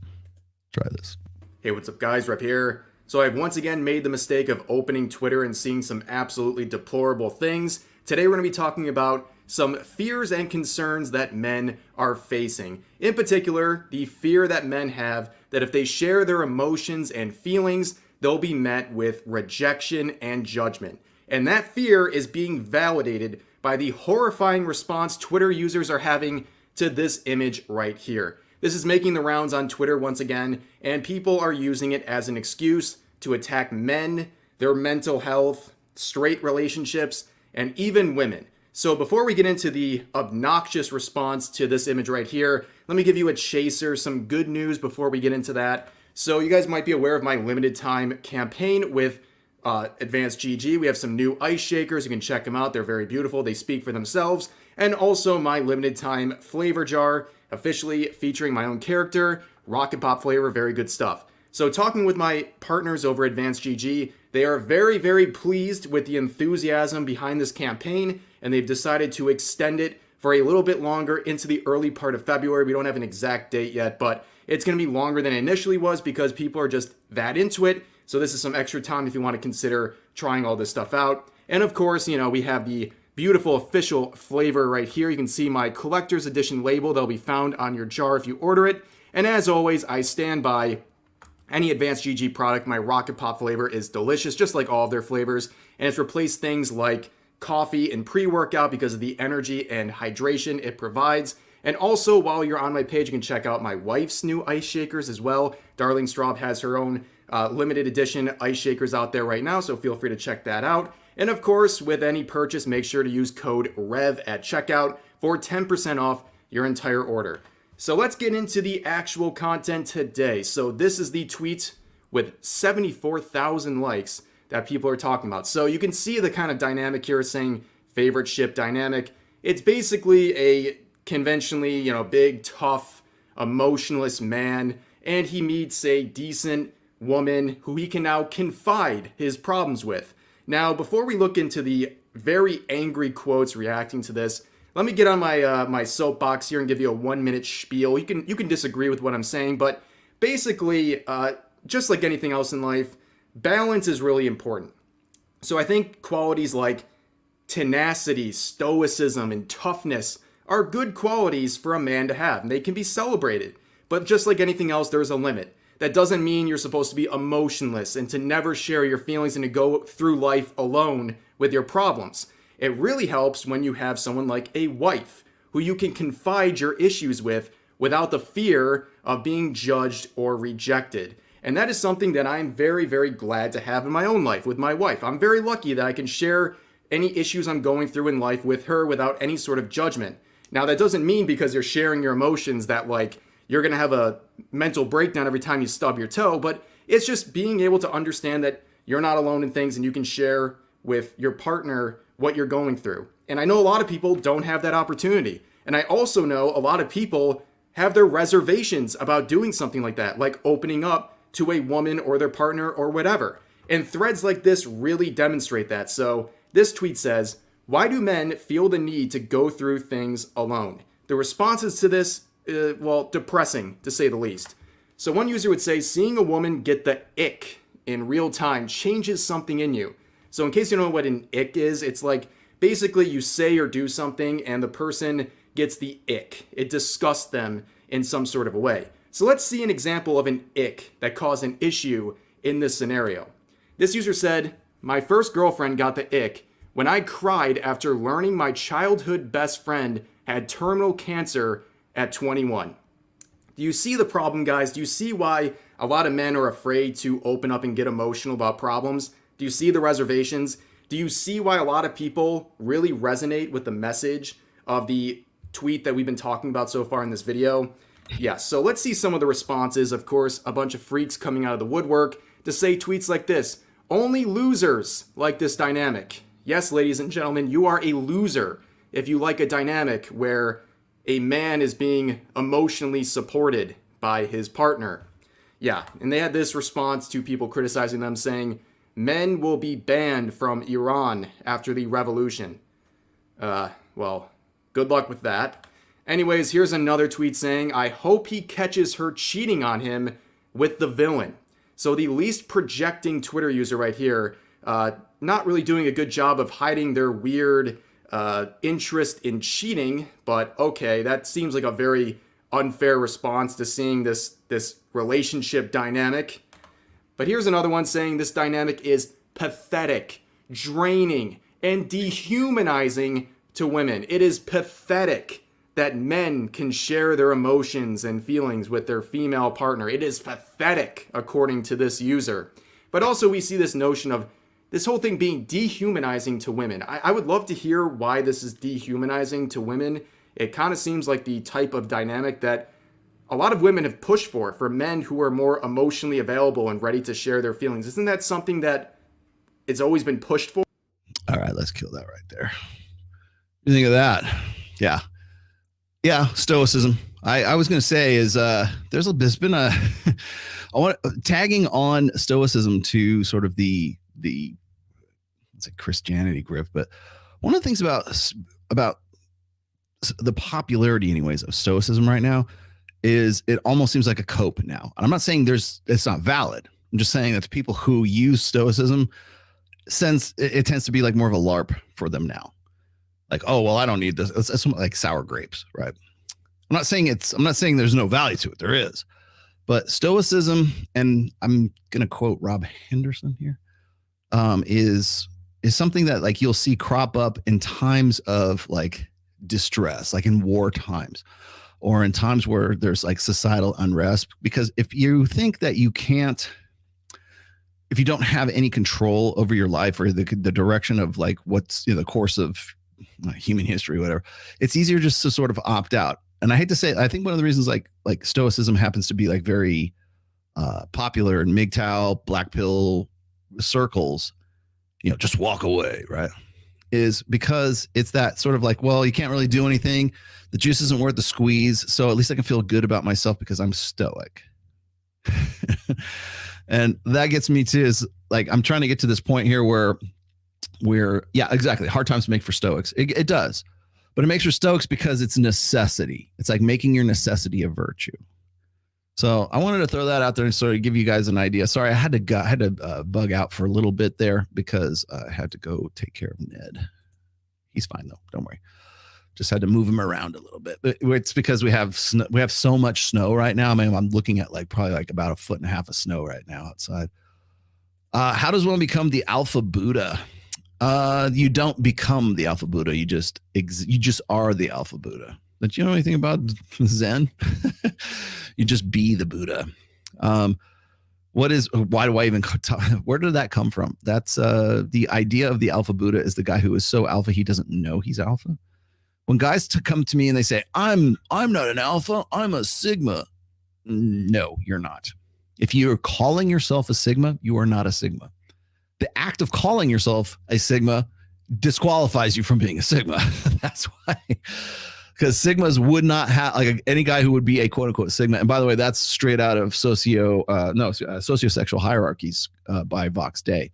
Try this. Hey, what's up guys? Rep here. So I've once again made the mistake of opening Twitter and seeing some absolutely deplorable things. Today we're going to be talking about some fears and concerns that men are facing. In particular, the fear that men have that if they share their emotions and feelings, they'll be met with rejection and judgment. And that fear is being validated by the horrifying response Twitter users are having to this image right here. This is making the rounds on Twitter once again, and people are using it as an excuse to attack men, their mental health, straight relationships, and even women. So before we get into the obnoxious response to this image right here, let me give you a chaser, some good news before we get into that. So you guys might be aware of my limited time campaign with Advanced GG. We have some new ice shakers. You can check them out. They're very beautiful. They speak for themselves. And also my limited time flavor jar, officially featuring my own character, Rocket Pop flavor, very good stuff. So talking with my partners over Advanced GG, they are very, very pleased with the enthusiasm behind this campaign, and they've decided to extend it for a little bit longer into the early part of February. We don't have an exact date yet, but it's going to be longer than it initially was because people are just that into it. So this is some extra time if you want to consider trying all this stuff out. And of course, we have the beautiful official flavor right here. You can see my collector's edition label. They'll be found on your jar if you order it. And as always, I stand by any Advanced GG product. My Rocket Pop flavor is delicious, just like all of their flavors. And it's replaced things like coffee and pre-workout because of the energy and hydration it provides. And also, while you're on my page, you can check out my wife's new ice shakers as well. Darling Straub has her own limited edition ice shakers out there right now, so feel free to check that out. And of course, with any purchase, make sure to use code REV at checkout for 10% off your entire order. So let's get into the actual content today. So this is the tweet with 74,000 likes that people are talking about. So you can see the kind of dynamic here saying favorite ship dynamic. It's basically a conventionally, big, tough, emotionless man, and he meets a decent woman who he can now confide his problems with. Now, before we look into the very angry quotes reacting to this, let me get on my my soapbox here and give you a 1-minute spiel. You can disagree with what I'm saying, but basically, just like anything else in life, balance is really important. So I think qualities like tenacity, stoicism, and toughness are good qualities for a man to have, and they can be celebrated. But just like anything else, there's a limit. That doesn't mean you're supposed to be emotionless and to never share your feelings and to go through life alone with your problems. It really helps when you have someone like a wife who you can confide your issues with without the fear of being judged or rejected. And that is something that I'm very, very glad to have in my own life with my wife. I'm very lucky that I can share any issues I'm going through in life with her without any sort of judgment. Now, that doesn't mean because you're sharing your emotions that like you're going to have a mental breakdown every time you stub your toe, but it's just being able to understand that you're not alone in things and you can share with your partner what you're going through. And I know a lot of people don't have that opportunity. And I also know a lot of people have their reservations about doing something like that, like opening up to a woman or their partner or whatever. And threads like this really demonstrate that. So this tweet says, why do men feel the need to go through things alone? The responses to this, well, depressing to say the least. So one user would say, seeing a woman get the ick in real time changes something in you. So in case you don't know what an ick is, it's like basically you say or do something and the person gets the ick. It disgusts them in some sort of a way. So let's see an example of an ick that caused an issue in this scenario. This user said, my first girlfriend got the ick when I cried after learning my childhood best friend had terminal cancer at 21. Do you see the problem, guys? Do you see why a lot of men are afraid to open up and get emotional about problems? Do you see the reservations? Do you see why a lot of people really resonate with the message of the tweet that we've been talking about so far in this video? Yeah, so let's see some of the responses. Of course, a bunch of freaks coming out of the woodwork to say tweets like this. Only losers like this dynamic. Yes, ladies and gentlemen, you are a loser if you like a dynamic where a man is being emotionally supported by his partner. Yeah, and they had this response to people criticizing them saying, men will be banned from Iran after the revolution. Well, good luck with that. Anyways, here's another tweet saying, I hope he catches her cheating on him with the villain. So the least projecting Twitter user right here, not really doing a good job of hiding their weird interest in cheating, but okay, that seems like a very unfair response to seeing this relationship dynamic. But here's another one saying this dynamic is pathetic, draining, and dehumanizing to women. It is pathetic that men can share their emotions and feelings with their female partner. It is pathetic, according to this user. But also we see this notion of this whole thing being dehumanizing to women. I would love to hear why this is dehumanizing to women. It kind of seems like the type of dynamic that a lot of women have pushed for men who are more emotionally available and ready to share their feelings. Isn't that something that it's always been pushed for? All right, let's kill that right there. What do you think of that? Yeah, stoicism. I was going to say is there's been a I want tagging on stoicism to sort of the it's a Christianity grift, but one of the things about the popularity anyways of stoicism right now is it almost seems like a cope now. And I'm not saying it's not valid. I'm just saying that the people who use stoicism sense it tends to be like more of a LARP for them now. Like, oh, well, I don't need this. It's like sour grapes, right? I'm not saying there's no value to it. There is. But stoicism, and I'm going to quote Rob Henderson here, is something that like you'll see crop up in times of like distress, like in war times or in times where there's like societal unrest. Because if you think that if you don't have any control over your life or the direction of like what's the course of human history, whatever, it's easier just to sort of opt out. And I hate to say it, I think one of the reasons like stoicism happens to be like very popular in MGTOW, black pill circles, just walk away, right? Is because it's that sort of like, well, you can't really do anything. The juice isn't worth the squeeze. So at least I can feel good about myself because I'm stoic. And that gets me to is like, I'm trying to get to this point here where yeah, exactly. Hard times make for stoics. It does, but it makes for stoics because it's necessity. It's like making your necessity a virtue. So I wanted to throw that out there and sort of give you guys an idea. Sorry, I had to bug out for a little bit there because I had to go take care of Ned. He's fine though. Don't worry. Just had to move him around a little bit. It's because we have so much snow right now. I mean, I'm looking at probably about 1.5 feet of snow right now outside. How does one become the Alpha Buddha? You don't become the Alpha Buddha. You just are the Alpha Buddha. But you know anything about Zen? You just be the Buddha. why do I even where did that come from? That's the idea of the alpha Buddha is the guy who is so alpha he doesn't know he's alpha. When guys come to me and they say, I'm not an alpha, I'm a sigma. No, you're not. If you're calling yourself a sigma, you are not a sigma. The act of calling yourself a sigma disqualifies you from being a sigma. That's why, because sigmas would not have, like, any guy who would be a quote unquote sigma. And by the way, that's straight out of Sociosexual Hierarchies by Vox Day.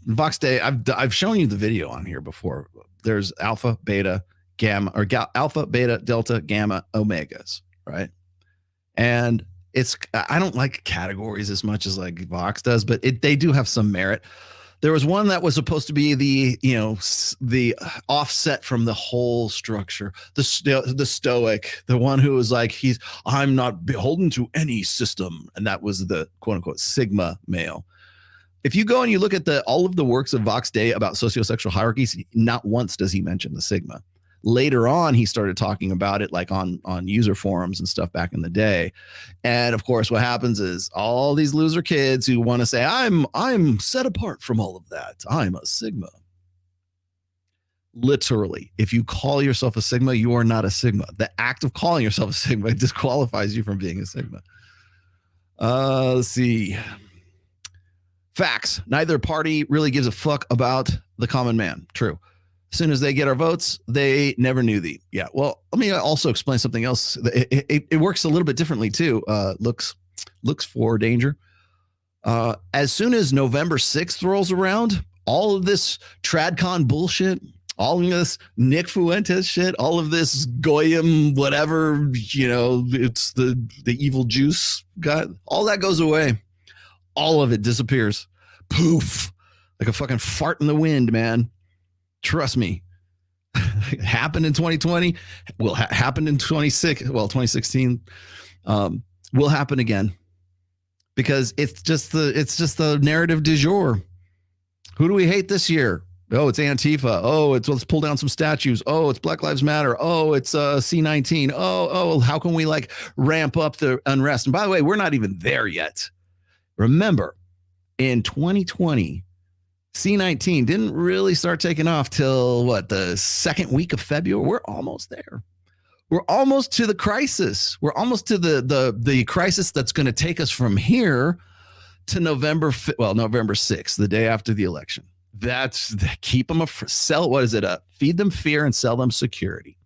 Vox Day, I've shown you the video on here before. There's alpha, beta, gamma, or alpha, beta, delta, gamma, omegas, right? And I don't like categories as much as like Vox does, but they do have some merit. There was one that was supposed to be the offset from the whole structure, the stoic, the one who was like, I'm not beholden to any system. And that was the quote unquote sigma male. If you go and you look at all of the works of Vox Day about sociosexual hierarchies, not once does he mention the sigma. Later on, he started talking about it like on user forums and stuff back in the day. And of course, what happens is all these loser kids who want to say, I'm set apart from all of that. I'm a sigma. Literally, if you call yourself a sigma, you are not a sigma. The act of calling yourself a sigma disqualifies you from being a sigma. Let's see. Facts. Neither party really gives a fuck about the common man. True. As soon as they get our votes, they never knew thee. Yeah. Well, let me also explain something else. It works a little bit differently too. Looks for danger. As soon as November 6th rolls around, all of this TradCon bullshit, all of this Nick Fuentes shit, all of this Goyim, whatever, it's the evil juice guy, all that goes away. All of it disappears. Poof. Like a fucking fart in the wind, man. Trust me. It happened in 2020. Will happen in 2016. Will happen again. Because it's just the narrative du jour. Who do we hate this year? Oh, it's Antifa. Oh, let's pull down some statues. Oh, it's Black Lives Matter. Oh, it's C-19. Oh, how can we like ramp up the unrest? And by the way, we're not even there yet. Remember, in 2020, C-19 didn't really start taking off till the second week of February. We're almost there. We're almost to the crisis. We're almost to the crisis that's going to take us from here to November 6th, the day after the election. That's keep them feed them fear and sell them security.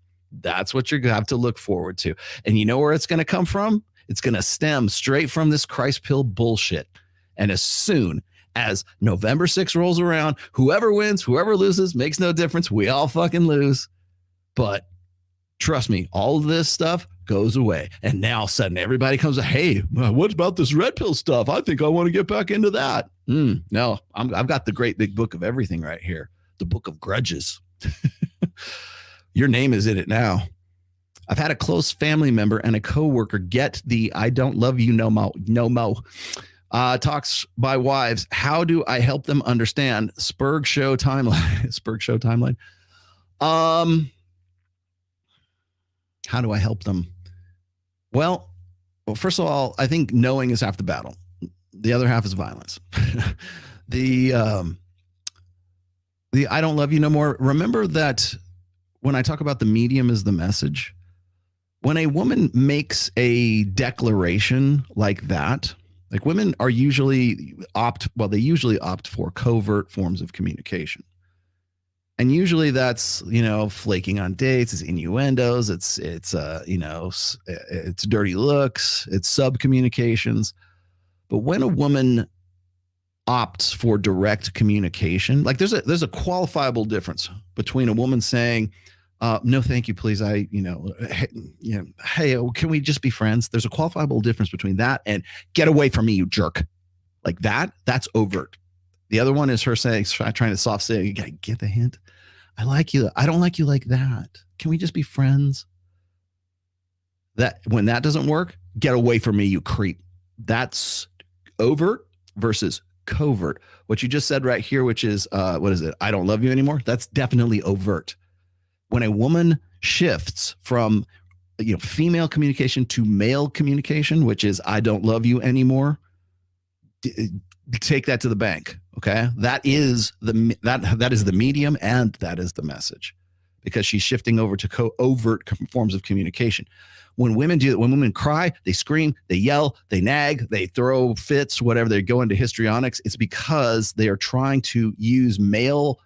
That's what you're going to have to look forward to. And you know where it's going to come from? It's going to stem straight from this Christ pill bullshit. And as soon as November 6th rolls around, whoever wins, whoever loses, makes no difference. We all fucking lose. But trust me, all of this stuff goes away. And now all of a sudden everybody comes, hey, what about this red pill stuff? I think I want to get back into that. No, I've got the great big book of everything right here. The book of grudges. Your name is in it now. I've had a close family member and a coworker get the I don't love you no mo. Talks by wives. How do I help them understand Spurg show timeline? How do I help them? Well, first of all, I think knowing is half the battle. The other half is violence. The I don't love you no more. Remember that when I talk about the medium is the message, when a woman makes a declaration like that, like women are usually opt for covert forms of communication. And usually that's, flaking on dates, it's innuendos, it's dirty looks, it's sub communications. But when a woman opts for direct communication, like there's a qualifiable difference between a woman saying, no, thank you, please. Hey, can we just be friends? There's a qualifiable difference between that and get away from me, you jerk. Like that's overt. The other one is her saying, trying to soft say, you gotta get the hint. I like you. I don't like you like that. Can we just be friends? That when that doesn't work, get away from me, you creep. That's overt versus covert. What you just said right here, which is, what is it? I don't love you anymore. That's definitely overt. When a woman shifts from female communication to male communication, which is I don't love you anymore. Take that to the bank. Okay. That is the medium and that is the message, because she's shifting over to overt forms of communication. When women cry, they scream, they yell, they nag, they throw fits, whatever, they go into histrionics. It's because they are trying to use male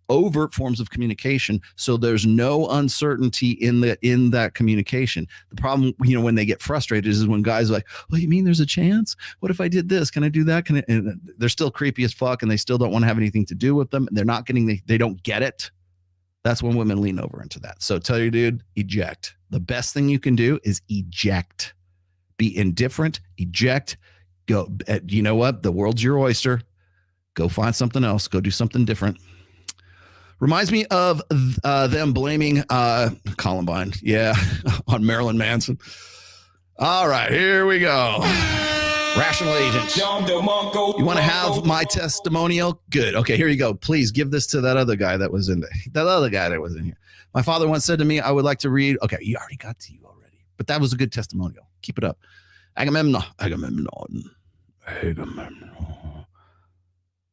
overt forms of communication, so there's no uncertainty in that communication. The problem, when they get frustrated is when guys are like, "Well, you mean there's a chance? What if I did this? Can I do that? Can I?" And they're still creepy as fuck, and they still don't want to have anything to do with them. They're not getting they don't get it. That's when women lean over into that. So tell your dude, eject. The best thing you can do is eject. Be indifferent, eject. Go. You know what? The world's your oyster. Go find something else. Go do something different. Reminds me of them blaming Columbine, on Marilyn Manson. All right, here we go. Rational agents. You want to have my testimonial? Good. Okay, here you go. Please give this to that other guy that was in there. That other guy that was in here. My father once said to me, I would like to read. Okay, you already got to you already. But that was a good testimonial. Keep it up. Agamemnon.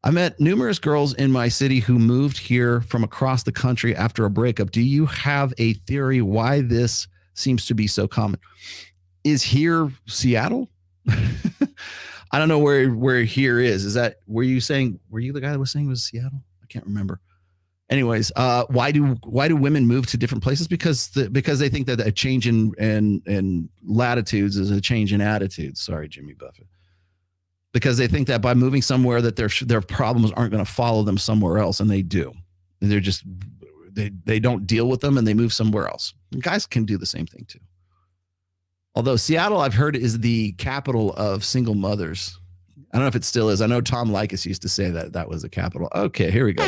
I met numerous girls in my city who moved here from across the country after a breakup. Do you have a theory why this seems to be so common? Is here Seattle? I don't know where here is. Is that, were you the guy that was saying it was Seattle? I can't remember. Anyways, why do women move to different places? Because they think that a change in latitudes is a change in attitudes. Sorry, Jimmy Buffett. Because they think that by moving somewhere that their problems aren't going to follow them somewhere else, and they do. They're just they don't deal with them and they move somewhere else. And guys can do the same thing too. Although Seattle, I've heard, is the capital of single mothers. I don't know if it still is. I know Tom Likas used to say that was the capital. Okay, here we go.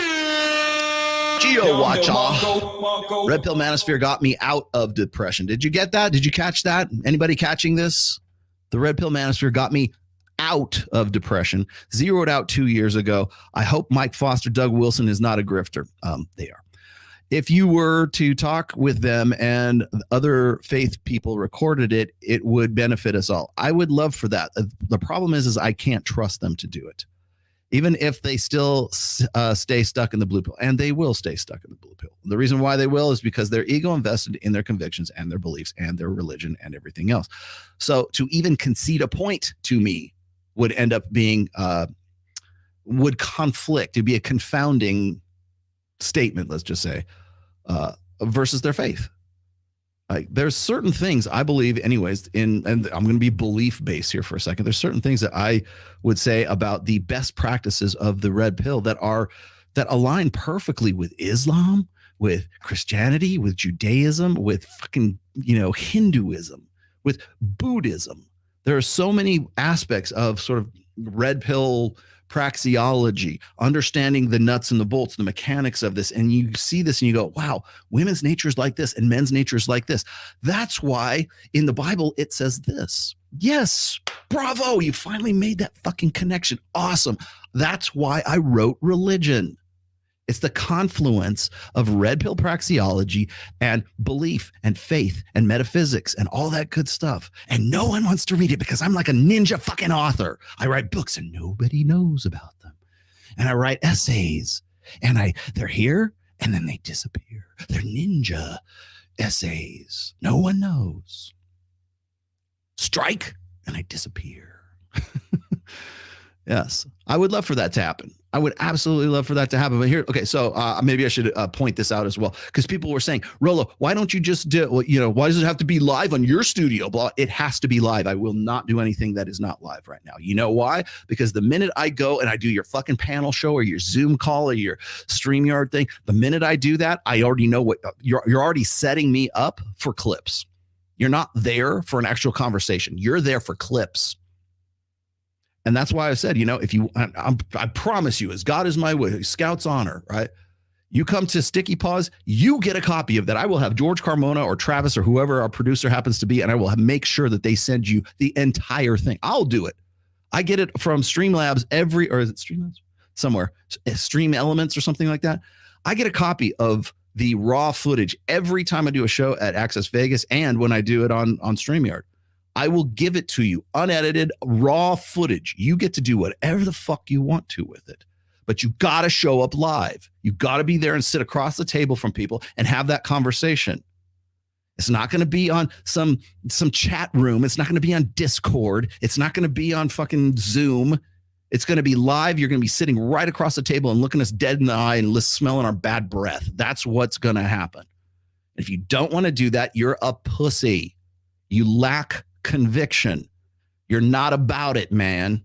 Geo Watch Red Pill Manosphere got me out of depression. Did you get that? Did you catch that? Anybody catching this? The Red Pill Manosphere got me out of depression, zeroed out 2 years ago. I hope Mike Foster, Doug Wilson is not a grifter. They are. If you were to talk with them and other faith people recorded it, it would benefit us all. I would love for that. The problem is I can't trust them to do it. Even if they still stay stuck in the blue pill, and they will stay stuck in the blue pill. The reason why they will is because their ego invested in their convictions and their beliefs and their religion and everything else. So to even concede a point to me would end up being, would conflict. It'd be a confounding statement, let's just say, versus their faith. Like, there's certain things I believe anyways and I'm going to be belief based here for a second. There's certain things that I would say about the best practices of the red pill that align perfectly with Islam, with Christianity, with Judaism, with fucking, Hinduism, with Buddhism. There are so many aspects of sort of red pill praxeology, understanding the nuts and the bolts, the mechanics of this. And you see this and you go, wow, women's nature is like this and men's nature is like this. That's why in the Bible, it says this. Yes, bravo. You finally made that fucking connection. Awesome. That's why I wrote religion. It's the confluence of red pill praxeology and belief and faith and metaphysics and all that good stuff. And no one wants to read it because I'm like a ninja fucking author. I write books and nobody knows about them. And I write essays and they're here and then they disappear. They're ninja essays. No one knows. Strike and I disappear. Yes, I would love for that to happen. I would absolutely love for that to happen. But here, okay, so maybe I should point this out as well, because people were saying, Rollo, why don't you just do, why does it have to be live on your studio? Blah, it has to be live. I will not do anything that is not live right now. You know why? Because the minute I go and I do your fucking panel show or your Zoom call or your StreamYard thing, the minute I do that, I already know what you're already setting me up for clips. You're not there for an actual conversation. You're there for clips. And that's why I said, if you, I promise you, as God is my witness, Scout's honor, right? You come to Sticky Paws, you get a copy of that. I will have George Carmona or Travis or whoever our producer happens to be, and I will make sure that they send you the entire thing. I'll do it. I get it from Streamlabs or is it Streamlabs? Somewhere, Stream Elements or something like that. I get a copy of the raw footage every time I do a show at Access Vegas and when I do it on StreamYard. I will give it to you, unedited, raw footage. You get to do whatever the fuck you want to with it. But you got to show up live. You got to be there and sit across the table from people and have that conversation. It's not going to be on some chat room. It's not going to be on Discord. It's not going to be on fucking Zoom. It's going to be live. You're going to be sitting right across the table and looking us dead in the eye and smelling our bad breath. That's what's going to happen. If you don't want to do that, you're a pussy. You lack conviction. You're not about it, man.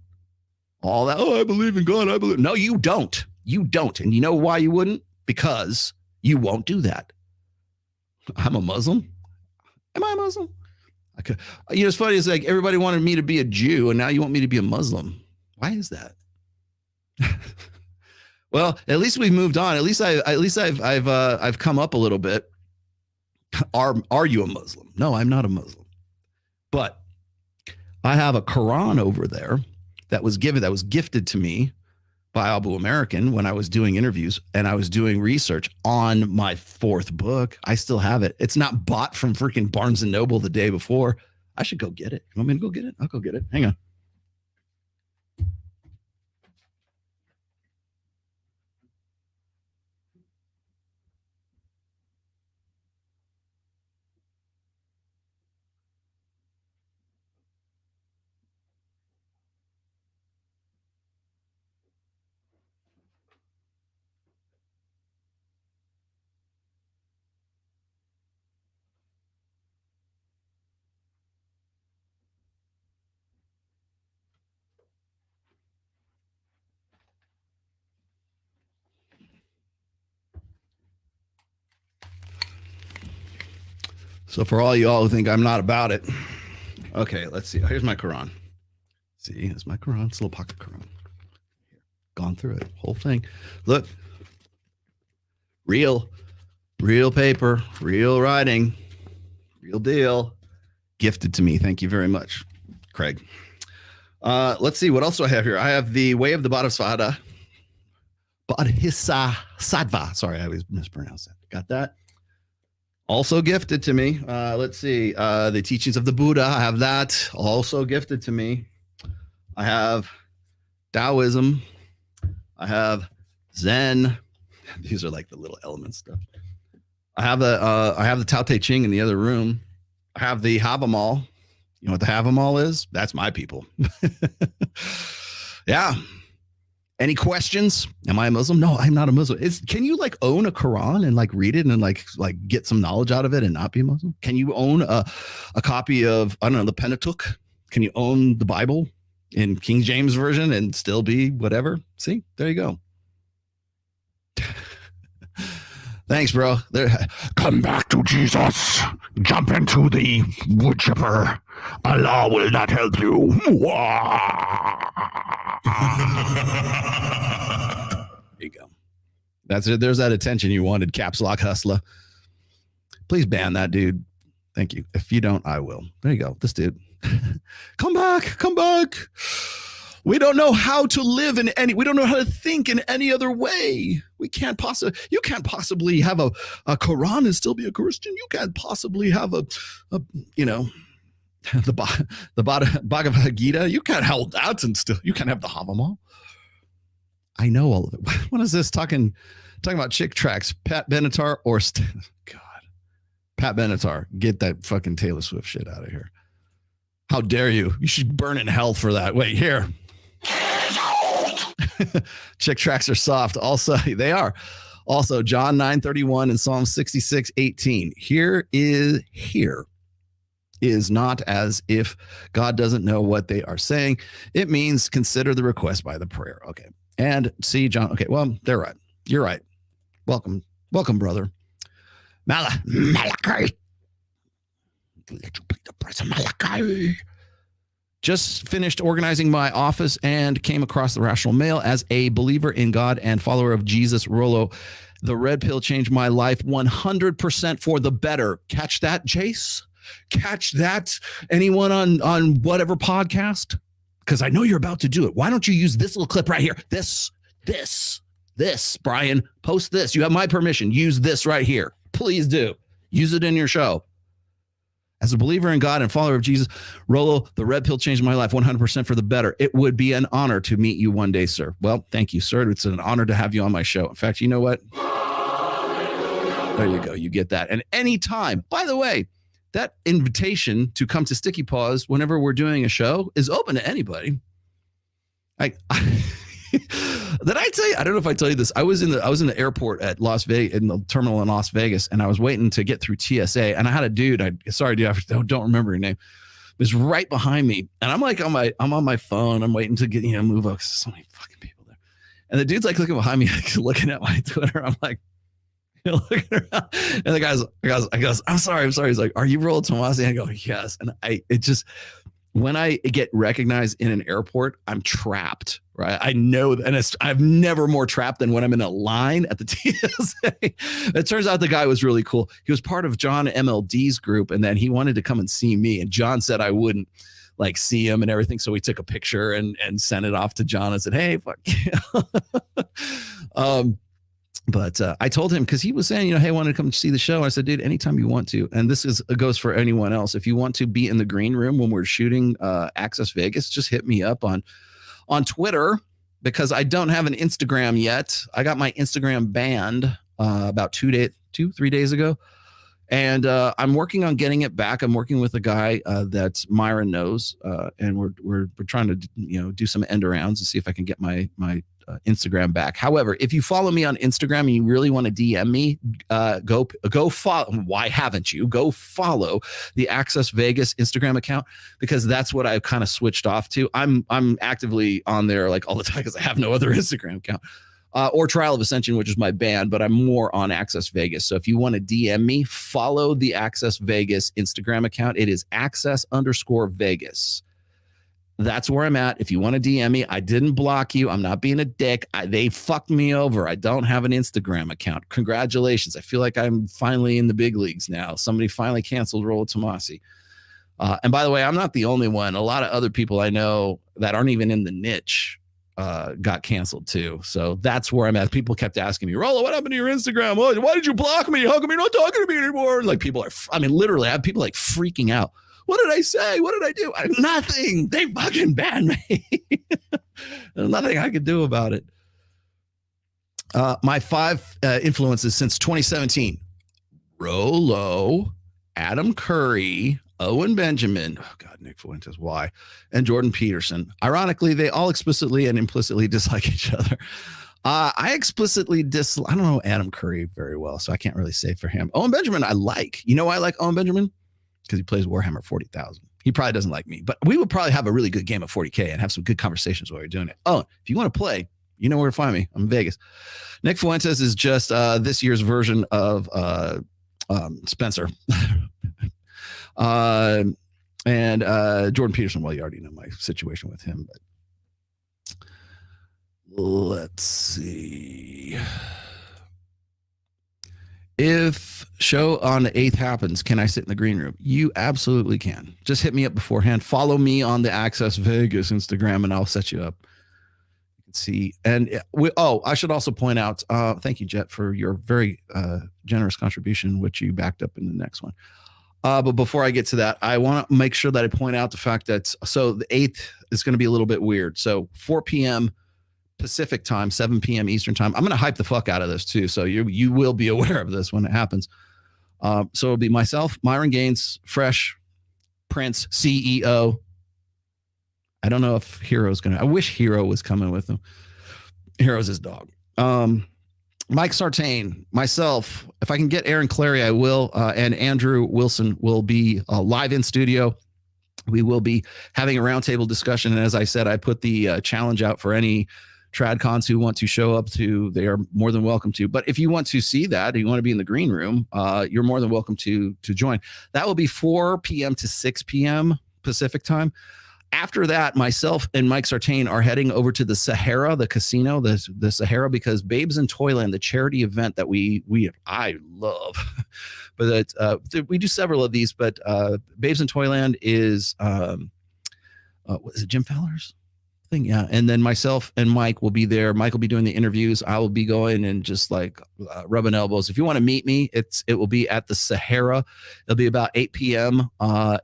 All that, I believe in God, I believe. No, you don't. You don't. And you know why you wouldn't? Because you won't do that. I'm a Muslim. Am I a Muslim? It's funny. It's like everybody wanted me to be a Jew, and now you want me to be a Muslim. Why is that? Well, at least we've moved on. At least I've come up a little bit. Are you a Muslim? No, I'm not a Muslim. But I have a Quran over there that was gifted to me by Abu American when I was doing interviews and I was doing research on my 4th book. I still have it. It's not bought from freaking Barnes and Noble the day before. I should go get it. You want me to go get it? I'll go get it. Hang on. So for all y'all who think I'm not about it, okay, let's see. Here's my Quran. See, here's my Quran. It's a little pocket Quran. Gone through it, whole thing. Look, real paper, real writing, real deal. Gifted to me. Thank you very much, Craig. Let's see. What else do I have here? I have the Way of the Bodhisattva. Sorry, I always mispronounce that. Got that? Also gifted to me. Let's see. The Teachings of the Buddha. I have that. Also gifted to me. I have Taoism. I have Zen. These are like the little element stuff. I have the Tao Te Ching in the other room. I have the Havamal. You know what the Havamal is? That's my people. Yeah. Any questions? Am I a Muslim? No, I'm not a Muslim. Can you like own a Quran and like read it and like get some knowledge out of it and not be a Muslim? Can you own a copy of, I don't know, the Pentateuch? Can you own the Bible in King James Version and still be whatever? See, there you go. Thanks, bro. Come back to Jesus. Jump into the wood chipper. Allah will not help you. There you go. That's it. There's that attention you wanted, Caps Lock Hustler. Please ban that dude. Thank you. If you don't, I will. There you go. This dude. Come back. Come back. We don't know how to live we don't know how to think in any other way. You can't possibly have a Quran and still be a Christian. You can't possibly have the Bhagavad Gita. You can't hold that and still, you can't have the Havamal. I know all of it. What is this talking about chick tracks? Pat Benatar or God, Pat Benatar, get that fucking Taylor Swift shit out of here. How dare you? You should burn in hell for that. Wait, here. Chick tracks are soft. Also, they are. Also, John 9:31 and Psalm 66:18. Here is not as if God doesn't know what they are saying. It means consider the request by the prayer. Okay. And see, John. Okay. Well, they're right. You're right. Welcome, brother. Malachi. Let you plead the price of Malachi. Just finished organizing my office and came across the Rational Male as a believer in God and follower of Jesus. Rollo, the red pill changed my life 100% for the better. Catch that, Jace? Catch that? Anyone on whatever podcast? Because I know you're about to do it. Why don't you use this little clip right here? This this, Brian. Post this. You have my permission. Use this right here. Please do. Use it in your show. As a believer in God and follower of Jesus, Rolo, the red pill changed my life 100% for the better. It would be an honor to meet you one day, sir. Well, thank you, sir. It's an honor to have you on my show. In fact, you know what? There you go. You get that. And anytime, by the way, that invitation to come to Sticky Paws whenever we're doing a show is open to anybody. Did I tell you? I don't know if I tell you this. I was in the airport at Las Vegas, in the terminal in Las Vegas, and I was waiting to get through TSA. And I had a dude. Sorry, dude, I don't remember your name. Was right behind me, and I'm like I'm on my phone. I'm waiting to get move up because there's so many fucking people there. And the dude's like looking behind me, like, looking at my Twitter. I'm like, looking around, and the guy's, I'm sorry. He's like, are you Rollo Tomasi? I go, yes. And when I get recognized in an airport, I'm trapped, right? I know, and I'm never more trapped than when I'm in a line at the TSA. It turns out the guy was really cool. He was part of John MLD's group, and then he wanted to come and see me, and John said I wouldn't like see him and everything, so we took a picture and sent it off to John and said, hey, fuck you. But I told him, because he was saying, hey, I wanted to come see the show. I said, dude, anytime you want to. And this goes for anyone else. If you want to be in the green room when we're shooting Access Vegas, just hit me up on Twitter, because I don't have an Instagram yet. I got my Instagram banned about 3 days ago. And I'm working on getting it back. I'm working with a guy that Myra knows, and we're trying to do some end arounds to see if I can get my Instagram back. However, if you follow me on Instagram and you really want to DM me, go follow. Why haven't you? Go follow the Access Vegas Instagram account, because that's what I've kind of switched off to. I'm actively on there like all the time because I have no other Instagram account. Or Trial of Ascension, which is my band, but I'm more on Access Vegas. So if you want to DM me, follow the Access Vegas Instagram account. It is access_Vegas. That's where I'm at. If you want to DM me, I didn't block you. I'm not being a dick. They fucked me over. I don't have an Instagram account. Congratulations. I feel like I'm finally in the big leagues now. Somebody finally canceled Rollo Tomasi. And by the way, I'm not the only one. A lot of other people I know that aren't even in the niche got canceled too. So that's where I'm at. People kept asking me, Rollo, what happened to your Instagram? Why did you block me? How come you're not talking to me anymore? Like, people are, literally, I have people like freaking out. What did I say? What did I do? Nothing. They fucking banned me. There's nothing I could do about it. My 5 influences since 2017: Rollo, Adam Curry, Owen Benjamin, oh God, Nick Fuentes, why? And Jordan Peterson. Ironically, they all explicitly and implicitly dislike each other. I explicitly I don't know Adam Curry very well, so I can't really say for him. Owen Benjamin, I like. You know why I like Owen Benjamin? Because he plays Warhammer 40,000. He probably doesn't like me, but we would probably have a really good game of 40K and have some good conversations while we're doing it. Oh, if you want to play, you know where to find me. I'm in Vegas. Nick Fuentes is just this year's version of Spencer. And Jordan Peterson, well, you already know my situation with him, but let's see. If show on the 8th happens, can I sit in the green room? You absolutely can. Just hit me up beforehand. Follow me on the Access Vegas Instagram, and I'll set you up. You can see. And I should also point out, thank you, Jet, for your very generous contribution, which you backed up in the next one. But before I get to that, I want to make sure that I point out the fact that, so the 8th is going to be a little bit weird. So 4 p.m. Pacific time, 7 p.m. Eastern time. I'm going to hype the fuck out of this too. So you will be aware of this when it happens. So it'll be myself, Myron Gaines, Fresh, Prince, CEO. I don't know if Hero's going to, I wish Hero was coming with him. Hero's his dog. Mike Sartain, myself, if I can get Aaron Clary, I will. And Andrew Wilson will be live in studio. We will be having a roundtable discussion. And as I said, I put the challenge out for any TradCons who want to show up to. They are more than welcome to. But if you want to see that, and you want to be in the green room, you're more than welcome to join. That will be 4 p.m. to 6 p.m. Pacific time. After that, myself and Mike Sartain are heading over to the Sahara, the casino, the Sahara, because Babes in Toyland, the charity event that I love, but we do several of these. But Babes in Toyland is what is it, Jim Fowler's thing. Yeah. And then myself and Mike will be there. Mike will be doing the interviews. I will be going and just like rubbing elbows. If you want to meet me, it will be at the Sahara. It'll be about 8 p.m.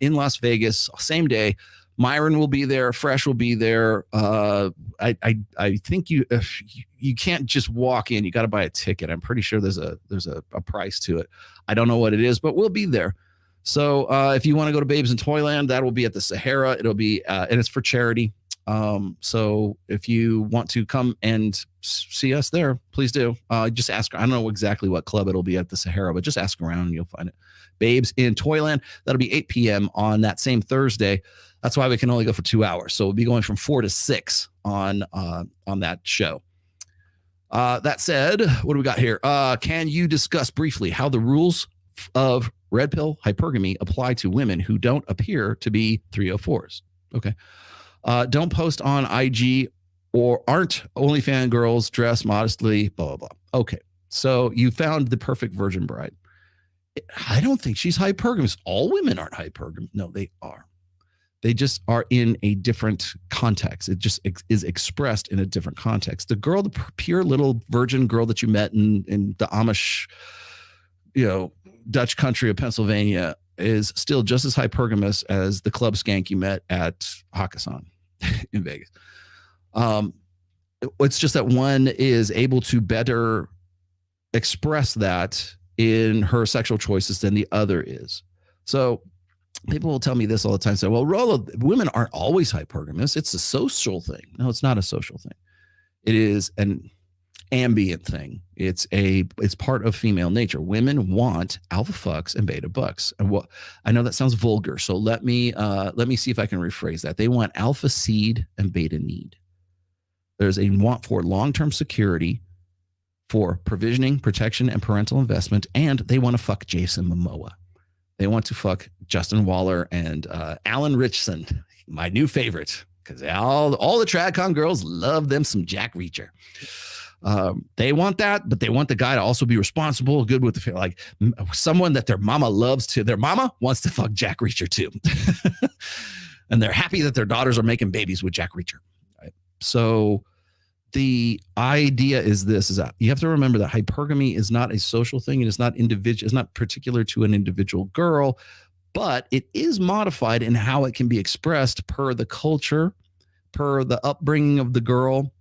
In Las Vegas, same day. Myron will be there. Fresh will be there. I think you can't just walk in. You got to buy a ticket. I'm pretty sure there's a price to it. I don't know what it is, but we'll be there. So if you want to go to Babes in Toyland, that will be at the Sahara. It'll be and it's for charity. So if you want to come and see us there, please do. Just ask. I don't know exactly what club it'll be at the Sahara, but just ask around and you'll find it. Babes in Toyland. That'll be 8 p.m. on that same Thursday. That's why we can only go for 2 hours. So we'll be going from 4 to 6 on that show. That said, what do we got here? Can you discuss briefly how the rules of red pill hypergamy apply to women who don't appear to be 304s? Okay. Don't post on IG or aren't OnlyFans girls dress modestly, blah, blah, blah. Okay. So you found the perfect virgin bride. I don't think she's hypergamous. All women aren't hypergamous. No, they are. They just are in a different context. It just is expressed in a different context. The girl, the pure little virgin girl that you met in the Amish, Dutch country of Pennsylvania is still just as hypergamous as the club skank you met at Hakkasan in Vegas. It's just that one is able to better express that in her sexual choices than the other is. So people will tell me this all the time. Say, well, Rollo, women aren't always hypergamous. It's a social thing. No, it's not a social thing. It is an ambient thing. It's part of female nature. Women want alpha fucks and beta bucks. And what I know that sounds vulgar. So let me see if I can rephrase that. They want alpha seed and beta need. There's a want for long-term security, for provisioning, protection, and parental investment, and they want to fuck Jason Momoa. They want to fuck Justin Waller and Alan Richson, my new favorite, because all the TradCon girls love them some Jack Reacher. They want that, but they want the guy to also be responsible, good with the like someone that their mama loves to. Their mama wants to fuck Jack Reacher too, and they're happy that their daughters are making babies with Jack Reacher. Right? So the idea is this: is that you have to remember that hypergamy is not a social thing. It is not individual. It's not particular to an individual girl, but it is modified in how it can be expressed per the culture, per the upbringing of the girl.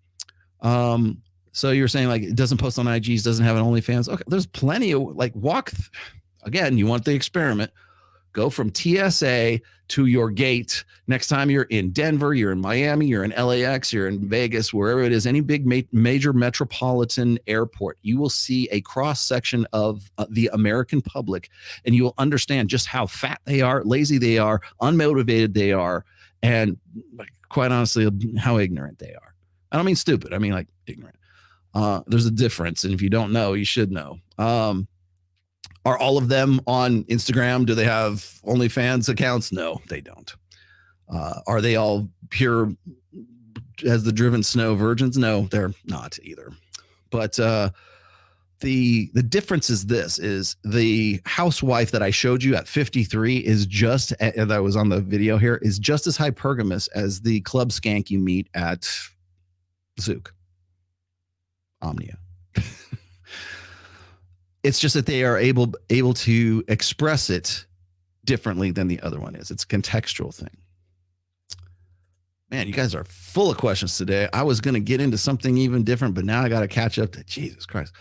So you're saying like it doesn't post on IGs, doesn't have an OnlyFans. Okay, there's plenty of like again. You want the experiment? Go from TSA to your gate. Next time you're in Denver, you're in Miami, you're in LAX, you're in Vegas, wherever it is, any big major metropolitan airport, you will see a cross section of the American public, and you will understand just how fat they are, lazy they are, unmotivated they are, and quite honestly, how ignorant they are. I don't mean stupid. I mean like ignorant. There's a difference, and if you don't know, you should know. Are all of them on Instagram? Do they have OnlyFans accounts? No, they don't. Are they all pure as the driven snow virgins? No, they're not either. But the difference is this: is the housewife that I showed you at 53 is just that was on the video here is just as hypergamous as the club skank you meet at Zook. Omnia. It's just that they are able to express it differently than the other one is. It's a contextual thing. Man, you guys are full of questions today. I was going to get into something even different, but now I got to catch up to Jesus Christ.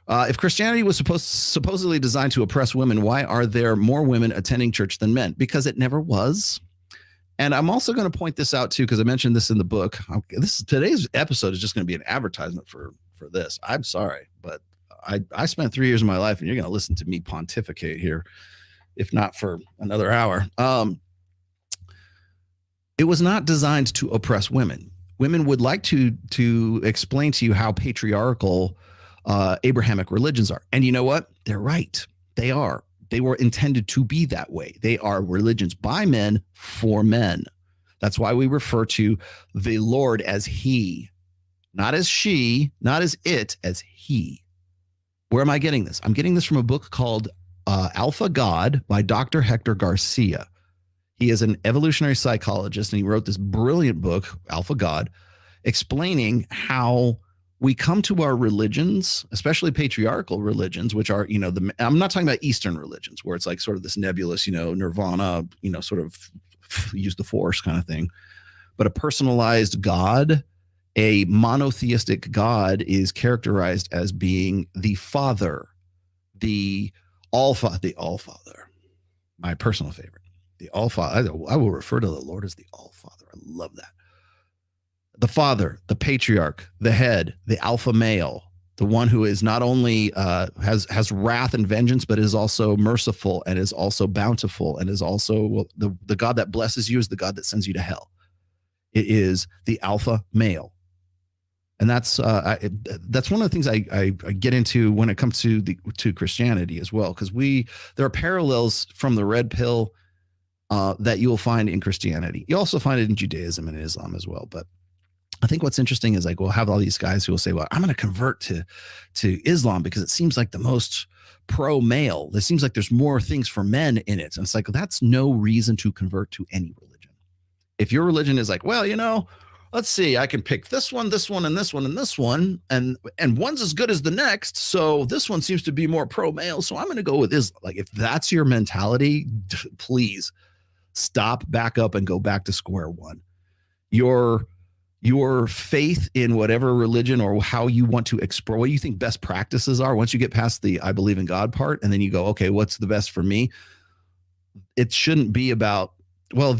If Christianity was supposedly designed to oppress women, why are there more women attending church than men? Because it never was. And I'm also going to point this out too, because I mentioned this in the book. Today's episode is just going to be an advertisement for this. I'm sorry, but I spent 3 years of my life, and you're going to listen to me pontificate here, if not for another hour. It was not designed to oppress women. Women would like to explain to you how patriarchal Abrahamic religions are. And you know what? They're right. They are. They were intended to be that way. They are religions by men for men. That's why we refer to the Lord as he, not as she, not as it, as he. Where am I getting this? I'm getting this from a book called Alpha God by Dr. Hector Garcia. He is an evolutionary psychologist, and he wrote this brilliant book, Alpha God, explaining how we come to our religions, especially patriarchal religions, which are, I'm not talking about Eastern religions where it's like sort of this nebulous, nirvana, sort of use the force kind of thing. But a personalized God, a monotheistic God, is characterized as being the Father, the All-Father, my personal favorite. The All-Father. I will refer to the Lord as the All-Father. I love that. The Father, the patriarch, the head, the alpha male, the one who is not only has wrath and vengeance, but is also merciful and is also bountiful and is also the God that blesses you is the God that sends you to hell. It is the alpha male. And that's one of the things I get into when it comes to Christianity as well, because there are parallels from the red pill that you will find in Christianity. You also find it in Judaism and Islam as well. But I think what's interesting is like we'll have all these guys who will say, well, I'm going to convert to Islam because it seems like the most pro-male. It seems like there's more things for men in it. And it's like, that's no reason to convert to any religion. If your religion is like, well, let's see, I can pick this one, and this one, and this one, and one's as good as the next. So this one seems to be more pro-male. So I'm going to go with Islam. Like if that's your mentality, please stop, back up, and go back to square one. Your faith in whatever religion or how you want to explore what you think best practices are, once you get past the I believe in God part, and then you go, okay, what's the best for me? It shouldn't be about, well,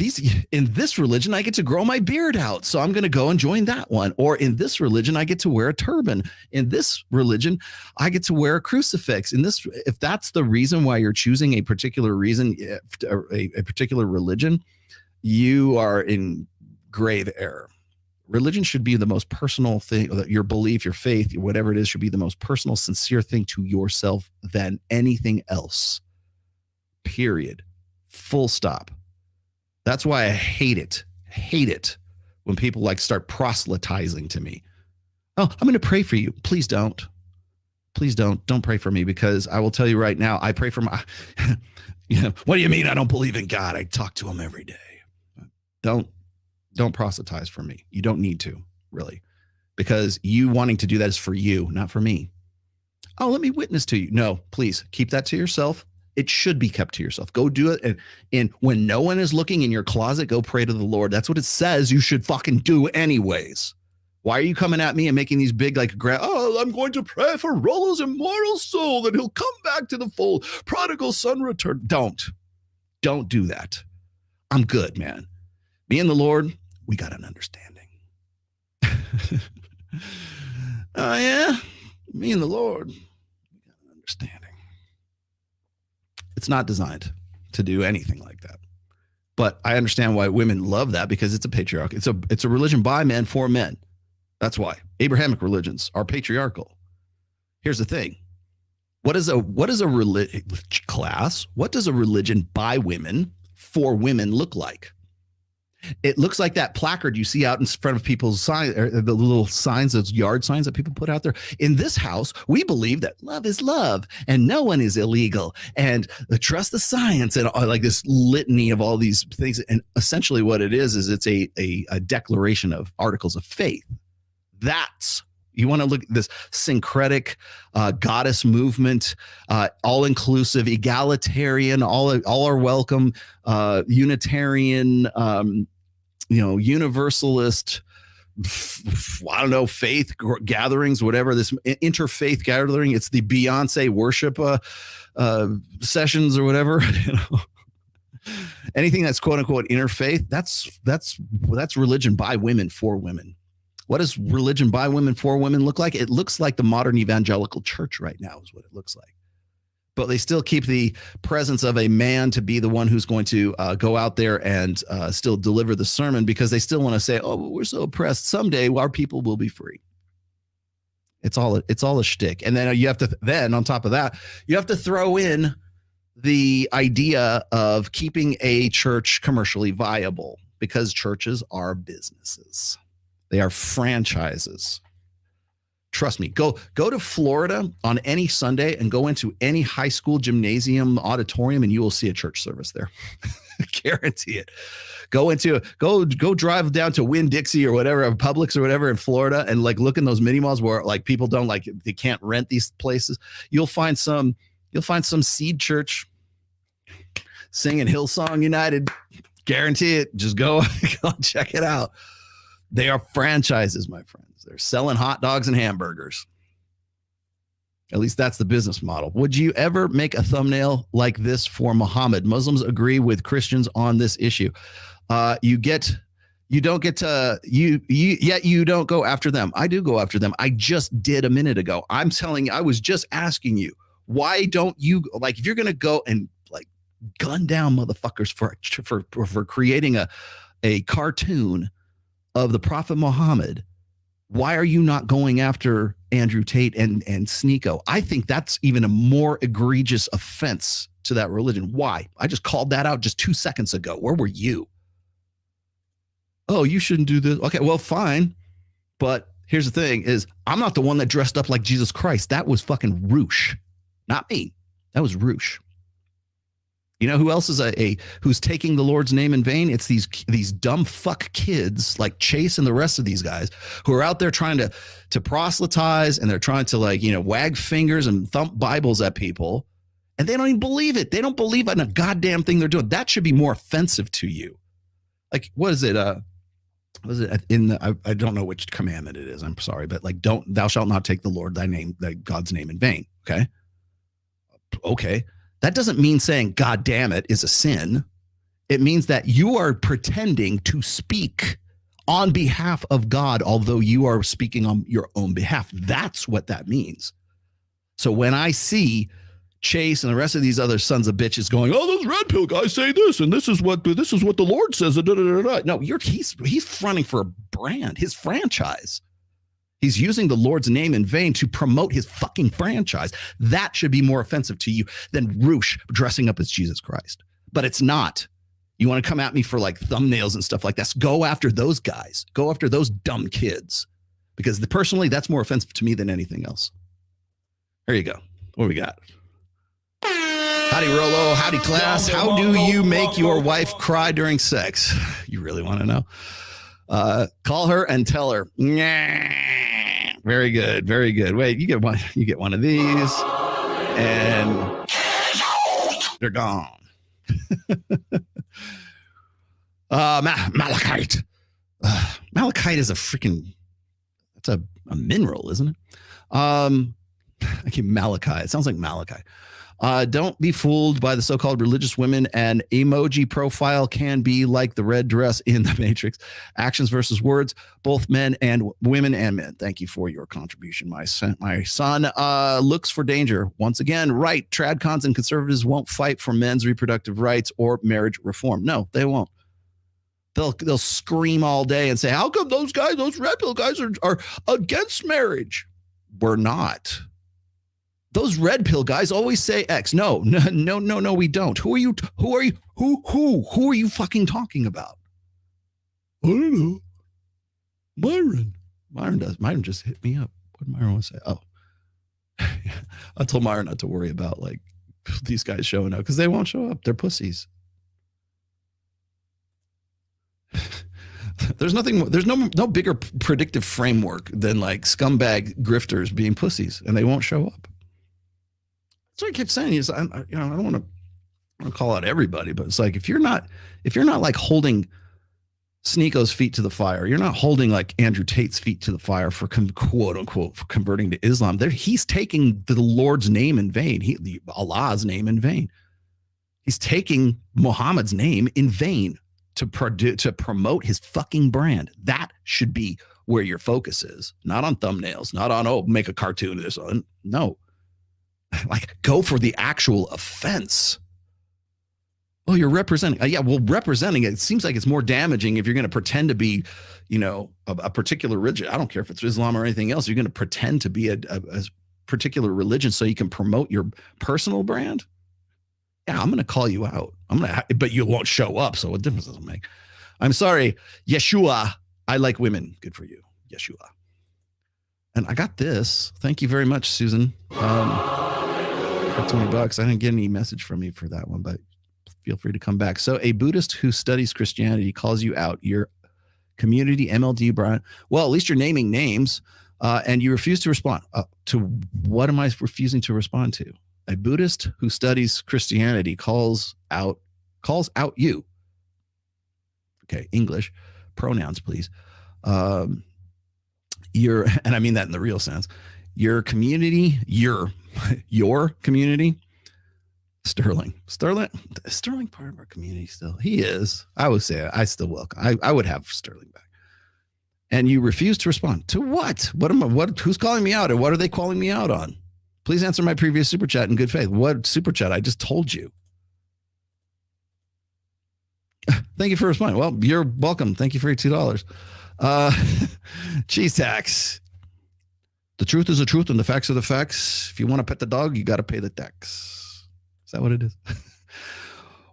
in this religion, I get to grow my beard out, so I'm going to go and join that one. Or in this religion, I get to wear a turban. In this religion, I get to wear a crucifix. If that's the reason why you're choosing a particular a particular religion, you are in grave error. Religion should be the most personal thing. Your belief, your faith, whatever it is, should be the most personal, sincere thing to yourself than anything else. Period. Full stop. That's why I hate it when people like start proselytizing to me. Oh, I'm going to pray for you. Please don't. Please don't pray for me, because I will tell you right now, I pray for my, what do you mean I don't believe in God? I talk to him every day. Don't proselytize for me. You don't need to, really, because you wanting to do that is for you, not for me. Oh, let me witness to you. No, please keep that to yourself. It should be kept to yourself. Go do it. And when no one is looking in your closet, go pray to the Lord. That's what it says you should fucking do anyways. Why are you coming at me and making these big, I'm going to pray for Rollo's immortal soul that he'll come back to the fold. Prodigal son return. Don't do that. I'm good, man. Me and the Lord, we got an understanding. Oh, yeah? Me and the Lord, we got an understanding. It's not designed to do anything like that. But I understand why women love that, because it's a patriarch. It's a religion by men for men. That's why. Abrahamic religions are patriarchal. Here's the thing. What is a religion class? What does a religion by women for women look like? It looks like that placard you see out in front of people's signs, or the little signs, those yard signs that people put out there. In this house, we believe that love is love and no one is illegal, and trust the science, and like this litany of all these things. And essentially what it is it's a declaration of articles of faith. You want to look at this syncretic goddess movement, all-inclusive, egalitarian, all are welcome, Unitarian, Universalist, I don't know, faith gatherings, whatever, this interfaith gathering. It's the Beyonce worship sessions or whatever. Anything that's quote unquote interfaith, that's religion by women for women. What does religion by women for women look like? It looks like the modern evangelical church right now is what it looks like. But they still keep the presence of a man to be the one who's going to go out there and still deliver the sermon, because they still want to say, oh, we're so oppressed. Someday our people will be free. It's all a shtick. And then on top of that, you have to throw in the idea of keeping a church commercially viable, because churches are businesses. They are franchises. Trust me. Go to Florida on any Sunday and go into any high school gymnasium auditorium, and you will see a church service there. Guarantee it. Go drive down to Winn-Dixie or whatever, Publix or whatever in Florida, and like look in those mini malls where like people don't like, they can't rent these places. You'll find some seed church singing Hillsong United. Guarantee it. Just go check it out. They are franchises, my friends. They're selling hot dogs and hamburgers. At least that's the business model. Would you ever make a thumbnail like this for Muhammad? Muslims agree with Christians on this issue. You don't go after them. I do go after them. I just did a minute ago. I was just asking you, why don't you, like, if you're going to go and like gun down motherfuckers for creating a cartoon of the Prophet Muhammad, why are you not going after Andrew Tate and Sneeko? I think that's even a more egregious offense to that religion. Why? I just called that out just 2 seconds ago. Where were you? Oh, you shouldn't do this. Okay, well, fine. But here's the thing is, I'm not the one that dressed up like Jesus Christ. That was fucking Roosh. Not me. That was Roosh. You know who else is who's taking the Lord's name in vain? It's these dumb fuck kids like Chase and the rest of these guys who are out there trying to proselytize, and they're trying to like, wag fingers and thump Bibles at people, and they don't even believe it. They don't believe in a goddamn thing they're doing. That should be more offensive to you. Like, what is it? Was it in the, I don't know which commandment it is. I'm sorry, but like, thou shalt not take the Lord God's name in vain. Okay. That doesn't mean saying, God damn it, is a sin. It means that you are pretending to speak on behalf of God, although you are speaking on your own behalf. That's what that means. So when I see Chase and the rest of these other sons of bitches going, oh, those red pill guys say this, and this is what the Lord says. No, he's fronting for a brand, his franchise. He's using the Lord's name in vain to promote his fucking franchise. That should be more offensive to you than Roosh dressing up as Jesus Christ. But it's not. You want to come at me for like thumbnails and stuff like that? Go after those guys. Go after those dumb kids. Because personally, that's more offensive to me than anything else. There you go. What do we got? Howdy, Rolo. Howdy, class. How do you make your wife cry during sex? You really want to know? Call her and tell her. Nah. Very good. Very good. Wait, you get one of these, and they're gone. Malachite. Malachite is it's a mineral, isn't it? I keep Malachi. It sounds like Malachi. Don't be fooled by the so-called religious women. An emoji profile can be like the red dress in the Matrix. Actions versus words, both men and women and men. Thank you for your contribution. My son looks for danger. Once again, right. Tradcons and conservatives won't fight for men's reproductive rights or marriage reform. No, they won't. They'll scream all day and say, how come those red pill guys are against marriage? We're not. Those red pill guys always say X. No, we don't. Who are you fucking talking about? I don't know. Myron does. Myron just hit me up. What did Myron want to say? Oh, I told Myron not to worry about like these guys showing up because they won't show up. They're pussies. There's no bigger predictive framework than like scumbag grifters being pussies, and they won't show up. That's what I kept saying. Is I don't want to call out everybody, but it's like if you're not like holding Sneeko's feet to the fire, you're not holding like Andrew Tate's feet to the fire for quote unquote for converting to Islam. He's taking the Lord's name in vain. Allah's name in vain. He's taking Muhammad's name in vain to promote his fucking brand. That should be where your focus is, not on thumbnails, not on make a cartoon of this. No. Like, go for the actual offense. Oh, you're representing. Yeah, well, representing it seems like it's more damaging if you're going to pretend to be, a particular religion. I don't care if it's Islam or anything else. You're going to pretend to be a particular religion so you can promote your personal brand. Yeah, I'm going to call you out. But you won't show up. So what difference does it make? I'm sorry, Yeshua. I like women. Good for you, Yeshua. And I got this. Thank you very much, Susan. For $20. I didn't get any message from you for that one, but feel free to come back. So a Buddhist who studies Christianity calls you out. Your community, MLD, Brian. Well, at least you're naming names, and you refuse to respond. To what am I refusing to respond to? A Buddhist who studies Christianity calls out you. Okay, English pronouns, please. And I mean that in the real sense. Your community, your community. Sterling part of our community still. He is. I would say I still welcome. I would have Sterling back. And you refuse to respond to what? Who's calling me out, or what are they calling me out on? Please answer my previous super chat in good faith. What super chat? I just told you. Thank you for responding. Well, you're welcome. Thank you for your $2. Cheese tax. The truth is the truth and the facts are the facts. If you want to pet the dog, you got to pay the tax. Is that what it is?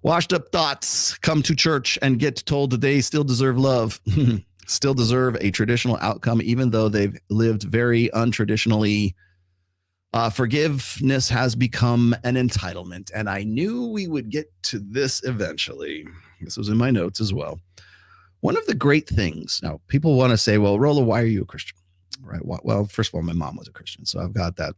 Washed up thoughts come to church and get told that they still deserve love, still deserve a traditional outcome, even though they've lived very untraditionally. Forgiveness has become an entitlement. And I knew we would get to this eventually. This was in my notes as well. One of the great things, now people want to say, well, Rollo, why are you a Christian? Right. Well, first of all, my mom was a Christian. So I've got that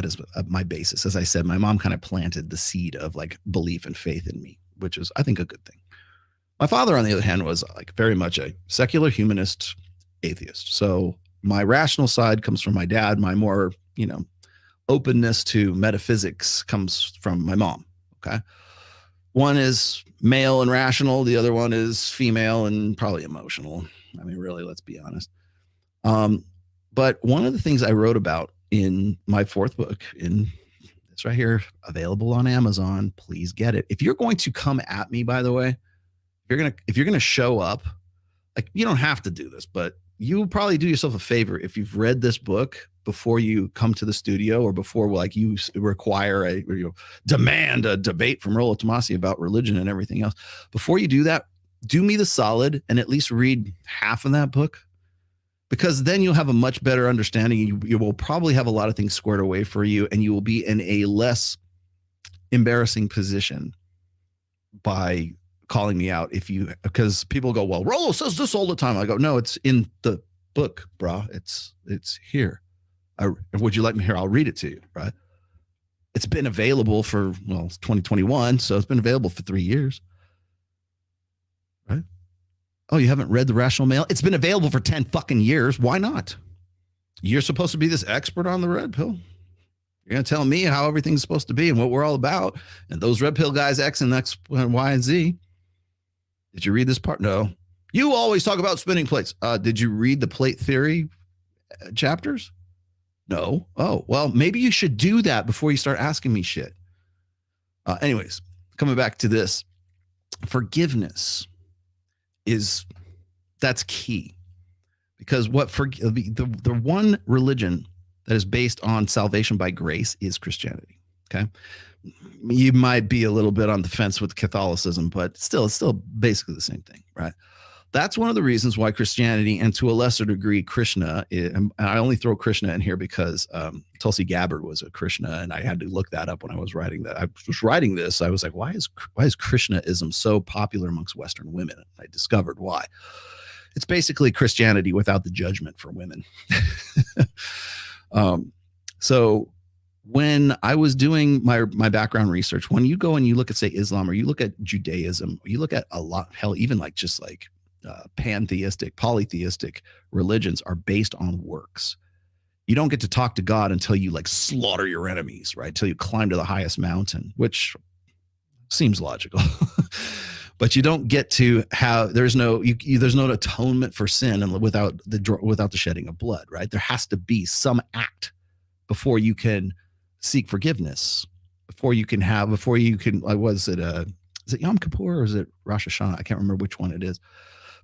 as my basis. As I said, my mom kind of planted the seed of like belief and faith in me, which is, I think, a good thing. My father, on the other hand, was like very much a secular humanist atheist. So my rational side comes from my dad. My more, openness to metaphysics comes from my mom. Okay. One is male and rational. The other one is female and probably emotional. I mean, really, let's be honest. But one of the things I wrote about in my fourth book, it's right here, available on Amazon, please get it. If you're going to come at me, by the way, if you're gonna show up, like, you don't have to do this, but you will probably do yourself a favor if you've read this book before you come to the studio, or before like you require demand a debate from Rollo Tomasi about religion and everything else. Before you do that, do me the solid and at least read half of that book. Because then you'll have a much better understanding. You will probably have a lot of things squared away for you, and you will be in a embarrassing position by calling me out because people go, well, Rollo says this all the time. I go, no, it's in the book, brah. It's here. Would you like me here? I'll read it to you, right? It's been available for, it's 2021, so it's been available for 3 years, right? Oh, you haven't read The Rational Male? It's been available for 10 fucking years. Why not? You're supposed to be this expert on the red pill. You're going to tell me how everything's supposed to be and what we're all about. And those red pill guys, X and X and Y and Z. Did you read this part? No. You always talk about spinning plates. Did you read the plate theory chapters? No. Oh, well, maybe you should do that before you start asking me shit. Anyways, coming back to this, forgiveness that's key, because the one religion that is based on salvation by grace is Christianity. Okay. You might be a little bit on the fence with Catholicism, but it's still basically the same thing, right? That's one of the reasons why Christianity, and to a lesser degree, Krishna, and I only throw Krishna in here because Tulsi Gabbard was a Krishna, and I had to look that up when I was writing that. I was writing this. I was like, why is Krishnaism so popular amongst Western women? And I discovered why. It's basically Christianity without the judgment for women. So when I was doing my background research, when you go and you look at, say, Islam, or you look at Judaism, or you look at a lot, hell, even like just like pantheistic, polytheistic religions are based on works. You don't get to talk to God until you like slaughter your enemies, right? Until you climb to the highest mountain, which seems logical. But you don't get to have, there's no atonement for sin and without the shedding of blood, right? There has to be some act before you can seek forgiveness, before you can, is it Yom Kippur or is it Rosh Hashanah? I can't remember which one it is,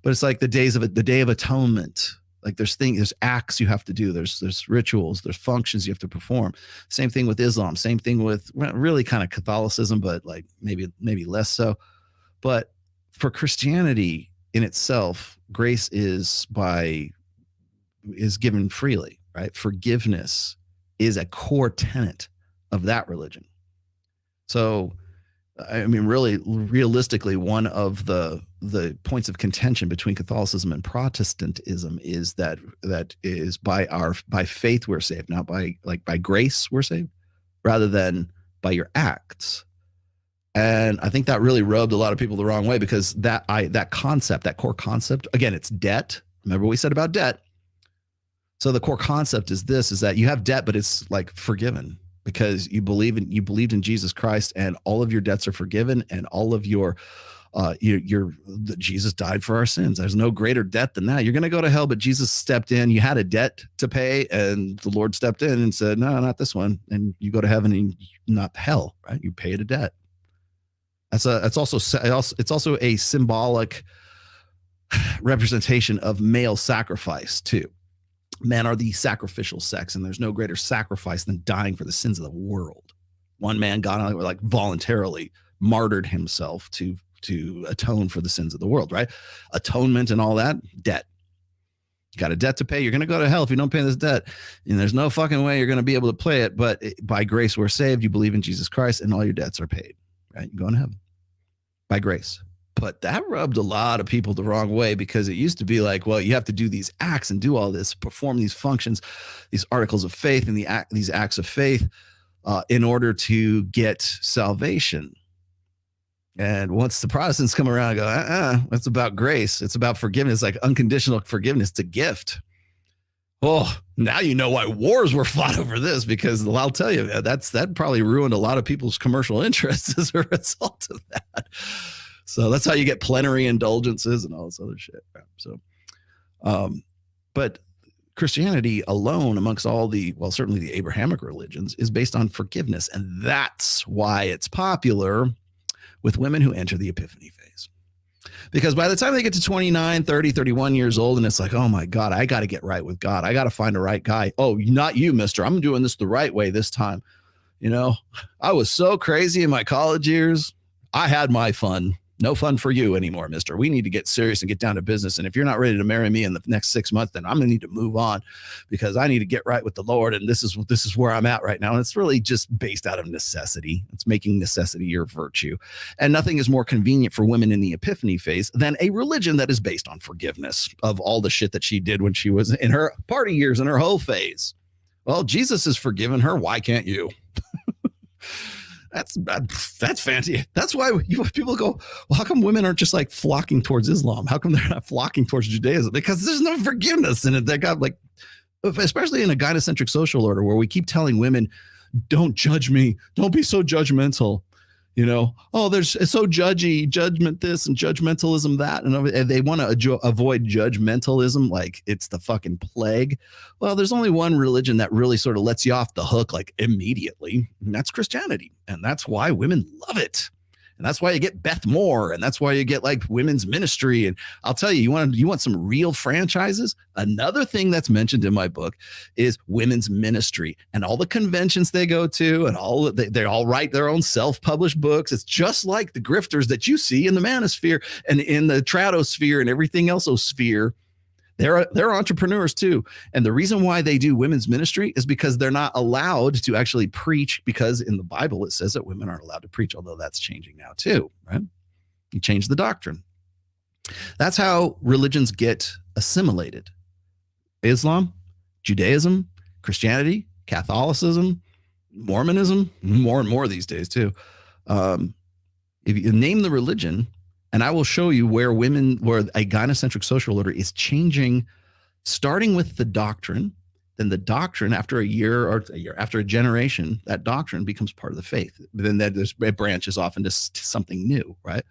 but it's like the Day of Atonement. Like there's acts you have to do. There's rituals, there's functions you have to perform. Same thing with Islam. Same thing with really kind of Catholicism, but like maybe less so. But for Christianity in itself, grace is given freely. right? Forgiveness is a core tenet of that religion. So, I mean, really, realistically, one of the points of contention between Catholicism and Protestantism is that is by faith we're saved, not by grace we're saved, rather than by your acts. And I think that really rubbed a lot of people the wrong way, because that concept, that core concept, again, it's debt. Remember what we said about debt? So the core concept is that you have debt, but it's like forgiven because you believed in Jesus Christ, and all of your debts are forgiven, and all of your Jesus died for our sins. There's no greater debt than that. You're going to go to hell, but Jesus stepped in. You had a debt to pay, and the Lord stepped in and said, no, not this one. And you go to heaven and not hell, right? You paid a debt. It's also a symbolic representation of male sacrifice too. Men are the sacrificial sex, and there's no greater sacrifice than dying for the sins of the world. One man God voluntarily martyred himself to atone for the sins of the world, right? Atonement and all that, debt. You got a debt to pay. You're going to go to hell if you don't pay this debt. And there's no fucking way you're going to be able to pay it. But by grace, we're saved. You believe in Jesus Christ, and all your debts are paid, right? You go to heaven by grace. But that rubbed a lot of people the wrong way, because it used to be like, well, you have to do these acts and do all this, perform these functions, these articles of faith and these acts of faith in order to get salvation. And once the Protestants come around and go, it's about grace. It's about forgiveness, like unconditional forgiveness. It's a gift. Oh, now you know why wars were fought over this, because I'll tell you, that probably ruined a lot of people's commercial interests as a result of that. So that's how you get plenary indulgences and all this other shit. Right? So, but Christianity alone, amongst certainly the Abrahamic religions, is based on forgiveness. And that's why it's popular with women who enter the Epiphany phase. Because by the time they get to 29, 30, 31 years old, and it's like, oh my God, I got to get right with God. I got to find the right guy. Oh, not you, mister. I'm doing this the right way this time. You know, I was so crazy in my college years. I had my fun. No fun for you anymore, mister. We need to get serious and get down to business. And if you're not ready to marry me in the next 6 months, then I'm going to need to move on, because I need to get right with the Lord. And this is where I'm at right now. And it's really just based out of necessity. It's making necessity your virtue. And nothing is more convenient for women in the Epiphany phase than a religion that is based on forgiveness of all the shit that she did when she was in her party years and her whole phase. Well, Jesus has forgiven her. Why can't you? That's fancy. That's why people go, well, how come women aren't just like flocking towards Islam? How come they're not flocking towards Judaism? Because there's no forgiveness in it. They got like, especially in a gynocentric social order where we keep telling women, don't judge me. Don't be so judgmental. You know, it's so judgy, judgment this and judgmentalism that. And they want to avoid judgmentalism like it's the fucking plague. Well, there's only one religion that really sort of lets you off the hook like immediately. And that's Christianity. And that's why women love it. And that's why you get Beth Moore. And that's why you get like women's ministry. And I'll tell you, you want some real franchises? Another thing that's mentioned in my book is women's ministry and all the conventions they go to, and they all write their own self-published books. It's just like the grifters that you see in the manosphere and in the tratosphere and everything else sphere. They're entrepreneurs too. And the reason why they do women's ministry is because they're not allowed to actually preach, because in the Bible it says that women aren't allowed to preach, although that's changing now too, right? You change the doctrine. That's how religions get assimilated. Islam, Judaism, Christianity, Catholicism, Mormonism, more and more these days too. If you name the religion, and I will show you where a gynocentric social order is changing, starting with the doctrine. Then the doctrine, after after a generation, that doctrine becomes part of the faith. Then it branches off into something new, right?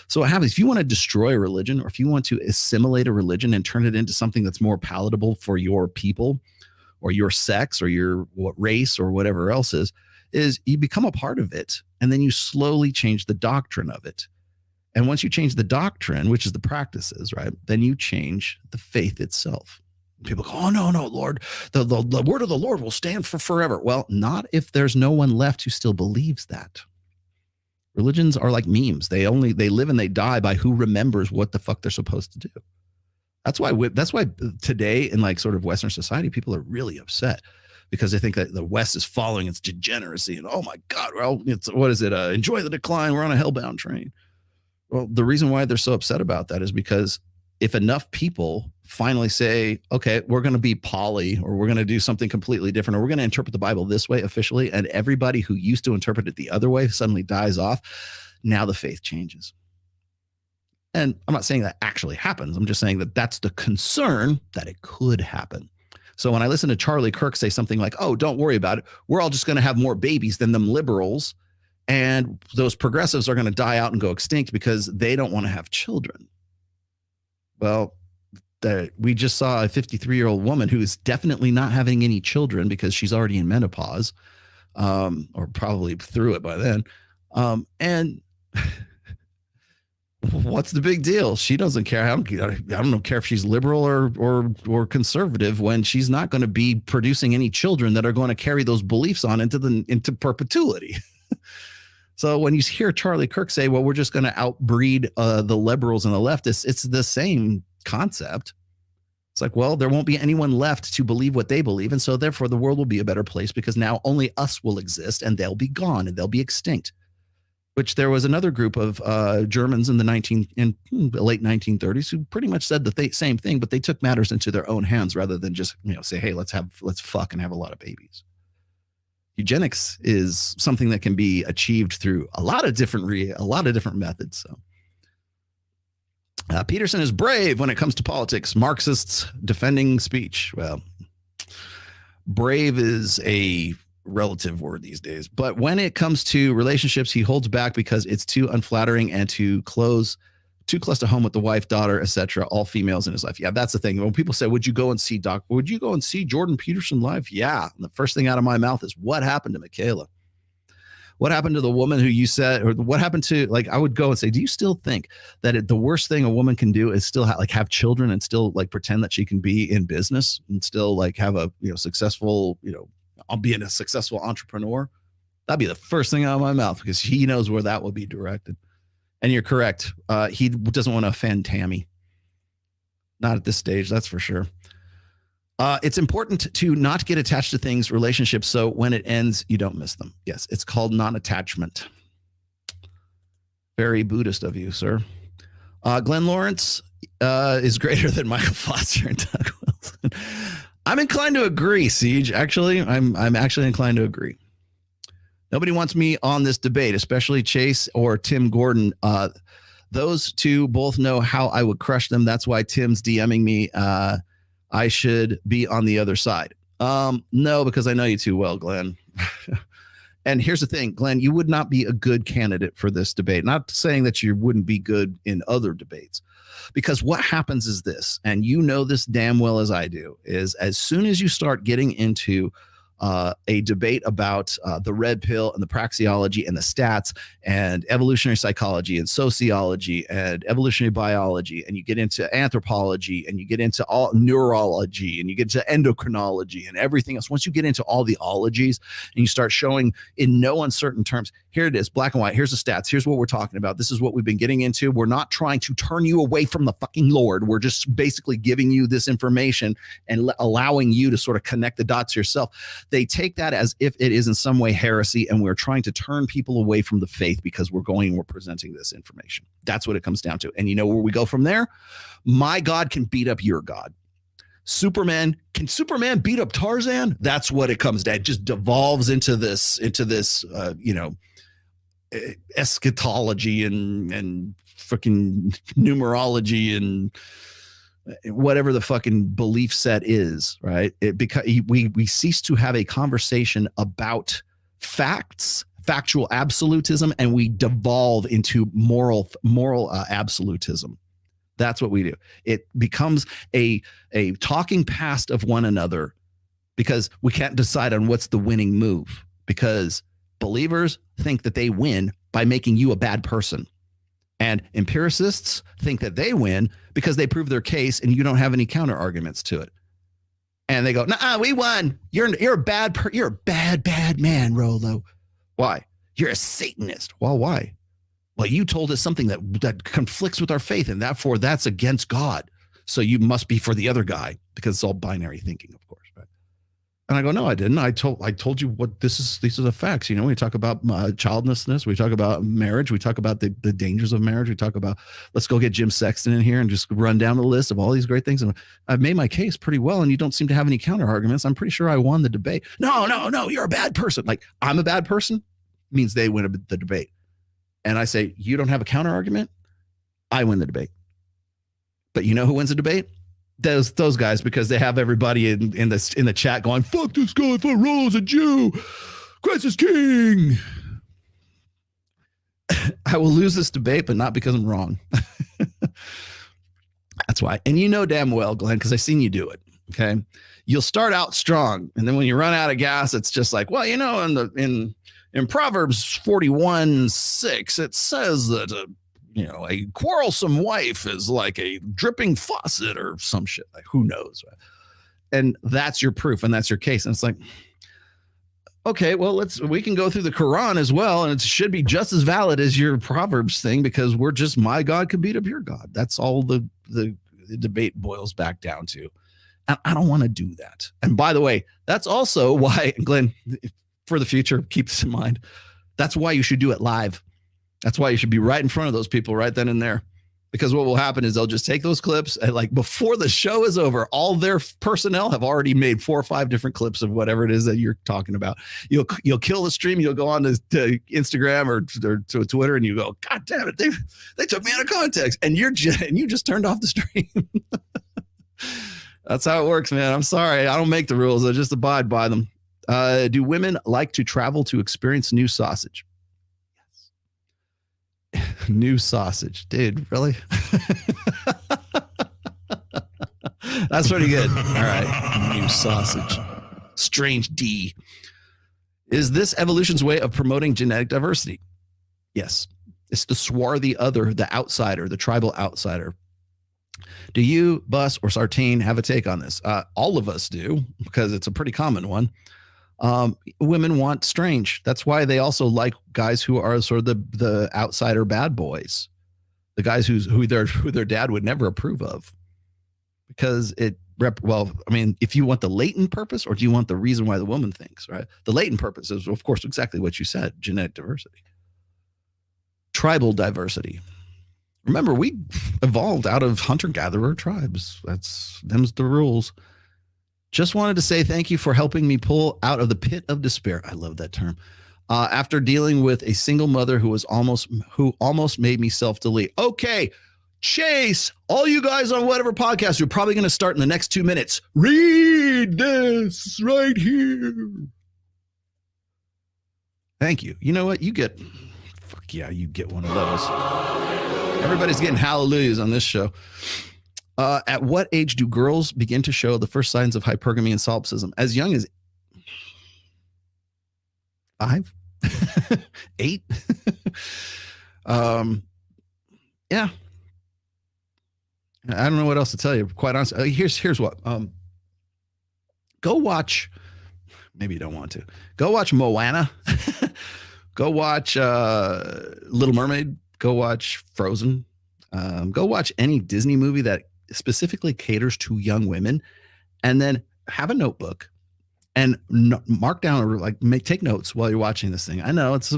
So what happens if you want to destroy a religion, or if you want to assimilate a religion and turn it into something that's more palatable for your people, or your sex, or your race, or whatever else is you become a part of it, and then you slowly change the doctrine of it. And once you change the doctrine, which is the practices, right, then you change the faith itself. People go, oh, no, Lord, the word of the Lord will stand for forever. Well, not if there's no one left who still believes that. Religions are like memes. They live and they die by who remembers what the fuck they're supposed to do. That's why today in like sort of Western society, people are really upset because they think that the West is following its degeneracy and, oh my God, well, what is it? Enjoy the decline. We're on a hellbound train. Well, the reason why they're so upset about that is because if enough people finally say, okay, we're going to be poly, or we're going to do something completely different, or we're going to interpret the Bible this way officially, and everybody who used to interpret it the other way suddenly dies off, now the faith changes. And I'm not saying that actually happens. I'm just saying that that's the concern, that it could happen. So when I listen to Charlie Kirk say something like, oh, don't worry about it, we're all just going to have more babies than them liberals, and those progressives are going to die out and go extinct because they don't want to have children. Well, we just saw a 53-year-old woman who is definitely not having any children because she's already in menopause, or probably through it by then. And what's the big deal? She doesn't care. I don't care if she's liberal or conservative when she's not going to be producing any children that are going to carry those beliefs on into perpetuity. So when you hear Charlie Kirk say, well, we're just going to outbreed the liberals and the leftists, it's the same concept. It's like, well, there won't be anyone left to believe what they believe. And so therefore the world will be a better place because now only us will exist and they'll be gone and they'll be extinct. Which there was another group of Germans in the late 1930s who pretty much said the same thing, but they took matters into their own hands rather than just say, hey, let's fuck and have a lot of babies. Eugenics is something that can be achieved through a lot of different methods. So Peterson is brave when it comes to politics. Marxists defending speech. Well, brave is a relative word these days, but when it comes to relationships, he holds back because it's too unflattering and too close to home with the wife, daughter, etc. All females in his life. Yeah, that's the thing. When people say, would you go and see Jordan Peterson live? Yeah. And the first thing out of my mouth is, what happened to Michaela? What happened to the woman who you said, or what happened to, like, I would go and say, do you still think that the worst thing a woman can do is still have children and still like pretend that she can be in business and still like have a, successful, I'll be a successful entrepreneur? That'd be the first thing out of my mouth because he knows where that will be directed. And you're correct. He doesn't want to offend Tammy. Not at this stage, that's for sure. It's important to not get attached to things, relationships, so when it ends, you don't miss them. Yes, it's called non-attachment. Very Buddhist of you, sir. Glenn Lawrence is greater than Michael Foster and Doug Wilson. I'm inclined to agree, Siege. Actually, I'm actually inclined to agree. Nobody wants me on this debate, especially Chase or Tim Gordon. Those two both know how I would crush them. That's why Tim's DMing me. I should be on the other side. No, because I know you too well, Glenn. And here's the thing, Glenn, you would not be a good candidate for this debate. Not saying that you wouldn't be good in other debates. Because what happens is this, and you know this damn well as I do, is as soon as you start getting into a debate about the red pill and the praxeology and the stats and evolutionary psychology and sociology and evolutionary biology, and you get into anthropology and you get into all neurology and you get into endocrinology and everything else. Once you get into all the ologies and you start showing in no uncertain terms, here it is, black and white, here's the stats, here's what we're talking about, this is what we've been getting into. We're not trying to turn you away from the fucking Lord. We're just basically giving you this information and allowing you to sort of connect the dots yourself. They take that as if it is in some way heresy, and we're trying to turn people away from the faith because we're presenting this information. That's what it comes down to. And you know where we go from there? My God can beat up your God. Can Superman beat up Tarzan? That's what it comes down. It just devolves into this, eschatology and freaking numerology and whatever the fucking belief set is, right? Because we cease to have a conversation about facts, factual absolutism, and we devolve into moral absolutism. That's what we do. It becomes a talking past of one another because we can't decide on what's the winning move, because believers think that they win by making you a bad person. And empiricists think that they win because they prove their case and you don't have any counter arguments to it. And they go, nah, we won. You're a bad man, Rolo. Why? You're a Satanist. Well, why? Well, you told us something that conflicts with our faith, and therefore that's against God. So you must be for the other guy, because it's all binary thinking, of course. Right? And I go, no, I didn't. I told you what these are the facts. You know, we talk about childlessness. We talk about marriage. We talk about the dangers of marriage. We talk about, let's go get Jim Sexton in here and just run down the list of all these great things. And I've made my case pretty well, and you don't seem to have any counter arguments. I'm pretty sure I won the debate. No, you're a bad person. Like, I'm a bad person means they win the debate. And I say, you don't have a counter argument? I win the debate. But you know who wins the debate? Those guys, because they have everybody in the chat going, fuck this guy, fuck Rose, a Jew, Christ is king. I will lose this debate, but not because I'm wrong. That's why. And you know damn well, Glenn, because I've seen you do it. Okay. You'll start out strong, and then when you run out of gas, it's just like, well, you know, in Proverbs 41:6, it says that a quarrelsome wife is like a dripping faucet or some shit. Like, who knows? Right? And that's your proof, and that's your case. And it's like, okay, well, we can go through the Quran as well, and it should be just as valid as your Proverbs thing, because we're just, my God could beat up your God. That's all the debate boils back down to. And I don't want to do that. And by the way, that's also why, Glenn, for the future, keep this in mind. That's why you should do it live. That's why you should be right in front of those people right then and there. Because what will happen is they'll just take those clips, and like before the show is over, all their personnel have already made 4 or 5 different clips of whatever it is that you're talking about. You'll kill the stream. You'll go on to Instagram or to Twitter, and you go, God damn it, they took me out of context, and you just turned off the stream. That's how it works, man. I'm sorry, I don't make the rules. I just abide by them. Do women like to travel to experience new sausage? New sausage, dude, really? That's pretty good. All right, new sausage. Strange D. Is this evolution's way of promoting genetic diversity? Yes. It's the swarthy other, the outsider, the tribal outsider. Do you, Bus, or Sartine have a take on this? All of us do, because it's a pretty common one. Women want strange. That's why they also like guys who are sort of the outsider bad boys, the guys who their dad would never approve of, because if you want the latent purpose, or do you want the reason why the woman thinks, right? The latent purpose is, of course, exactly what you said: genetic diversity, tribal diversity. Remember, we evolved out of hunter-gatherer tribes. Them's the rules. Just wanted to say thank you for helping me pull out of the pit of despair. I love that term. After dealing with a single mother who almost made me self-delete. Okay, Chase, all you guys on whatever podcast, you're probably going to start in the next 2 minutes. Read this right here. Thank you. You know what? You get one of those. Everybody's getting hallelujahs on this show. At what age do girls begin to show the first signs of hypergamy and solipsism? As young as 5, 8. Yeah. I don't know what else to tell you. Quite honestly, here's what. Go watch. Maybe you don't want to. Go watch Moana. Go watch Little Mermaid. Go watch Frozen. Go watch any Disney movie that specifically caters to young women, and then have a notebook and mark down, or take notes while you're watching this thing. I know it's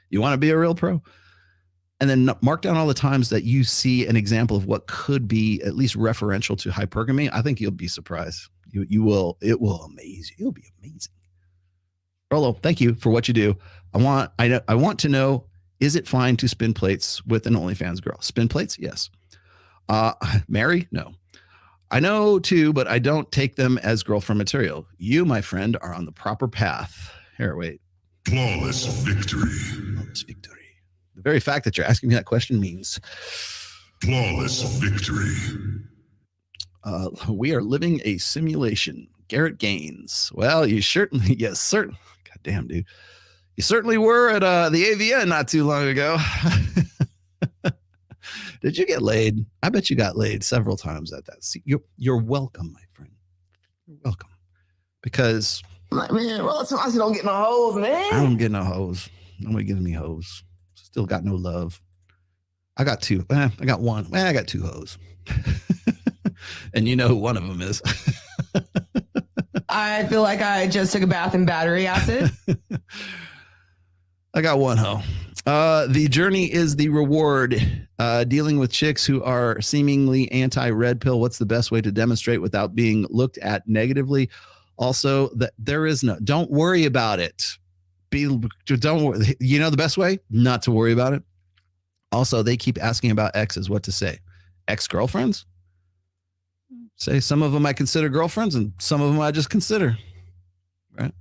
you want to be a real pro, and then mark down all the times that you see an example of what could be at least referential to hypergamy. I think you'll be surprised. It will amaze you. It'll be amazing. Rolo, thank you for what you do. I want to know, is it fine to spin plates with an OnlyFans girl? Spin plates? Yes. Marry? No. I know too, but I don't take them as girlfriend material. You, my friend, are on the proper path. Here, wait. Flawless victory. Flawless victory. The very fact that you're asking me that question means flawless victory. We are living a simulation. Garrett Gaines. Well, God damn, dude. You certainly were at the AVN not too long ago. Did you get laid? I bet you got laid several times at that. See, you're welcome, my friend. You're welcome. Because man, well, I don't get no hoes, man. I don't get no hoes. Nobody gives me hoes. Still got no love. I got 2. I got 1. I got 2 hoes. And you know who one of them is. I feel like I just took a bath in battery acid. I got one, ho. The journey is the reward. Dealing with chicks who are seemingly anti-red pill. What's the best way to demonstrate without being looked at negatively? Also, that there is no, don't worry about it. Don't worry. You know the best way? Not to worry about it. Also, they keep asking about exes. What to say? Ex-girlfriends? Say some of them I consider girlfriends and some of them I just consider. Right?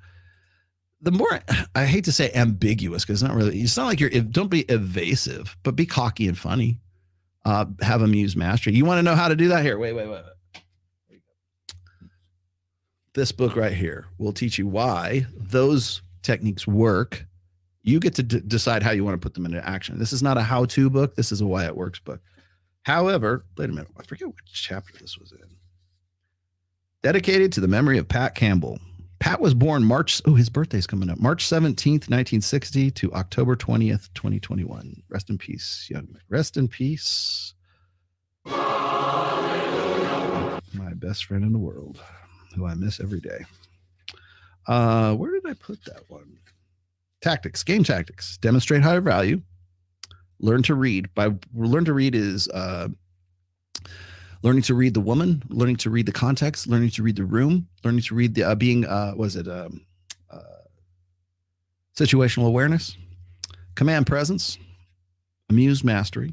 The more, I hate to say ambiguous, because it's not like don't be evasive, but be cocky and funny. Have a muse mastery. You want to know how to do that? Here, wait. This book right here will teach you why those techniques work. You get to decide how you want to put them into action. This is not a how-to book. This is a why it works book. However, wait a minute. I forget which chapter this was in. Dedicated to the memory of Pat Campbell. Pat was born his birthday's coming up. March 17th, 1960 to October 20th, 2021. Rest in peace, young man. Rest in peace. My best friend in the world, who I miss every day. Where did I put that one? Tactics, game tactics. Demonstrate higher value. Learn to read. Learn to read is learning to read the woman, learning to read the context, learning to read the room, learning to read the situational awareness, command presence, amuse mastery,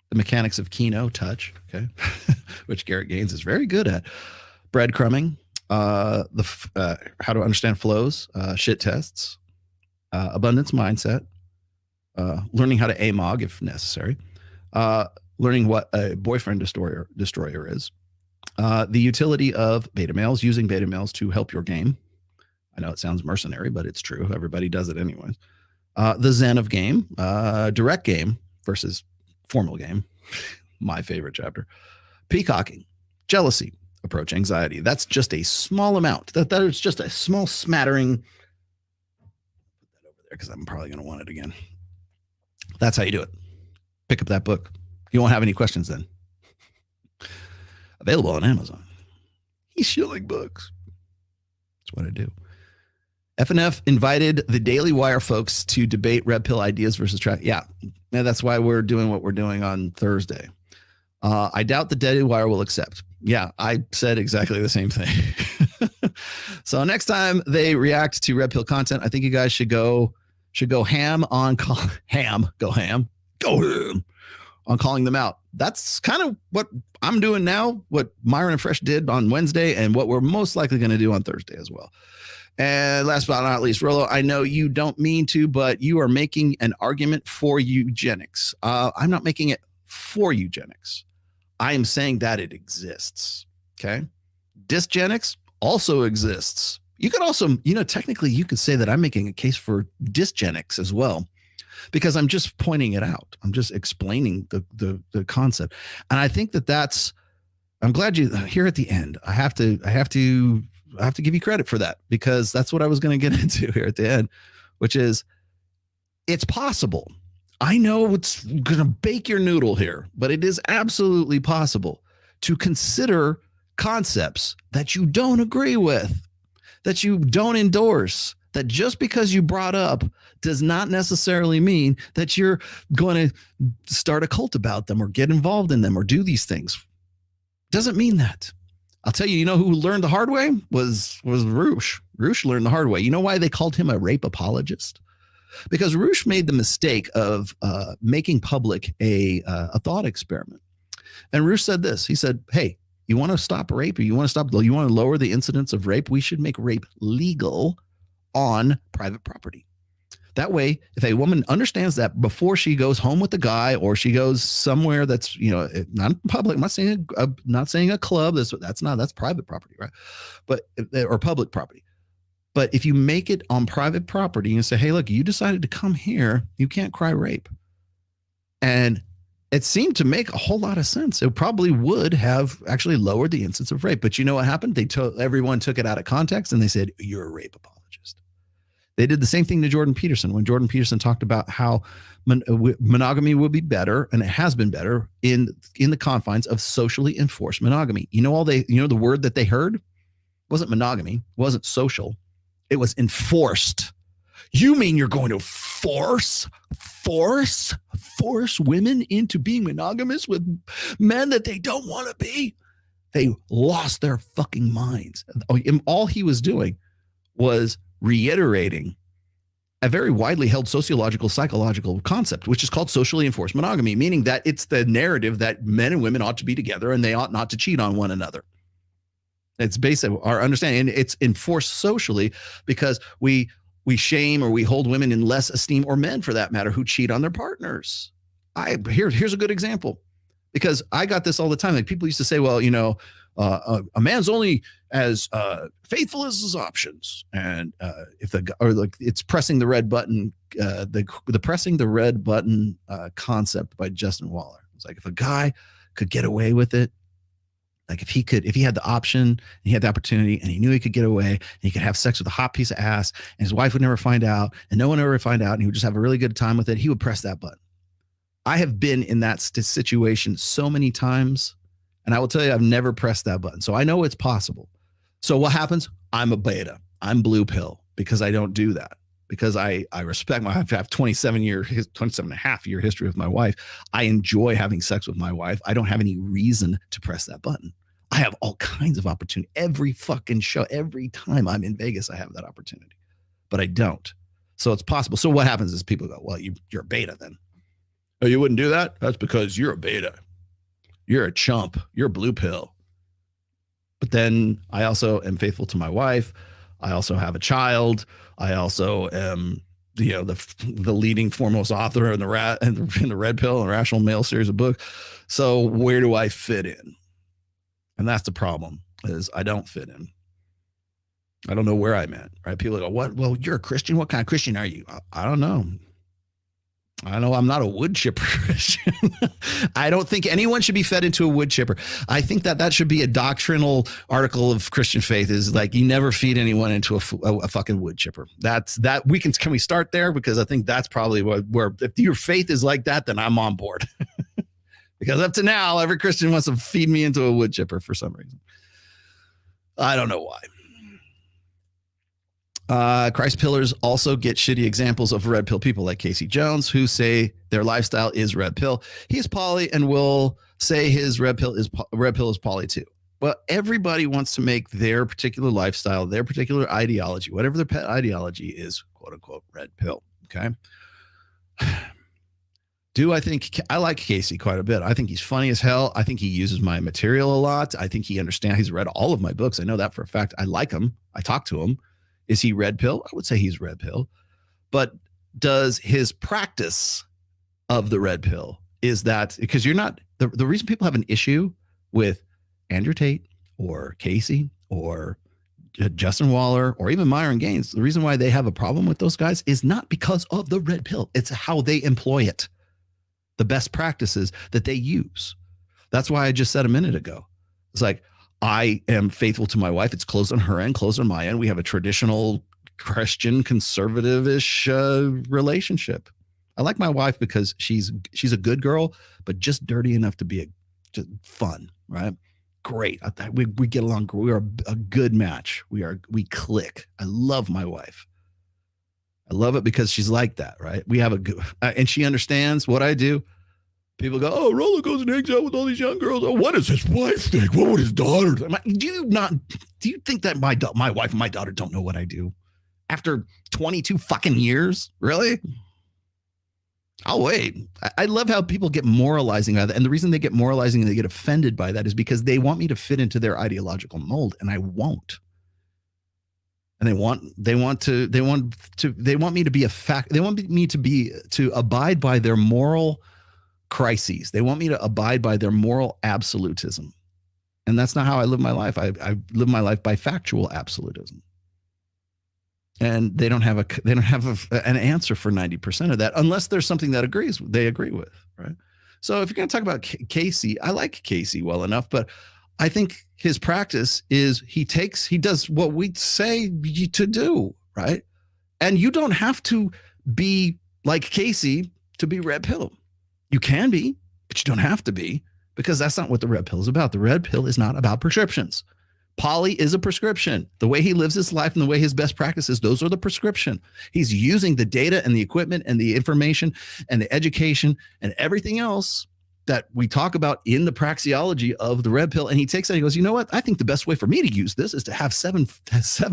the mechanics of Kino, touch, okay, which Garrett Gaines is very good at, breadcrumbing, how to understand flows, shit tests, abundance mindset, learning how to AMOG if necessary, learning what a boyfriend destroyer is, the utility of beta males, using beta males to help your game. I know it sounds mercenary, but it's true. Everybody does it anyways. The Zen of game, direct game versus formal game. My favorite chapter. Peacocking, jealousy, approach anxiety. That's just a small amount. That is just a small smattering. Put that over there because I'm probably going to want it again. That's how you do it. Pick up that book. You won't have any questions then. Available on Amazon. He's shilling books. That's what I do. FNF invited the Daily Wire folks to debate red pill ideas versus track. Yeah, that's why we're doing what we're doing on Thursday. I doubt the Daily Wire will accept. Yeah, I said exactly the same thing. So next time they react to red pill content, I think you guys should go ham on go ham on calling them out. That's kind of what I'm doing now, what Myron and Fresh did on Wednesday, and what we're most likely going to do on Thursday as well. And last but not least, Rollo, I know you don't mean to, but you are making an argument for eugenics. I'm not making it for eugenics. I am saying that it exists. Okay. Dysgenics also exists. You could also, technically you could say that I'm making a case for dysgenics as well, because I'm just pointing it out. I'm just explaining the concept. And I think I'm glad you here at the end. I have to give you credit for that, because that's what I was going to get into here at the end, which is it's possible. I know it's going to bake your noodle here, but it is absolutely possible to consider concepts that you don't agree with, that you don't endorse, that just because you brought up does not necessarily mean that you're going to start a cult about them or get involved in them or do these things. Doesn't mean that. I'll tell you, who learned the hard way was Roosh. Roosh learned the hard way. You know why they called him a rape apologist? Because Roosh made the mistake of making public a thought experiment. And Roosh said this. He said, hey, you want to stop rape, or you want to lower the incidence of rape? We should make rape legal on private property. That way, if a woman understands that before she goes home with the guy, or she goes somewhere that's, not public, I'm not saying a club, that's private property, right? Or public property. But if you make it on private property and say, hey, look, you decided to come here, you can't cry rape. And it seemed to make a whole lot of sense. It probably would have actually lowered the incidence of rape. But you know what happened? Everyone took it out of context and they said, you're a rape apologist. They did the same thing to Jordan Peterson when Jordan Peterson talked about how monogamy will be better, and it has been better in the confines of socially enforced monogamy. You know the word that they heard wasn't monogamy, wasn't social, it was enforced. You mean you're going to force women into being monogamous with men that they don't want to be? They lost their fucking minds. All he was doing was reiterating a very widely held sociological, psychological concept, which is called socially enforced monogamy, meaning that it's the narrative that men and women ought to be together and they ought not to cheat on one another. It's based on our understanding, and it's enforced socially because we shame or we hold women in less esteem, or men for that matter, who cheat on their partners. Here's a good example, because I got this all the time. Like, people used to say, well, a man's only as faithful as his options, and it's pressing the red button, the pressing the red button concept by Justin Waller. It's like, if a guy could get away with it, like if he had the option and he had the opportunity and he knew he could get away and he could have sex with a hot piece of ass and his wife would never find out and no one would ever find out and he would just have a really good time with it, he would press that button. I have been in that situation so many times, and I will tell you, I've never pressed that button. So I know it's possible. So what happens? I'm a beta. I'm blue pill because I don't do that. Because I respect I have 27 and a half year history with my wife. I enjoy having sex with my wife. I don't have any reason to press that button. I have all kinds of opportunity. Every fucking show, every time I'm in Vegas, I have that opportunity, but I don't. So it's possible. So what happens is people go, well, you're a beta then. Oh, you wouldn't do that? That's because you're a beta. You're a chump. You're a blue pill. But then I also am faithful to my wife. I also have a child. I also am, the leading foremost author in the Red Pill and Rational Male series of books. So where do I fit in? And that's the problem, is I don't fit in. I don't know where I'm at, right? People go, what? Well, you're a Christian. What kind of Christian are you? I don't know. I know I'm not a wood chipper Christian. I don't think anyone should be fed into a wood chipper. I think that should be a doctrinal article of Christian faith, is like, you never feed anyone into a fucking wood chipper. Can we start there? Because I think that's probably where if your faith is like that, then I'm on board. Because up to now, every Christian wants to feed me into a wood chipper for some reason. I don't know why. Christ pillars also get shitty examples of red pill people like Casey Jones, who say their lifestyle is red pill. He's poly and will say his red pill is poly too. Well, everybody wants to make their particular lifestyle, their particular ideology, whatever their pet ideology is, quote unquote, red pill. Okay. I like Casey quite a bit. I think he's funny as hell. I think he uses my material a lot. I think he understands. He's read all of my books. I know that for a fact. I like him. I talk to him. Is he red pill? I would say he's red pill. But does his practice of the red pill, is that because you're not, the reason people have an issue with Andrew Tate or Casey or Justin Waller or even Myron Gaines, the reason why they have a problem with those guys is not because of the red pill. It's how they employ it, the best practices that they use. That's why I just said a minute ago. It's like, I am faithful to my wife. It's closed on her end, closed on my end. We have a traditional Christian conservative-ish relationship. I like my wife because she's a good girl, but just dirty enough to be just fun, right? Great. We get along. We are a good match. We click. I love my wife. I love it because she's like that, right? We have a good, and she understands what I do. People go, oh, Rollo goes and hangs out with all these young girls. Oh, what does his wife think? What would his daughter think? Do you think that my wife and my daughter don't know what I do? After 22 fucking years? Really? I'll wait. I love how people get moralizing out of that. And the reason they get moralizing and they get offended by that is because they want me to fit into their ideological mold, and I won't. And they want me to be a fact. They want me to abide by their moral crises. They want me to abide by their moral absolutism. And that's not how I live my life. I live my life by factual absolutism. And they don't have an answer for 90% of that unless there's something that they agree with, right? So if you're going to talk about Casey, I like Casey well enough, but I think his practice is he does what we say to do, right? And you don't have to be like Casey to be red pill. You can be, but you don't have to be, because that's not what the red pill is about. The red pill is not about prescriptions. Poly is a prescription. The way he lives his life and the way his best practices, those are the prescription. He's using the data and the equipment and the information and the education and everything else that we talk about in the praxeology of the red pill. And he takes that, he goes, you know what? I think the best way for me to use this is to have seven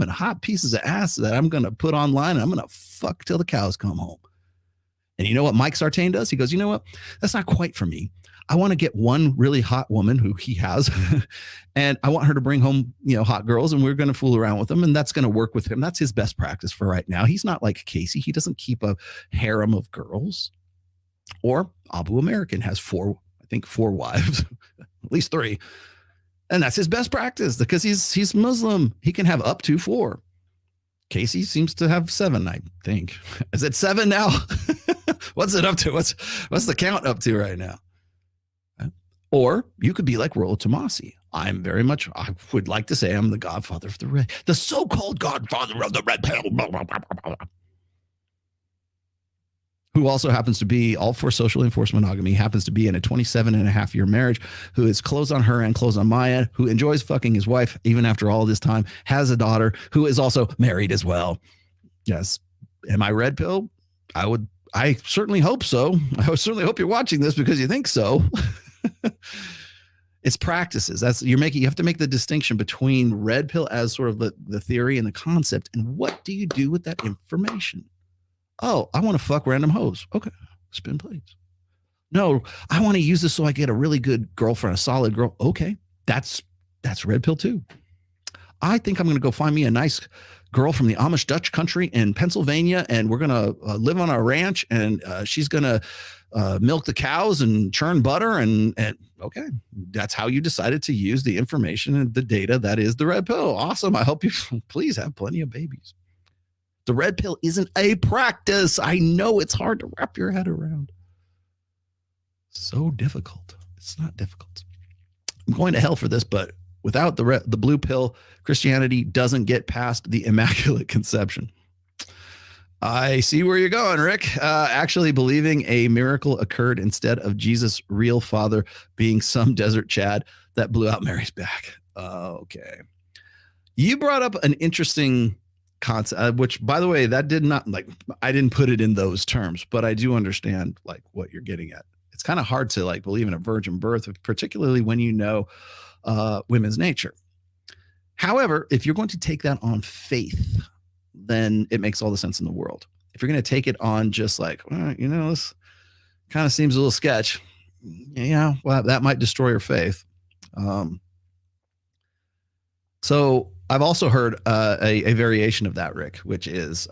hot pieces of ass that I'm going to put online and I'm going to fuck till the cows come home. And you know what Mike Sartain does? He goes, you know what? That's not quite for me. I want to get one really hot woman who he has, and I want her to bring home, hot girls, and we're going to fool around with them, and that's going to work with him. That's his best practice for right now. He's not like Casey. He doesn't keep a harem of girls. Or Abu American has four wives, at least 3. And that's his best practice because he's Muslim. He can have up to 4. Casey seems to have 7, I think. Is it 7 now? What's it up to? What's the count up to right now? Or you could be like Rollo Tomasi. I would like to say I'm the godfather of the so-called godfather of the red pill, who also happens to be all for social enforced monogamy, happens to be in a 27.5-year marriage, who is closed on her and closed on Maya, who enjoys fucking his wife even after all this time, has a daughter, who is also married as well. Yes. Am I red pill? I certainly hope so. I certainly hope you're watching this because you think so. It's practices. You have to make the distinction between red pill as sort of the theory and the concept, and what do you do with that information? Oh, I want to fuck random hoes. Okay, spin plates. No, I want to use this so I get a really good girlfriend, a solid girl. Okay, that's red pill too. I think I'm going to go find me a nice girl from the Amish Dutch country in Pennsylvania, and we're going to live on our ranch, and she's going to milk the cows and churn butter. And okay, that's how you decided to use the information and the data that is the red pill. Awesome. I hope you please have plenty of babies. The red pill isn't a practice. I know it's hard to wrap your head around. So difficult. It's not difficult. I'm going to hell for this, but without the blue pill, Christianity doesn't get past the Immaculate Conception. I see where you're going, Rick. Actually believing a miracle occurred instead of Jesus' real father being some desert Chad that blew out Mary's back. Okay. You brought up an interesting concept, which, by the way, that did not, I didn't put it in those terms, but I do understand what you're getting at. It's kind of hard to believe in a virgin birth, particularly when you know women's nature. However, if you're going to take that on faith, then it makes all the sense in the world. If you're going to take it on just this kind of seems a little sketch, well, that might destroy your faith. So I've also heard a variation of that, Rick, which is,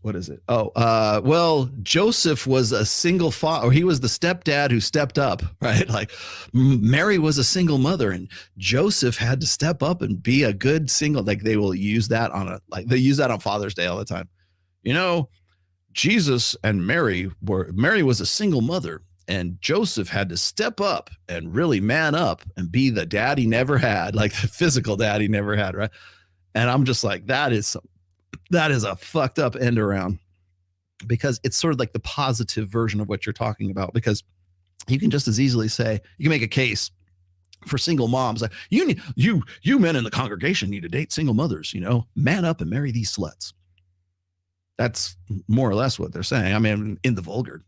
what is it? Well, Joseph was a single father, or he was the stepdad who stepped up, right? Like Mary was a single mother and Joseph had to step up and be a good single. They will use that they use that on Father's Day all the time. Jesus and Mary was a single mother and Joseph had to step up and really man up and be the dad he never had, like the physical dad he never had, right? And I'm just like, that is a fucked up end around, because it's sort of like the positive version of what you're talking about, because you can just as easily say, you can make a case for single moms. Like you men in the congregation need to date single mothers, man up and marry these sluts. That's more or less what they're saying. I mean, in the vulgar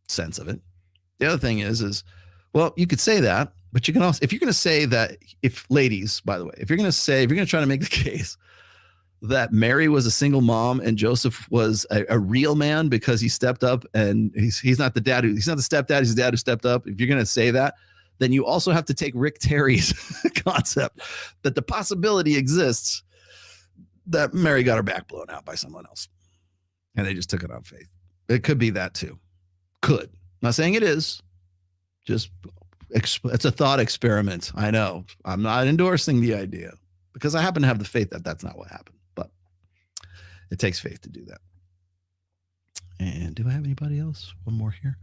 sense of it. The other thing is, well, you could say that, but you can also, if you're going to say that, ladies, by the way, if you're going to try to make the case that Mary was a single mom and Joseph was a real man because he stepped up and he's not the dad he's not the stepdad, he's the dad who stepped up. If you're going to say that, then you also have to take Rick Terry's concept that the possibility exists that Mary got her back blown out by someone else and they just took it on faith. It could be that too. Could. I'm not saying it is. Just it's a thought experiment. I know. I'm not endorsing the idea because I happen to have the faith that that's not what happened. But it takes faith to do that. And do I have anybody else? One more here.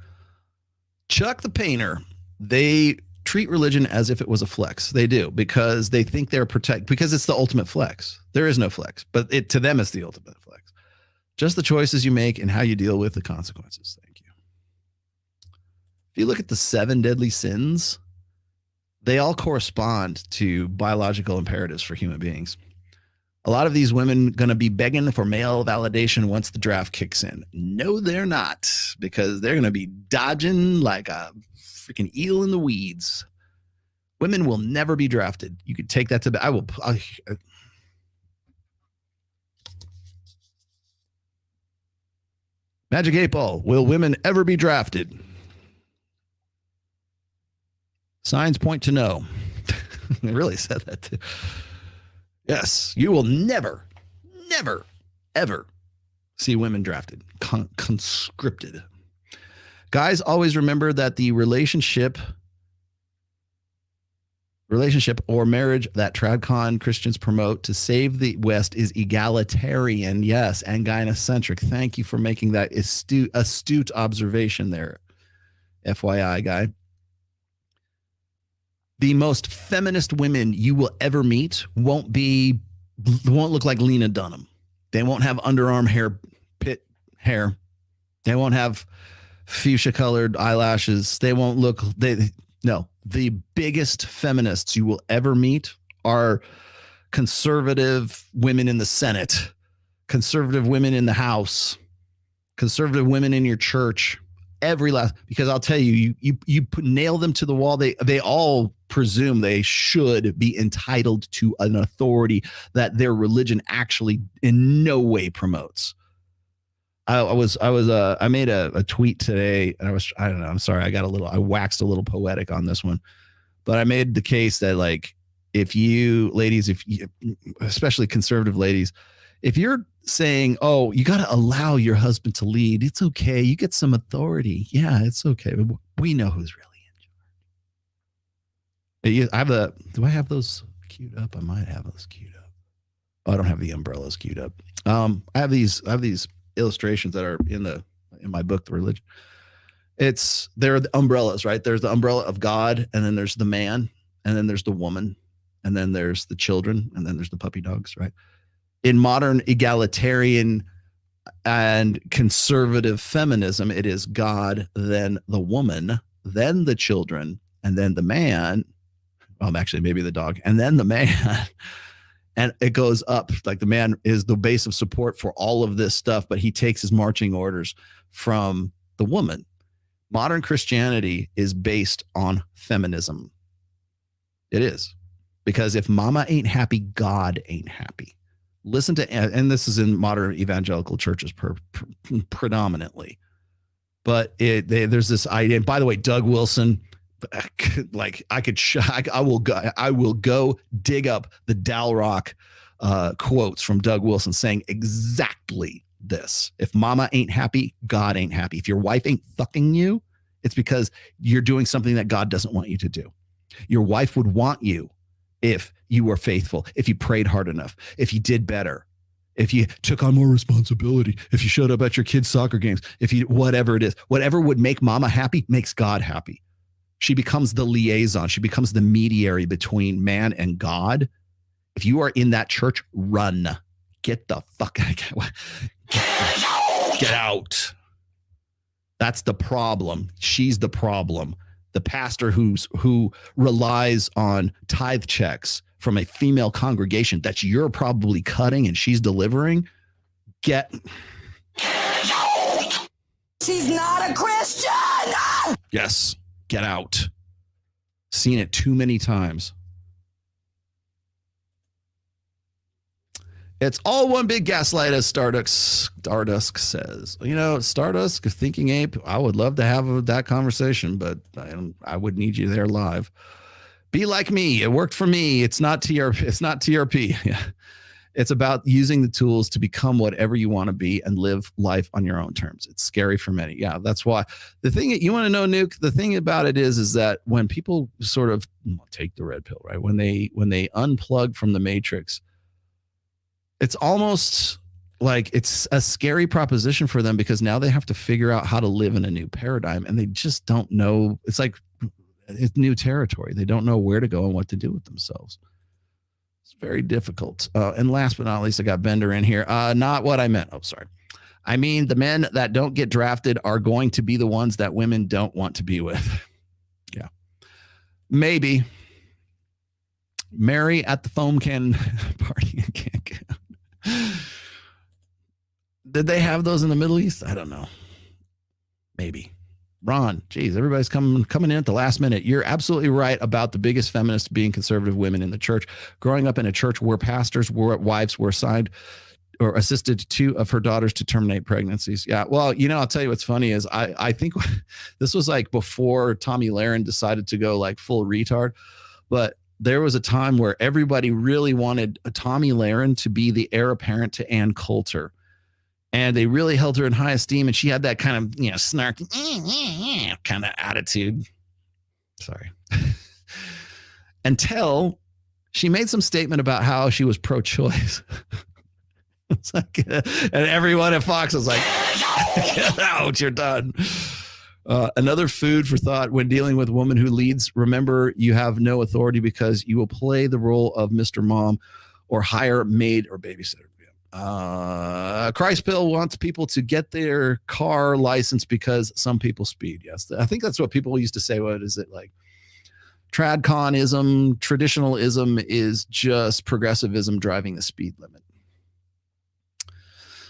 Chuck the Painter. They treat religion as if it was a flex. They do, because they think they're because it's the ultimate flex. There is no flex, but to them, it's the ultimate flex. Just the choices you make and how you deal with the consequences. Thank you. If you look at the 7 deadly sins, they all correspond to biological imperatives for human beings. A lot of these women going to be begging for male validation once the draft kicks in. No, they're not, because they're going to be dodging like a freaking eel in the weeds. Women will never be drafted. You could take that to I will. Magic 8 Ball. Will women ever be drafted? Signs point to no. It really said that too. Yes, you will never, ever see women drafted, conscripted. Guys, always remember that the relationship or marriage that TradCon Christians promote to save the West is egalitarian, yes, and gynocentric. Thank you for making that astute observation there, FYI, guy. The most feminist women you will ever meet won't look like Lena Dunham. They won't have underarm hair. They won't have fuchsia colored eyelashes. They won't look. No. The biggest feminists you will ever meet are conservative women in the Senate, conservative women in the House, conservative women in your church. Because I'll tell you, you nail them to the wall. They all presume they should be entitled to an authority that their religion actually in no way promotes. I made a tweet today, and I don't know. I'm sorry. I waxed a little poetic on this one, but I made the case that, like, if you ladies, especially conservative ladies, if you're saying, oh, you got to allow your husband to lead, it's okay. You get some authority. Yeah, it's okay. But we know who's really in charge. Do I have those queued up? I might have those queued up. Oh, I don't have the umbrellas queued up. I have these illustrations that are in my book, The Religion. There are the umbrellas, right? There's the umbrella of God, and then there's the man, and then there's the woman, and then there's the children, and then there's the puppy dogs, right? In modern egalitarian and conservative feminism, it is God, then the woman, then the children, and then the man. Actually, maybe the dog, and then the man. And it goes up. Like, the man is the base of support for all of this stuff, but he takes his marching orders from the woman. Modern Christianity is based on feminism. It is. Because if mama ain't happy, God ain't happy. Listen to, and this is in modern evangelical churches predominantly, but there's this idea. And by the way, Doug Wilson, like, I will go dig up the Dalrock quotes from Doug Wilson saying exactly this. If mama ain't happy, God ain't happy. If your wife ain't fucking you, it's because you're doing something that God doesn't want you to do. Your wife would want you if you were faithful, if you prayed hard enough, if you did better, if you took on more responsibility, if you showed up at your kids' soccer games, whatever it is, whatever would make mama happy makes God happy. She becomes the liaison. She becomes the mediator between man and God. If you are in that church, run. Get the fuck out. Get out. That's the problem. She's the problem. The pastor who relies on tithe checks from a female congregation that you're probably cutting and she's delivering. Get out. She's not a Christian. Yes. Get out. Seen it too many times. It's all one big gaslight, as Stardust says. You know, Stardust, thinking ape, I would love to have that conversation, but I would need you there live. Be like me. It worked for me. It's not TRP. It's not TRP. Yeah. It's about using the tools to become whatever you want to be and live life on your own terms. It's scary for many. Yeah, that's why. The thing you want to know, Nuke, the thing about it is that when people sort of take the red pill, right? When they unplug from the matrix, it's almost like it's a scary proposition for them, because now they have to figure out how to live in a new paradigm, and they just don't know. It's like it's new territory. They don't know where to go and what to do with themselves. It's very difficult. And last but not least, I got Bender in here. Not what I meant. Oh, sorry. I mean, the men that don't get drafted are going to be the ones that women don't want to be with. Yeah. Maybe. Mary at the foam can party in Cancun. Did they have those in the Middle East? I don't know. Maybe. Ron, geez, everybody's coming in at the last minute. You're absolutely right about the biggest feminists being conservative women in the church. Growing up in a church where wives were assigned or assisted 2 of her daughters to terminate pregnancies. Yeah, well, I'll tell you what's funny is I think this was like before Tommy Lahren decided to go like full retard, but there was a time where everybody really wanted Tommy Lahren to be the heir apparent to Ann Coulter. And they really held her in high esteem. And she had that kind of, snarky kind of attitude. Sorry. Until she made some statement about how she was pro-choice. It's like, and everyone at Fox was like, get out, you're done. Another food for thought when dealing with a woman who leads. Remember, you have no authority because you will play the role of Mr. Mom or hire maid or babysitter. Christ Pill wants people to get their car license because some people speed. Yes, I think that's what people used to say. What is it like? Tradconism, traditionalism is just progressivism driving the speed limit.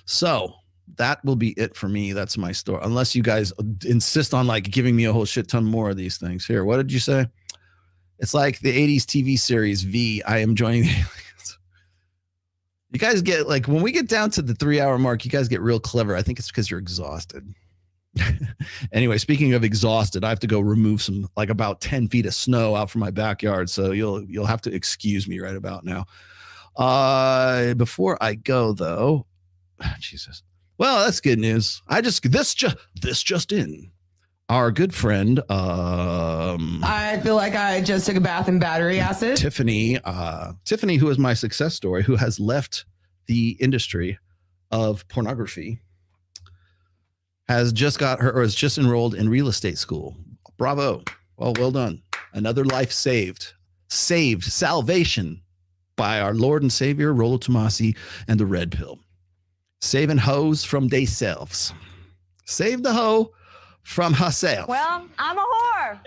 So that will be it for me. That's my story. Unless you guys insist on like giving me a whole shit ton more of these things. Here, what did you say? It's like the 80s TV series V. I am joining the aliens. You guys get like, when we get down to the 3-hour mark, you guys get real clever. I think it's because you're exhausted. Anyway, speaking of exhausted, I have to go remove some, like about 10 feet of snow out from my backyard. So you'll have to excuse me right about now. Before I go though, Jesus. Well, that's good news. This just in. Our good friend, I feel like I just took a bath in battery acid. Tiffany, who is my success story, who has left the industry of pornography, is just enrolled in real estate school. Bravo. Well done. Another life saved, salvation by our Lord and Savior, Rollo Tomasi and the Red Pill. Saving hoes from theyselves. Save the hoe from herself. Well, I'm a whore.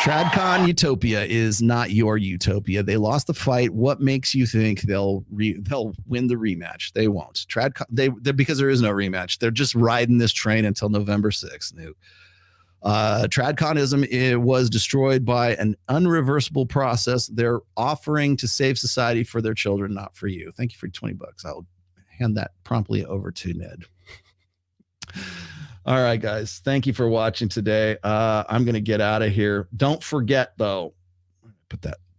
Tradcon Utopia is not your utopia. They lost the fight. What makes you think they'll win the rematch? They won't. Because there is no rematch. They're just riding this train until November 6th. Tradconism, it was destroyed by an unreversible process. They're offering to save society for their children, not for you. Thank you for $20. I'll hand that promptly over to Ned. All right, guys. Thank you for watching today. I'm going to get out of here. Don't forget, though,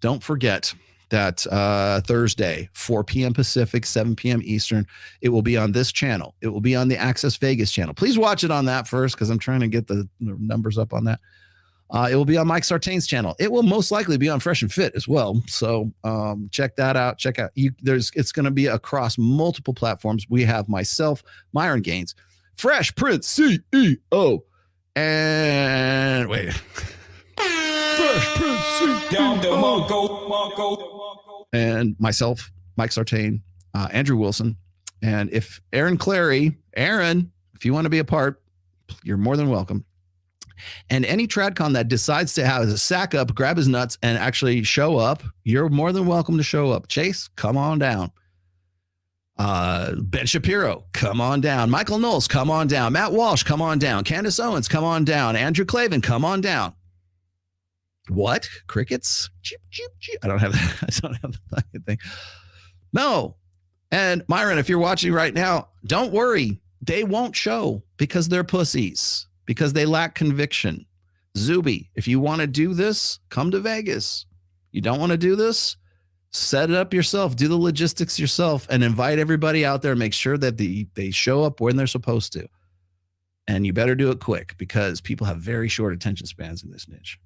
don't forget that Thursday, 4 p.m. Pacific, 7 p.m. Eastern, it will be on this channel. It will be on the Access Vegas channel. Please watch it on that first because I'm trying to get the numbers up on that. It will be on Mike Sartain's channel. It will most likely be on Fresh and Fit as well. So check that out. It's going to be across multiple platforms. We have myself, Myron Gaines, Fresh Prince CEO, and wait. Fresh Prince CEO. And myself, Mike Sartain, Andrew Wilson. And if Aaron, if you want to be a part, you're more than welcome. And any Tradcon that decides to have a sack up, grab his nuts, and actually show up, you're more than welcome to show up. Chase, come on down. Ben Shapiro, come on down. Michael Knowles, come on down. Matt Walsh, come on down. Candace Owens, come on down. Andrew Clavin, come on down. What? Crickets? I don't have the fucking thing. No. And Myron, if you're watching right now, don't worry. They won't show because they're pussies, because they lack conviction. Zuby, if you want to do this, come to Vegas. You don't want to do this? Set it up yourself, do the logistics yourself, and invite everybody out there. Make sure that they show up when they're supposed to. And you better do it quick because people have very short attention spans in this niche.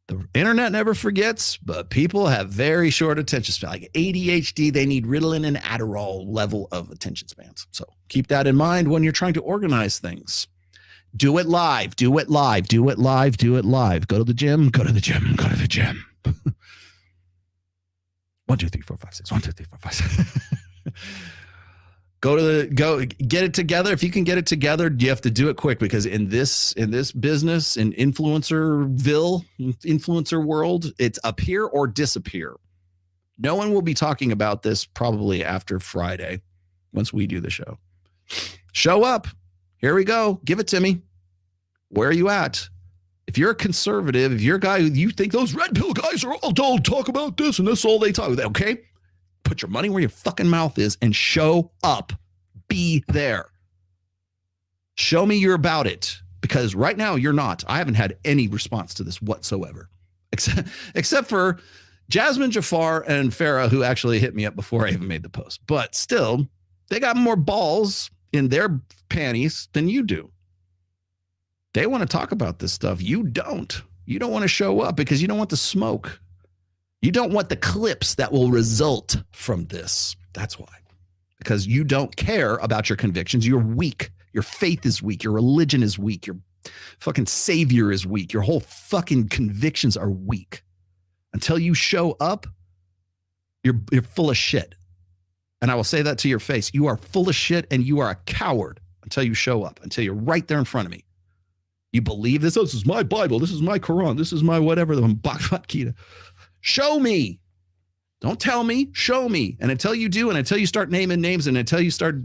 The internet never forgets, but people have very short attention span. Like ADHD, they need Ritalin and Adderall level of attention spans. So keep that in mind when you're trying to organize things. Do it live, do it live, do it live, do it live. Go to the gym, go to the gym, go to the gym. 1, 2, 3, 4, 5, 6. 1, 2, 3, 4, 5, 6. Go get it together. If you can get it together, you have to do it quick, because in this business, in influencer world, it's appear or disappear. No one will be talking about this probably after Friday, once we do the show. Show up. Here we go. Give it to me. Where are you at? If you're a conservative, if you're a guy who you think those red pill guys are all talk about this and that's all they talk about, okay? Put your money where your fucking mouth is and show up. Be there. Show me you're about it, because right now you're not. I haven't had any response to this whatsoever, except for Jasmine Jafar and Farah, who actually hit me up before I even made the post. But still, they got more balls in their panties than you do. They want to talk about this stuff. You don't. You don't want to show up because you don't want the smoke. You don't want the clips that will result from this. That's why. Because you don't care about your convictions. You're weak. Your faith is weak. Your religion is weak. Your fucking savior is weak. Your whole fucking convictions are weak. Until you show up, you're full of shit. And I will say that to your face. You are full of shit and you are a coward until you show up, until you're right there in front of me. You believe this? Oh, this is my Bible. This is my Quran. This is my whatever. The Bhagavad Gita. Show me. Don't tell me. Show me. And until you do, and until you start naming names, and until you start,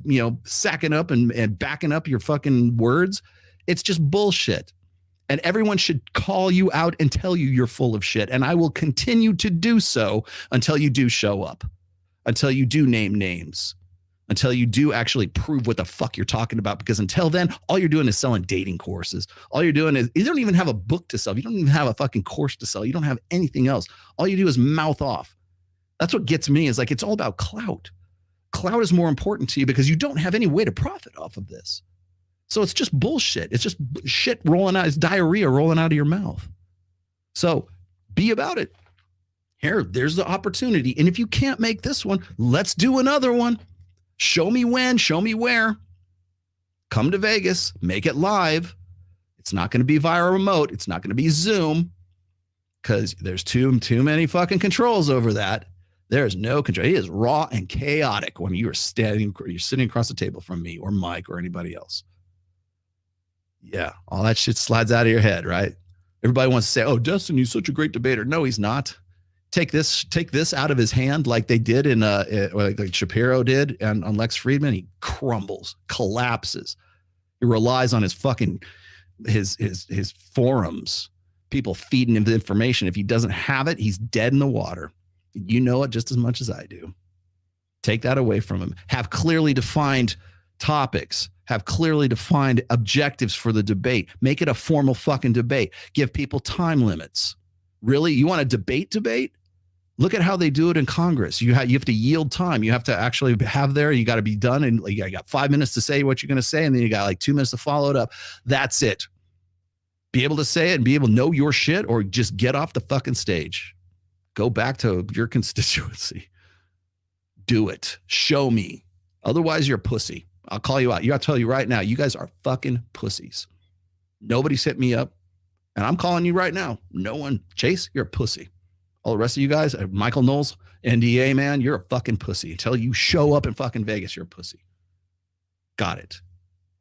sacking up and backing up your fucking words, it's just bullshit. And everyone should call you out and tell you you're full of shit. And I will continue to do so until you do show up, until you do name names, until you do actually prove what the fuck you're talking about. Because until then, all you're doing is selling dating courses. All you're doing is, you don't even have a book to sell. You don't even have a fucking course to sell. You don't have anything else. All you do is mouth off. That's what gets me, is like, it's all about clout. Clout is more important to you because you don't have any way to profit off of this. So it's just bullshit. It's just shit rolling out. It's diarrhea rolling out of your mouth. So be about it. There's the opportunity. And if you can't make this one, let's do another one. Show me when, show me where. Come to Vegas, make it live. It's not going to be via remote. It's not going to be Zoom, because there's too many fucking controls over that. There is no control. It is raw and chaotic when you're sitting across the table from me or Mike or anybody else. Yeah, all that shit slides out of your head, right? Everybody wants to say, "Oh, Dustin, he's such a great debater." No, he's not. Take this out of his hand, like they did like Shapiro did on Lex Friedman. He crumbles, collapses. He relies on his fucking his forums. People feeding him the information. If he doesn't have it, he's dead in the water. You know it just as much as I do. Take that away from him. Have clearly defined topics. Have clearly defined objectives for the debate. Make it a formal fucking debate. Give people time limits. Really? You want a debate? Look at how they do it in Congress. You have to yield time. You have to actually have there. You got to be done. And you got 5 minutes to say what you're going to say. And then you got like 2 minutes to follow it up. That's it. Be able to say it and be able to know your shit, or just get off the fucking stage. Go back to your constituency. Do it. Show me. Otherwise, you're a pussy. I'll call you out. I'll tell you right now, you guys are fucking pussies. Nobody's hit me up, and I'm calling you right now. No one. Chase, you're a pussy. All the rest of you guys, Michael Knowles, NDA, man, you're a fucking pussy. Until you show up in fucking Vegas, you're a pussy. Got it.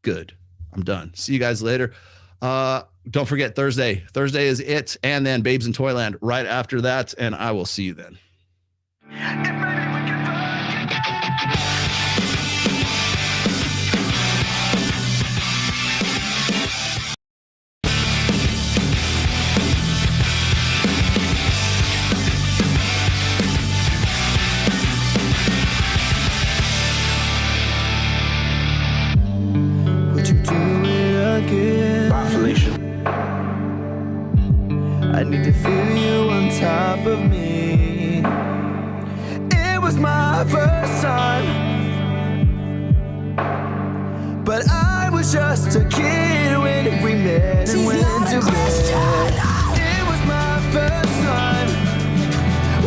Good. I'm done. See you guys later. Don't forget Thursday. Thursday is it, and then Babes in Toyland right after that, and I will see you then. Would you do it again? Vaccination. I need to feel you on top of me. It was my first time, but I was just a kid when we met and went to bed. It was my first time.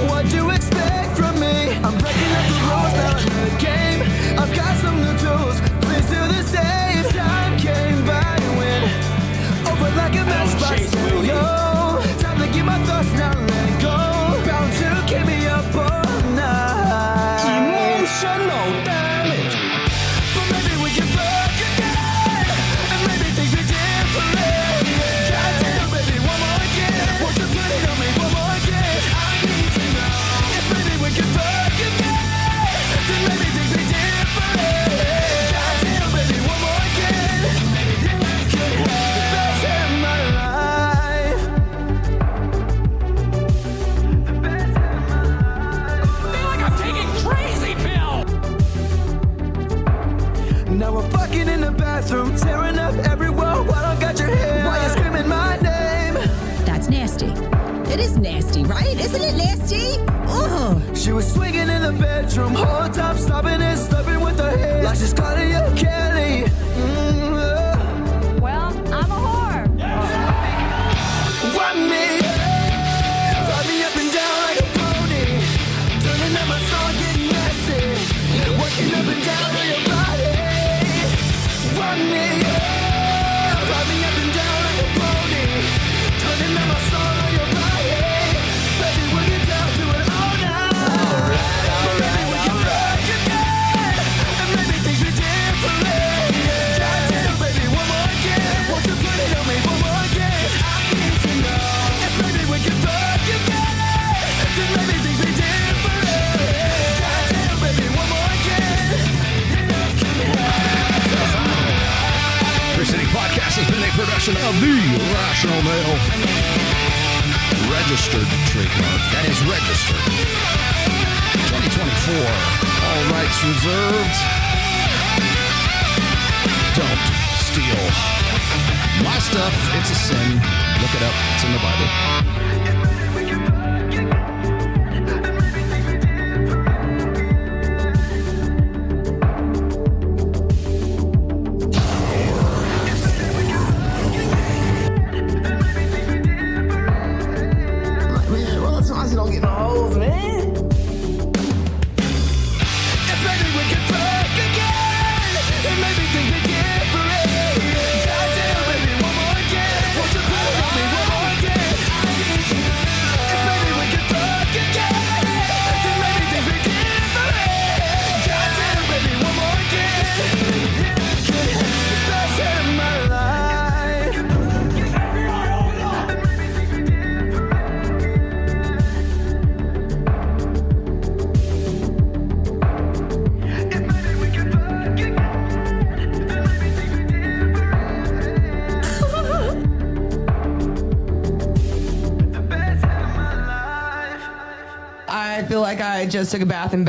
What do you expect from me? I'm breaking up the rules now in the game. I've got some new tools. Please do the same. Time came by and went over like a matchbox stereo. Time to keep my thoughts now, let go. Bound to keep me up all night. Emotional damage. nasty, right? Isn't it nasty? Ugh. She was swinging in the bedroom, whole time stopping and stopping with her head like she's Claudia Kelly. Well, I'm a whore. Run me up and down like a pony, turning up my song, getting messy, working up and down on your body. Run me up and down like a pony, turning up my song on your body. Baby, we'll get down to it all night. Maybe we can fuck again, and maybe things be different. Goddamn, baby, one more again. Won't you put it on me one more again? I need to know. And maybe we can fuck again, then maybe things be different. Goddamn, baby, one more again. City Podcast has been a production of the Rational Male. Registered trademark. That is registered. 2024. All rights reserved. Don't steal my stuff. It's a sin. Look it up. It's in the Bible. Well, sometimes you don't get no hoes, man. And maybe we can fuck again, and maybe things be different. Goddamn, baby, one more again. Won't you put it on me one more again? And maybe we can fuck again, then maybe things be different. Goddamn, baby, one more again. The best of my life. I feel like I just took a bath in